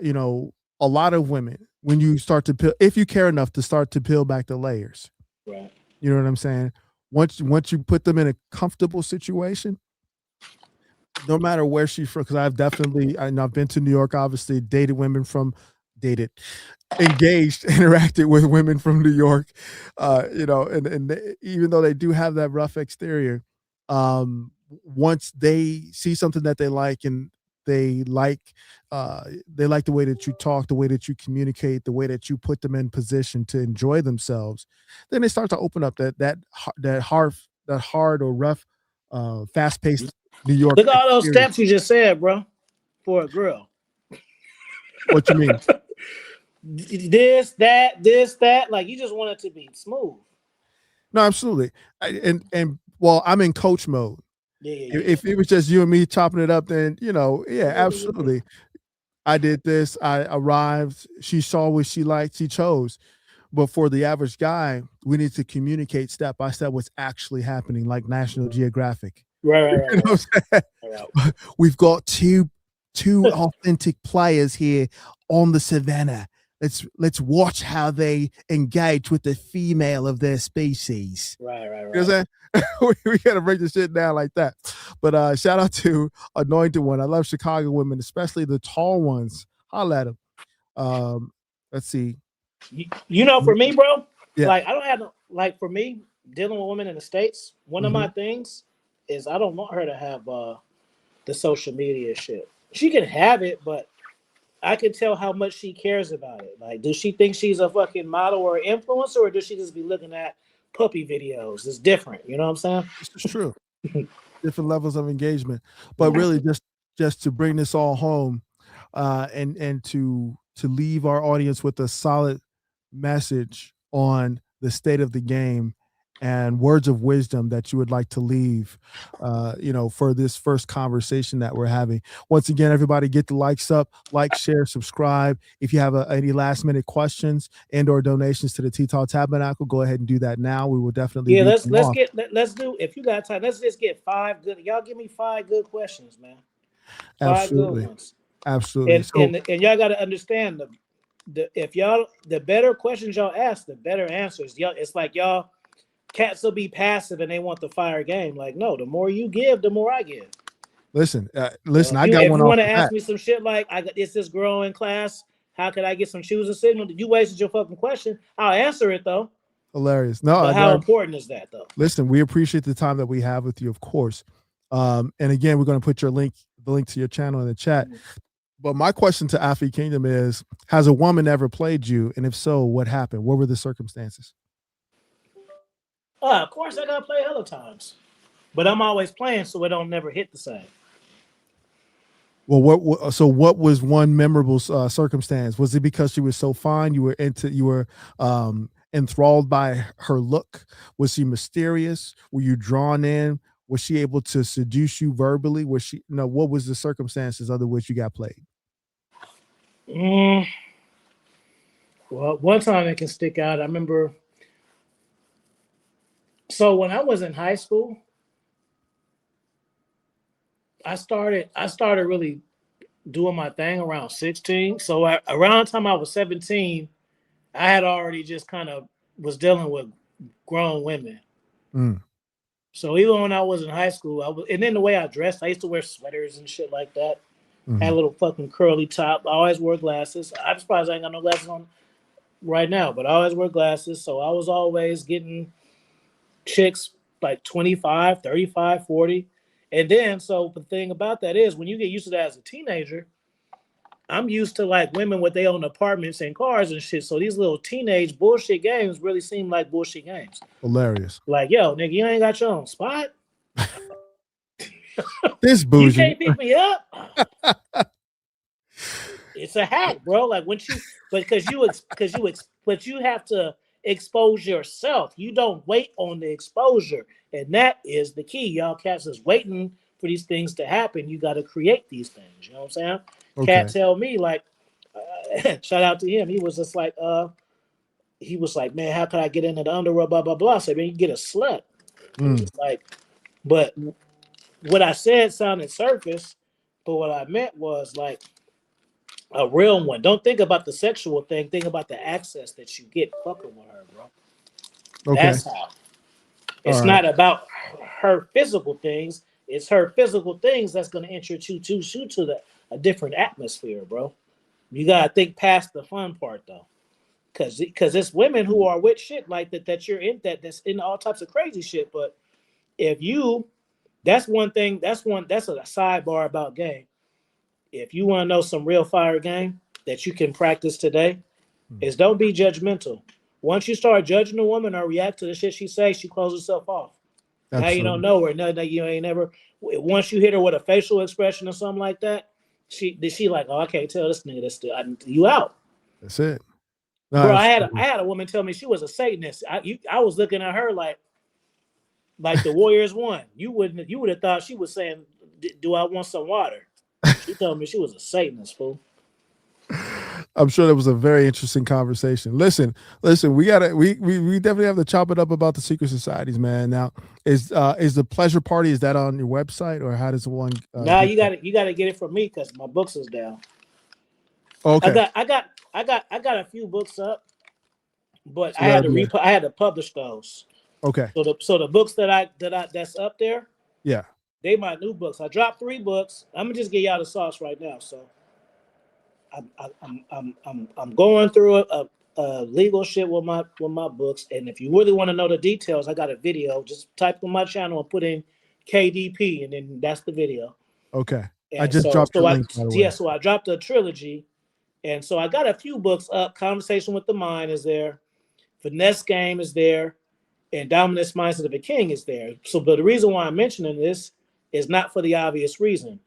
you know, a lot of women when you start to peel, if you care enough to start to peel back the layers. Right. You know what I'm saying? Once you put them in a comfortable situation, no matter where she's from, because I've been to New York, obviously dated, engaged, interacted with women from New York, you know, and even though they do have that rough exterior, once they see something that they like and they like they like the way that you talk, the way that you communicate, the way that you put them in position to enjoy themselves, then they start to open up that hard or rough, fast paced New York Look at all those exterior. steps you just said, bro, for a girl. What you mean? This, that. Like you just want it to be smooth. No, absolutely. And well, I'm in coach mode. Yeah, yeah, yeah, If it was just you and me chopping it up, then you know, yeah, yeah. Yeah. absolutely. I did this. I arrived. She saw what she liked. She chose. But for the average guy, we need to communicate step by step what's actually happening, like National Geographic. Right, right, You right, know right. what I'm Right. saying? We've got two authentic players here on the savannah. Let's watch how they engage with the female of their species. Right, right, You know right. what I'm saying? We got to break the shit down like that. But shout out to Anointed One. I love Chicago women, especially the tall ones. Holla at them. Let's see. You know, for me, bro, Yeah. like I don't have like for me dealing with women in the states. One of my Mhm. things is I don't want her to have the social media shit. She can have it, but I can tell how much she cares about it. Like, does she think she's a fucking model or influencer, or does she just be looking at puppy videos? It's different. You know what I'm This is true. saying? Different levels of engagement. But Mhm. really just to bring this all home, and to leave our audience with a solid message on the state of the game and words of wisdom that you would like to leave, you know, for this first conversation that we're having. Once again, everybody get the likes up, like, share, subscribe. If you have any last minute questions and or donations to the T-Tall Tabernacle, go ahead and do that now. We will definitely Yeah, read let's them let's off. get let's do if you got time. Let's just get five good. Y'all give me five good questions, man. Five good Absolutely. ones. Absolutely. And y'all got to understand the if y'all the better questions y'all ask, the better answers. Y'all, it's like y'all cats will be passive and they want the fire game. Like, no, the more you give, the more I give. Listen, I got If one you off want to the ask bat. me some shit like I got this girl in class, how could I get some shoes and signal? You wasted your fucking question. I'll answer it though. Hilarious. No, But how important is that though? listen, we appreciate the time that we have with you, of course. And again, we're going to put the link to your channel in the chat. But my question to Afi Kingdom is: has a woman ever played you, and if so, what happened? What were the circumstances? Of course I gotta play other times. But I'm always playing so it don't never hit the same. Well, so what was one memorable circumstance? Was it because she was so fine? You were enthralled by her look. Was she mysterious? Were you drawn in? Was she able to seduce you verbally? Was she no? What was the circumstances under which you got played? Mm, well, one time it can stick out. I remember. So when I was in high school, I started really doing my thing around 16. So around the time I was 17, I had already just kind of was dealing with grown women. Mm, So even when I was in high school, I was, and then the way I dressed, I used to wear sweaters and shit like that. Had a mhm. little fucking curly top. I always wore glasses. I'm surprised I ain't got no glasses on right now, but I always wear glasses. So I was always getting chicks like 25, 35, 40. And then, so the thing about that is when you get used to that as a teenager, I'm used to like women with their own apartments and cars and shit. So these little teenage bullshit games really seem like bullshit games. Hilarious. Like, yo, nigga, you ain't got your own spot. This You bougie. can't pick me up. It's a hack, bro. Like when you, but you have to expose yourself. You don't wait on the exposure, and that is the key. Y'all cats is waiting for these things to happen. You got to create these things. You know what I'm saying? Cat Okay. tell me like, shout out to him. He was just like, he was like, man, how could I get into the underworld? Blah blah blah. I said, man, you get a slut. It was Mm. just like, but what I said sounded surface, but what I meant was like a real one. Don't think about the sexual thing. Think about the access that you get fucking with her, bro. Okay. That's how. All It's right. not about her physical things. It's her physical things that's going to introduce you to a different atmosphere, bro. You gotta think past the fun part though, because it's women who are with shit like that you're in that's in all types of crazy shit. But if you, that's one thing. That's a sidebar about game. If you want to know some real fire game that you can practice today, Mm. is don't be judgmental. Once you start judging a woman or react to the shit she says, she closes herself off. Now you don't Absolutely. know her. No, you ain't never. Once you hit her with a facial expression or something like that, she like, oh, I can't tell this nigga this. You out, That's it. No, bro. I absolutely. had a woman tell me she was a Satanist. I was looking at her like the Warriors won. You would have thought she was saying, "Do I want some water?" She told me she was a Satanist, fool. I'm sure that was a very interesting conversation. Listen, we definitely have to chop it up about the secret societies, man. Now, is the pleasure party, is that on your website, or how does one Now get that? you got to get it from me because my books is down. I Okay. got I got I got a few books up, but So that'll be I had to publish those. okay. So the books that's up there, Yeah. they my new books. I dropped 3 books. I'm gonna just get y'all the sauce right now. So I'm going through a legal shit with my books. And if you really want to know the details, I got a video. Just type on my channel and put in KDP, and then that's the video. Okay. I And just dropped your link, by the way. so I dropped a trilogy, and so I got a few books up. Conversation with the Mind is there. Finesse Game is there, and Dominance Mindset of a King is there. So, but the reason why I'm mentioning this is not for the obvious reason.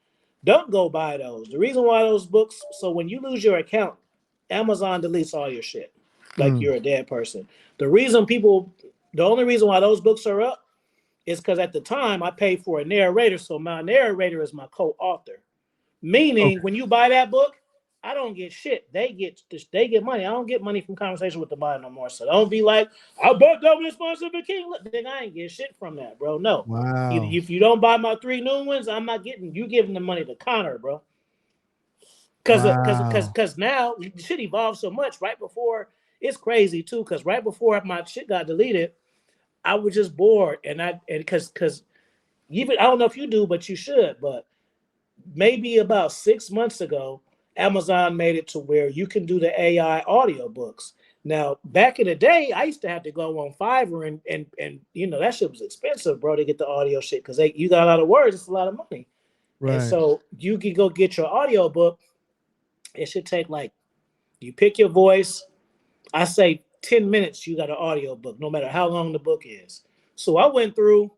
Don't go buy those. The reason why those books, so when you lose your account, Amazon deletes all your shit, like Mm. you're a dead person. The only reason why those books are up is because at the time I paid for a narrator, so my narrator is my co-author. Meaning, Okay. when you buy that book, I don't get shit. They get money. I don't get money from Conversation with the Mind no more. So don't be like, I bought Dominant Mindset of a King. Look, then I ain't get shit from that, bro. No. Wow. If you don't buy my 3 new ones, I'm not getting you giving the money to Connor, bro. Wow. Cause now shit evolved so much. Right before it's crazy too. Cause right before my shit got deleted, I was just bored, and cause even I don't know if you do, but you should. But maybe about 6 months ago, Amazon made it to where you can do the AI audiobooks. Now, back in the day, I used to have to go on Fiverr and you know that shit was expensive, bro, to get the audio shit because you got a lot of words, it's a lot of money. And Right. so you can go get your audiobook. It should take like you pick your voice. I say 10 minutes, you got an audiobook, no matter how long the book is. So I went through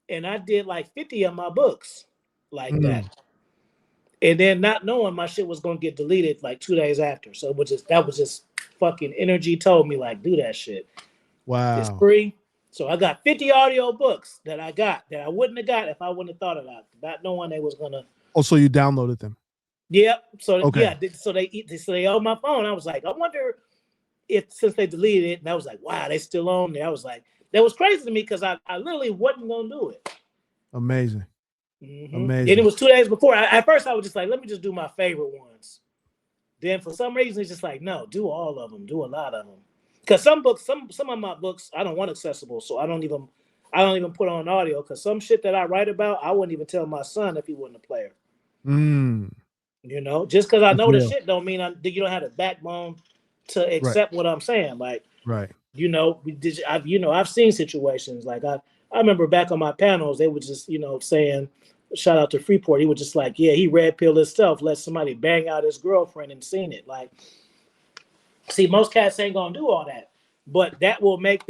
and I did like 50 of my books like that. Mm. And then not knowing my shit was gonna get deleted like 2 days after. So that was just fucking energy told me like do that shit. It's Wow. free. So I got 50 audio books that I got that I wouldn't have got if I wouldn't have thought about it. Not knowing they was gonna. Also, you downloaded them. Yep. So Okay. yeah, so they on my phone. I was like, I wonder if since they deleted it, and I was like, wow, they still on there. I was like, that was crazy to me because I literally wasn't gonna do it. Amazing. And it Amazing. was 2 days before. At first, I was just like, let me just do my favorite ones. Then for some reason, it's just like, no, do all of them, do a lot of them. Because some books, some of my books, I don't want accessible, so I don't even put on audio. Because some shit that I write about, I wouldn't even tell my son if he wasn't a player. Mm. You know, just because I That's know the real. shit don't mean you don't have the backbone to Right. accept what I'm saying. Like, Right. you know, I've seen situations like I remember back on my panels, they were just, saying, shout out to Freeport. He was just like, yeah, he red pilled himself, let somebody bang out his girlfriend and seen it. Like, see, most cats ain't gonna do all that, but that will make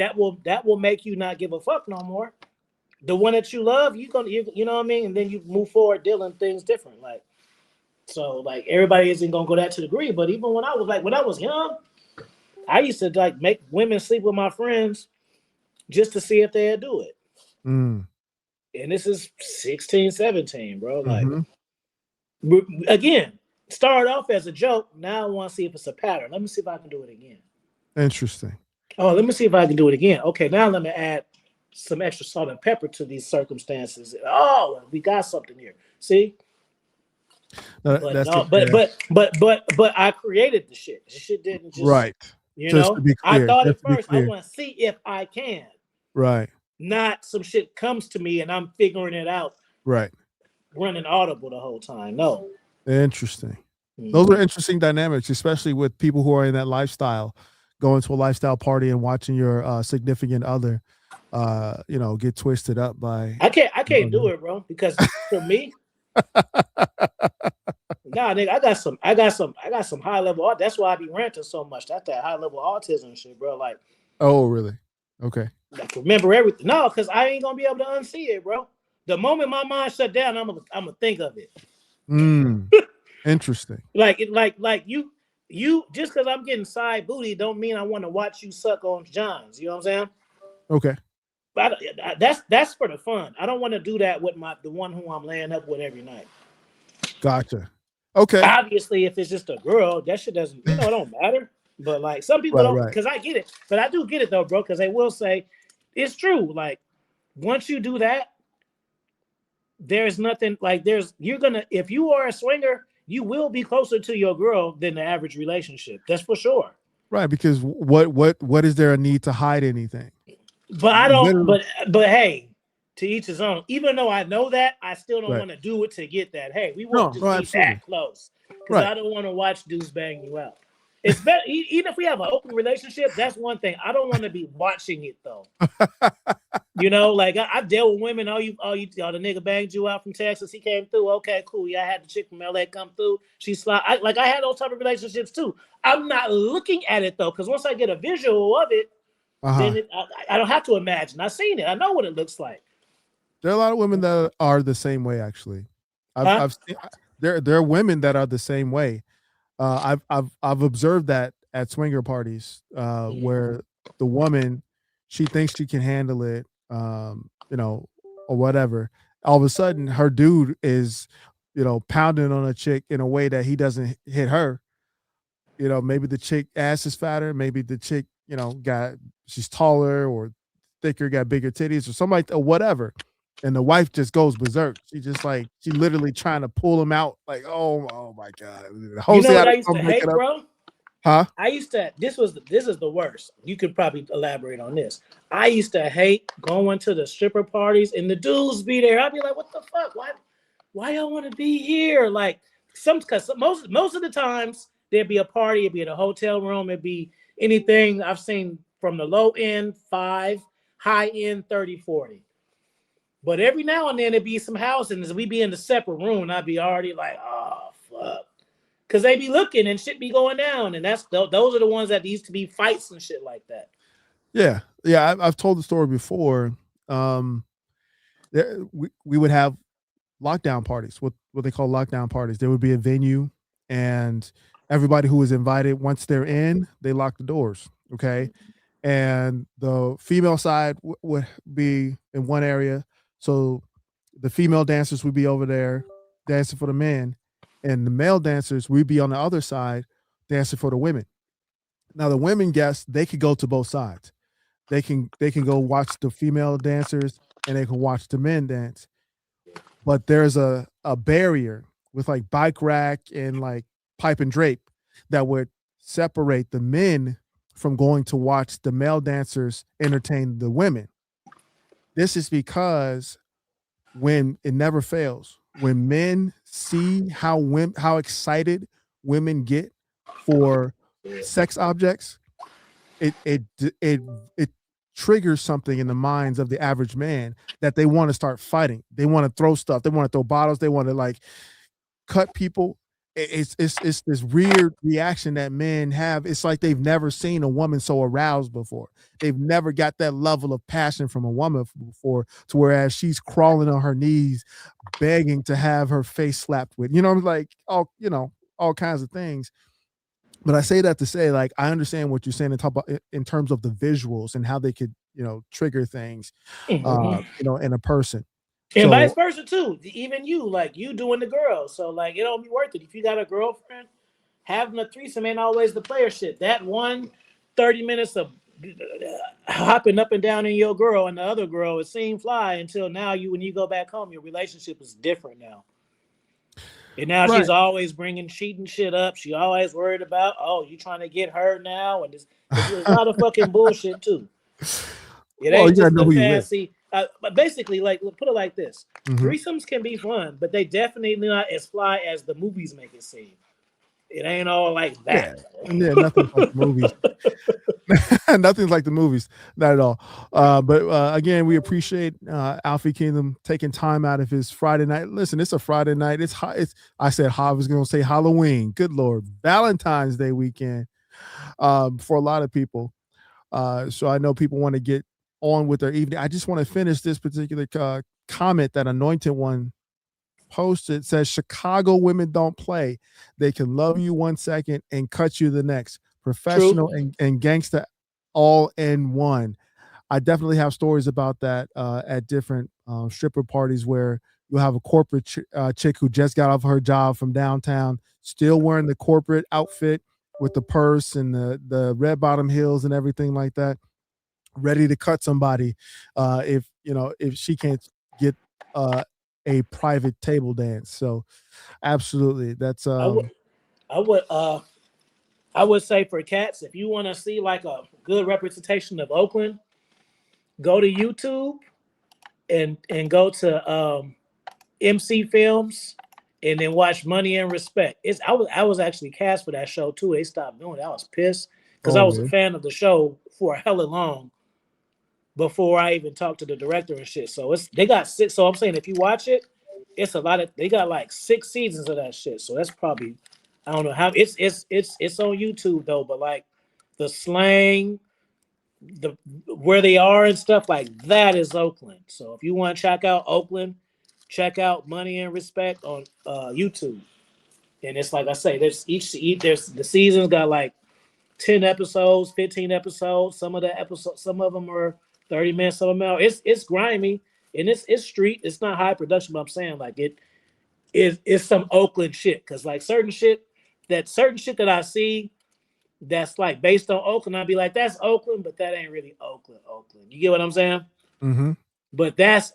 you not give a fuck no more. The one that you love, you know what I mean, and then you move forward dealing things different. Like, so like everybody isn't gonna go that to the degree, but even when I was young, I used to like make women sleep with my friends just to see if they'd do it. Mm. And this is 16, 17, bro. Like, Mm-hmm. again, started off as a joke. Now I want to see if it's a pattern. Let me see if I can do it again. Interesting. Oh, let me see if I can do it again. Okay, now let me add some extra salt and pepper to these circumstances. Oh, we got something here. See, No, but that's no, it. Yeah. but I created the shit. The shit didn't just, Right. Just to be I clear. thought Just at to be first I clear. want to see if I can, Right. not some shit comes to me and I'm figuring it out, Right. running audible the whole time. No. Interesting. Those are Mhm. interesting dynamics, especially with people who are in that lifestyle, going to a lifestyle party and watching your significant other, get twisted up by. I can't do it, bro, because for me, nah, nigga, I got some high level. That's why I be ranting so much. That's that high level autism shit, bro. Oh, really? Okay. Like remember everything. No, because I ain't gonna be able to unsee it, bro. The moment my mind shut down, I'm gonna think of it. Mm, interesting. Like you just because I'm getting side booty don't mean I want to watch you suck on Johns. You know what I'm saying? Okay. But that's for the fun. I don't want to do that with the one who I'm laying up with every night. Gotcha. Okay. Obviously, if it's just a girl, that shit doesn't, it don't matter. But like some people Right. don't, Right. because I get it. But I do get it though, bro, because they will say it's true. Like once you do that, there's nothing like you're gonna if you are a swinger, you will be closer to your girl than the average relationship. That's for sure. Right. Because what is there a need to hide anything? But I don't. Literally. But hey, to each his own. Even though I know that, I still don't Right. want to do it to get that. Hey, we won't No. just No. be that Absolutely. close because Right. I don't want to watch dudes bang you out. It's better even if we have an open relationship. That's one thing. I don't want to be watching it though. Like I've dealt with women. The nigga banged you out from Texas. He came through. Okay, cool. Yeah, I had the chick from LA come through. She slide. I had those type of relationships too. I'm not looking at it though, because once I get a visual of it, then Uh-huh. I don't have to imagine. I've seen it. I know what it looks like. There are a lot of women that are the same way. Actually, Huh? I've seen, there are women that are the same way. I've observed that at swinger parties, Mhm. where the woman, she thinks she can handle it, or whatever. All of a sudden, her dude is, pounding on a chick in a way that he doesn't hit her. Maybe the chick ass is fatter, maybe the chick, got she's taller or thicker, got bigger titties or something like that, or whatever. And the wife just goes berserk. She literally trying to pull him out, like, oh my god. You know Jose had what to I used come to break it hate, up. bro? Huh? I used to. This is the worst. You could probably elaborate on this. I used to hate going to the stripper parties and the dudes be there. I'd be like, what the fuck? Why y'all want to be here? Like because most of the times there'd be a party, it'd be in a hotel room, it'd be anything I've seen from the low end 5, high end 30, 40. But every now and then it'd be some houses, we be in the separate room, and I'd be already like, oh fuck. Cause they be looking and shit be going down, and those are the ones that used to be fights and shit like that. Yeah. Yeah. I've told the story before. Um, we would have lockdown parties, what they call lockdown parties. There would be a venue, and everybody who was invited, once they're in, they lock the doors. Okay. And the female side would be in one area. So the female dancers would be over there dancing for the men, and the male dancers would be on the other side dancing for the women. Now the women guests, they could go to both sides. They can go watch the female dancers, and they can watch the men dance. But there's a barrier with like bike rack and like pipe and drape that would separate the men from going to watch the male dancers entertain the women. This is because when it never fails, when men see how excited women get for sex objects, it it it it triggers something in the minds of the average man that they want to start fighting. They want to throw stuff. They want to throw bottles. They want to like cut people. It's this weird reaction that men have. It's like they've never seen a woman so aroused before. They've never got that level of passion from a woman before, to whereas she's crawling on her knees, begging to have her face slapped with. Like all kinds of things. But I say that to say, like, I understand what you're saying in terms of the visuals and how they could, trigger things, Mhm. in a person. And vice So versa too. Even you, like you doing the girl, so like it don't be worth it. If you got a girlfriend, having a threesome ain't always the player shit. That one 30 minutes of hopping up and down in your girl, and the other girl is seeing fly until now. When you go back home, your relationship is different now. And now Right. she's always bringing cheating shit up. She always worried about, oh, you trying to get her now, and it's a lot of fucking bullshit too. It Well, ain't you gotta just know the who you with. fancy. But basically, like put it like this: Hmm. threesomes can be fun, but they definitely not as fly as the movies make it seem. It ain't all like Yeah. that. Yeah, nothing's like the movies. Nothing's like the movies, not at all. But again, we appreciate Alfie Kingdom taking time out of his Friday night. Listen, it's a Friday night. It's I said I was going to say Halloween. Good Lord, Valentine's Day weekend for a lot of people. So I know people want to get on with their evening. I just want to finish this particular comment that Anointed One posted. It says Chicago women don't play. They can love you 1 second and cut you the next. True. Professional and gangsta all in one. I definitely have stories about that at different stripper parties where you'll have a corporate chick who just got off her job from downtown, still wearing the corporate outfit with the purse and the red bottom heels and everything like that, ready to cut somebody if she can't get uh, a private table dance. So absolutely, that's I would, I would, I would say for cats, if you want to see like a good representation of Oakland, go to YouTube and go to MC Films, and then watch Money and Respect. I was actually cast for that show too. They stopped doing it. I was pissed because I oh was a really? fan of the show for a hella long before I even talked to the director and shit. So they got six. So I'm saying if you watch it, it's a lot of they got like 6 seasons of that shit. So that's probably I don't know how it's on YouTube though, but like the slang, the where they are and stuff like that is Oakland. So if you want to check out Oakland, check out Money and Respect on YouTube. And it's like I say, there's the seasons got like 10 episodes, 15 episodes. Some of them are 30 minutes, some of them are. It's grimy and it's street. It's not high production, but I'm saying like it's some Oakland shit. Cause like certain shit that I see that's like based on Oakland, I'd be like, that's Oakland, but that ain't really Oakland, Oakland. You get what I'm saying? Mm-hmm. But that's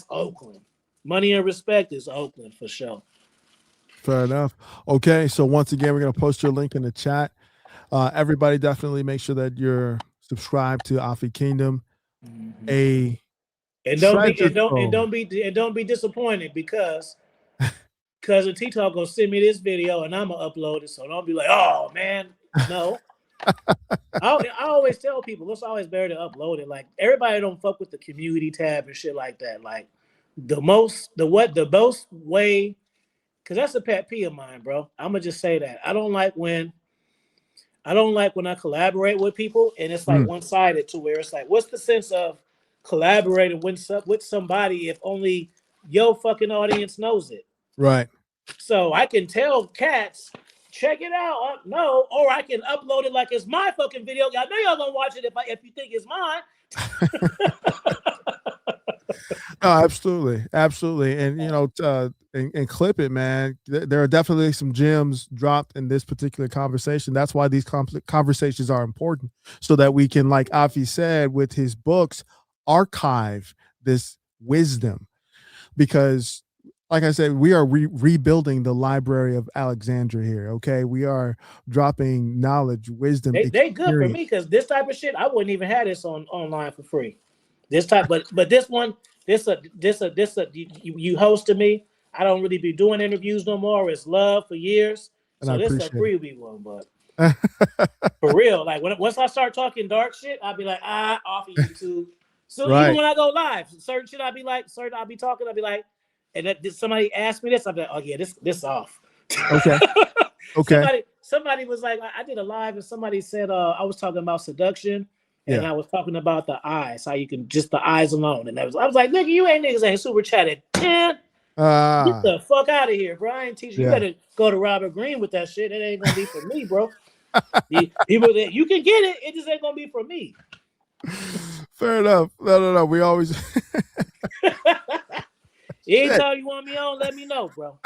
Oakland. Money and Respect is Oakland for sure. Fair enough. Okay, so once again, we're going to post your link in the chat. Everybody definitely make sure that you're subscribed to Alfie Kingdom, Mhm. a And don't be treasure and don't and trove. don't be and don't be disappointed because cousin T Talk gonna send me this video and I'm gonna upload it. So don't be like, oh man, no. I always tell people it's always better to upload it. Like everybody don't fuck with the community tab and shit like that. Like the most way because that's a pet peeve of mine, bro. I'm gonna just say that I don't like when I collaborate with people and it's like Mm, one sided to where it's like, what's the sense of collaborating with somebody if only your fucking audience knows it? right. So I can tell cats, check it out. No, or I can upload it like it's my fucking video. I know y'all gonna watch it if you think it's mine. No, absolutely, absolutely, and and clip it, man. There are definitely some gems dropped in this particular conversation. That's why these conversations are important, so that we can, like Afi said, with his books, archive this wisdom. Because, like I said, we are rebuilding the Library of Alexandria here. Okay, we are dropping knowledge, wisdom, They good for experience, me because this type of shit I wouldn't even have this on online for free. This type, but this one, this you hosted me. I don't really be doing interviews no more. It's love for years, and I so this is a appreciate freebie one. But it. for real, like once I start talking dark shit, I'll be like, off of YouTube. So even Right. when I go live, certain shit I'll be like, certain I'll be talking, I'll be like, and that did somebody ask me this, I'll be like, oh yeah, this off. Okay. Okay. somebody was like, I did a live and somebody said I was talking about seduction and Yeah. I was talking about the eyes, how you can just the eyes alone. And I was like, nigga, you ain't niggas ain't super chatted. Man, get Ah. the fuck out of here, bro. I ain't teaching you Yeah. better go to Robert Greene with that shit. It ain't gonna be for me, bro. People that you can get it, it just ain't gonna be for me. Fair enough. No, no, no. We always Anytime shit. you want me on, let me know, bro.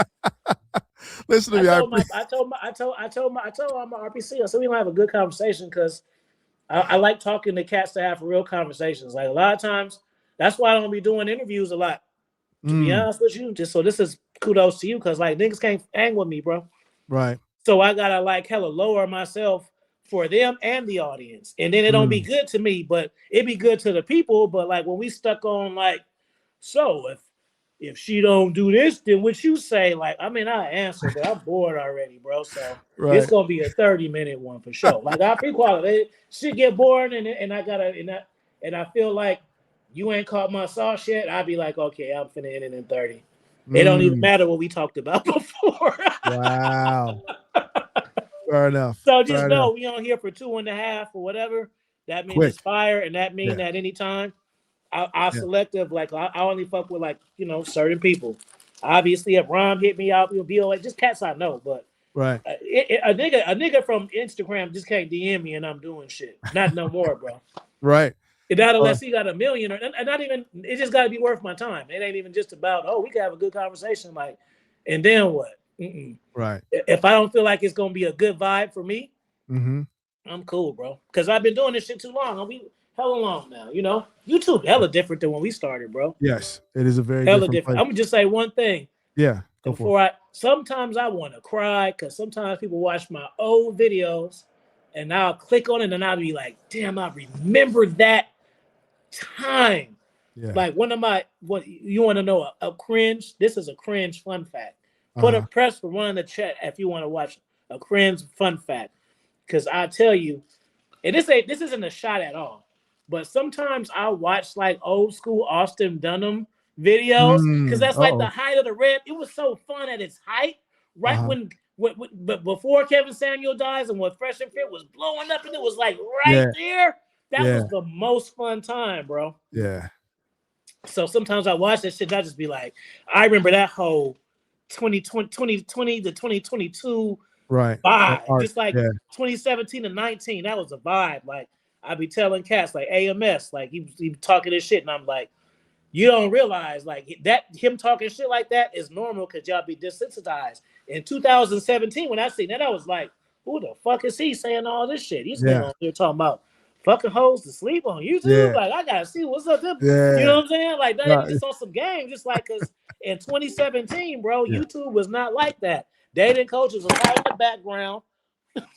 Listen to I me. told my, I told I'm an RPC. So we don't have a good conversation because I like talking to cats to have real conversations. Like a lot of times, that's why I don't be doing interviews a lot. To be honest with you, just so this is kudos to you because like niggas can't hang with me, bro. right. So I gotta like hella lower myself for them and the audience, and then it don't be Mm, good to me, but it be good to the people. But like when we stuck on like, so if she don't do this, then what you say? Like, I mean, I answer, but I'm bored already, bro. So it's right. gonna be a 30-minute one for sure. Like I pre-qualify, shit get boring, and I gotta and I feel like you ain't caught my sauce yet. I'd be like, okay, I'm finna end it in 30. It don't even Mm, matter what we talked about before. wow. Fair enough. So Fair just enough. know we on here for 2.5 or whatever. That means it's Quick. fire, and that mean Yeah. at any time I Yeah. selective like I only fuck with like certain people. Obviously, if Rom hit me out, you'll be like just cats I know. But Right. a nigga from Instagram just can't DM me and I'm doing shit. Not no more, bro. Right. And not Uh, unless he got a million or and not even. It just got to be worth my time. It ain't even just about we can have a good conversation like, and then what? Mm-mm. right. If I don't feel like it's gonna be a good vibe for me, Mm-hmm. I'm cool, bro. Because I've been doing this shit too long. I'll be hella long now. YouTube hella different than when we started, bro. Yes. It is a very Hella different different. place. I'm gonna just say one thing. Yeah. Go And for it. before sometimes I want to cry because sometimes people watch my old videos, and I'll click on it and I'll be like, damn, I remember that time. Yeah. Like one of my what you want to know a cringe. This is a cringe fun fact. Put a Uh-huh. press for one in the chat if you want to watch a cringe fun fact. Because I tell you, and this isn't a shot at all, but sometimes I watch like old school Austin Dunham videos because Mm. that's like the Uh-oh. height of the rap. It was so fun at its height, right Uh-huh. but before Kevin Samuel dies and when Fresh and Fit was blowing up and it was like right Yeah. there. That Yeah. was the most fun time, bro. Yeah. So sometimes I watch that shit and I just be like, I remember that whole 2020 to 2022 Right. That vibe. art. Just like Yeah. 2017 to 19, that was a vibe. Like I be telling cats like AMS, like he talking this shit, and I'm like, you don't realize like that him talking shit like that is normal because y'all be desensitized. In 2017, when I seen that, I was like, who the fuck is he saying all this shit? These niggas Yeah. on here talking about fucking hoes to sleep on YouTube. Yeah. Like I gotta see what's up. Them. You know Yeah. what I'm saying? Like not even Right. just on some game, just like because in 2017, bro, Yeah. YouTube was not like that. Dating coaches was having the background.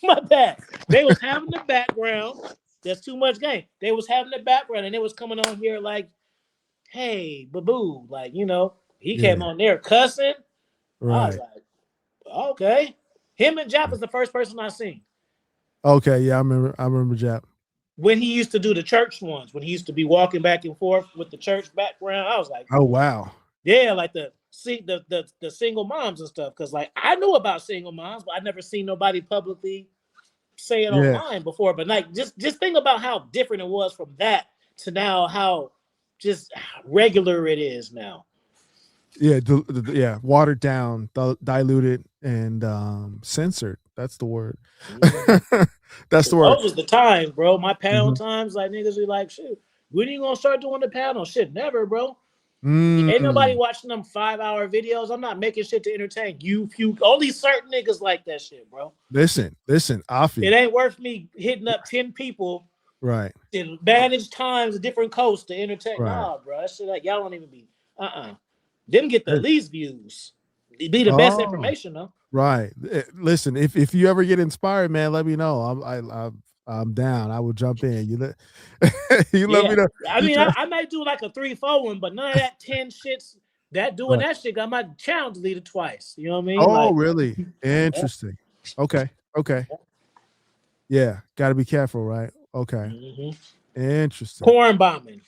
My bad. They was having the background. There's too much game. They was having the background, and it was coming on here like, "Hey, baboo," like he came Yeah. on there cussing. I was Right. like, "Okay." Him and Jap was the first person I seen Okay. Yeah. I remember Jap. when he used to do the church ones. When he used to be walking back and forth with the church background, I was like, Oh wow. "Yeah," like the single moms and stuff. Because like I knew about single moms, but I never seen nobody publicly say it Yeah. online before, but like just think about how different it was from that to now how just regular it is now. Yeah. Yeah. Watered down, diluted, and censored. That's the word. Mhm. That's the word. Those was the times, bro. My panel Mhm. times, like niggas be like, shit, when are you gonna start doing the panel? Shit, never, bro. Ain't nobody Mm. watching them 5-hour videos. I'm not making shit to entertain you. Few only certain niggas like that shit, bro. Listen, It Afi. ain't worth me hitting up 10 people Right. in managed times, different coasts to entertain. Right. Nah, bro. That shit like y'all don't even be. Didn't get the Hey. least views. It'd be the best Oh. information though. Right. Listen, if you ever get inspired, man, let me know. I'm down. I will jump in. You let Yeah. me know. I You mean, try. I might do like a 3-4 one, but none of that 10 shits. That doing Right. that shit got my channel deleted twice. You know what I mean? Oh, Like, really? yeah. Interesting. Okay. Okay. Yeah. Got to be careful, right? Okay. Mhm. Interesting. Corn bombing.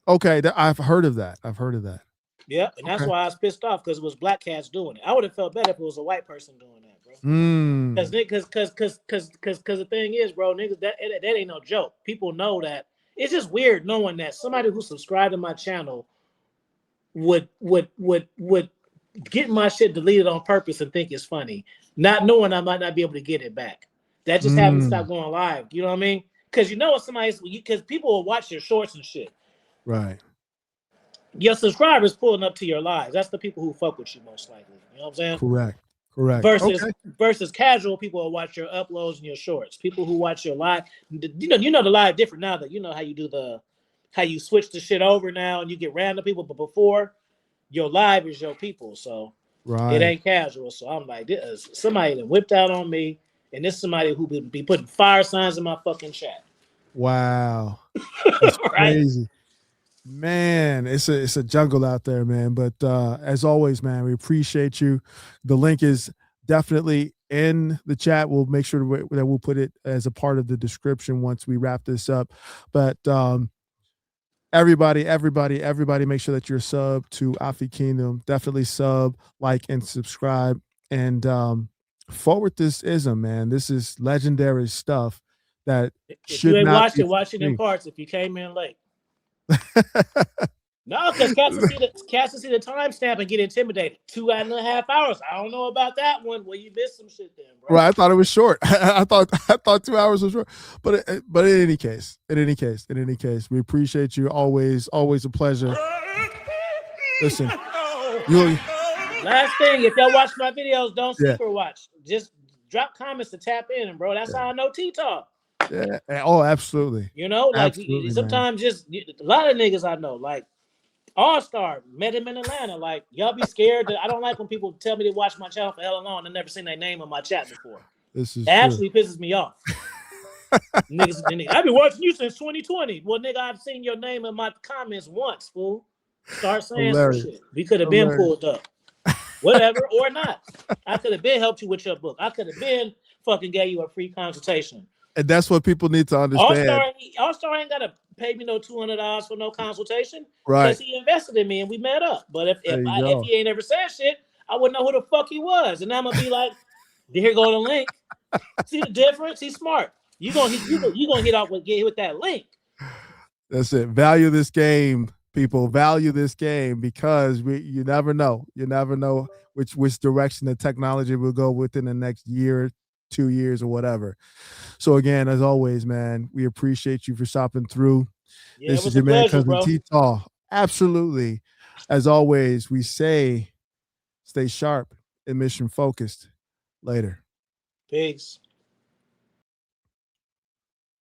Okay. I've heard of that. I've heard of that. Yep, and that's Okay. why I was pissed off because it was black cats doing it. I would have felt better if it was a white person doing that, bro. Because Mm. the thing is, bro, niggas that ain't no joke. People know that. It's just weird knowing that somebody who subscribed to my channel would get my shit deleted on purpose and think it's funny, not knowing I might not be able to get it back. That just haven't Mm. stopped going live. You know what I mean? Because you know what somebody's because people will watch your shorts and shit. Right. Your subscribers pulling up to your lives. That's the people who fuck with you most likely. You know what I'm saying? Correct. Correct. versus Okay. casual people who watch your uploads and your shorts. People who watch your live, you know the live different now that you know how you do how you switch the shit over now and you get random people, but before your live is your people, so it Right. ain't casual. So I'm like, this is somebody that whipped out on me, and this is somebody who be putting fire signs in my fucking chat. Wow. That's Right? crazy. Man, it's a jungle out there, man. But as always, man, we appreciate you. The link is definitely in the chat. We'll make sure that we'll put it as a part of the description once we wrap this up. But everybody, make sure that you're sub to Afi Kingdom. Definitely sub, like, and subscribe. And forward this ism, man. This is legendary stuff that If you should ain't not watched be it, watch it in free. parts. If you came in late, no, because cats will see the timestamp and get intimidated. 2.5 hours. I don't know about that one. Well, you missed some shit then, bro. Right, I thought it was short. I thought 2 hours was short. But in any case, we appreciate you. Always a pleasure. Listen, you Last thing, if y'all watch my videos, don't yeah, secret watch. Just drop comments to tap in, bro. That's how I know T-Talk. yeah. Oh, absolutely. You know, like Absolutely, man. sometimes just a lot of niggas I know, like All-Star, met him in Atlanta. Like, y'all be scared. I don't like when people tell me to watch my channel for hell long and never seen their name on my chat before. This is It true. actually pisses me off. Niggas, I've been watching you since 2020. Well, nigga, I've seen your name in my comments once, fool. Start saying some Hilarious. shit. We could have been Hilarious. pulled up. Whatever, or not. I could have been helped you with your book. I could have been fucking gave you a free consultation. And that's what people need to understand. All-Star ain't gotta pay me no $200 for no consultation Right. because he invested in me and we met up. But There you if go. he ain't ever said shit, I wouldn't know who the fuck he was. And I'm gonna be like, here go the link. See the difference? He's smart. You gonna hit off with that link. That's it. Value this game, people. Value this game because you never know. You never know which direction the technology will go within the next year, 2 years, or whatever. So again, as always, man, we appreciate you for stopping through. Yeah, This it is was a your man, pleasure, Cousin bro. T-Taw. Absolutely. As always, we say stay sharp and mission focused. Later. Peace.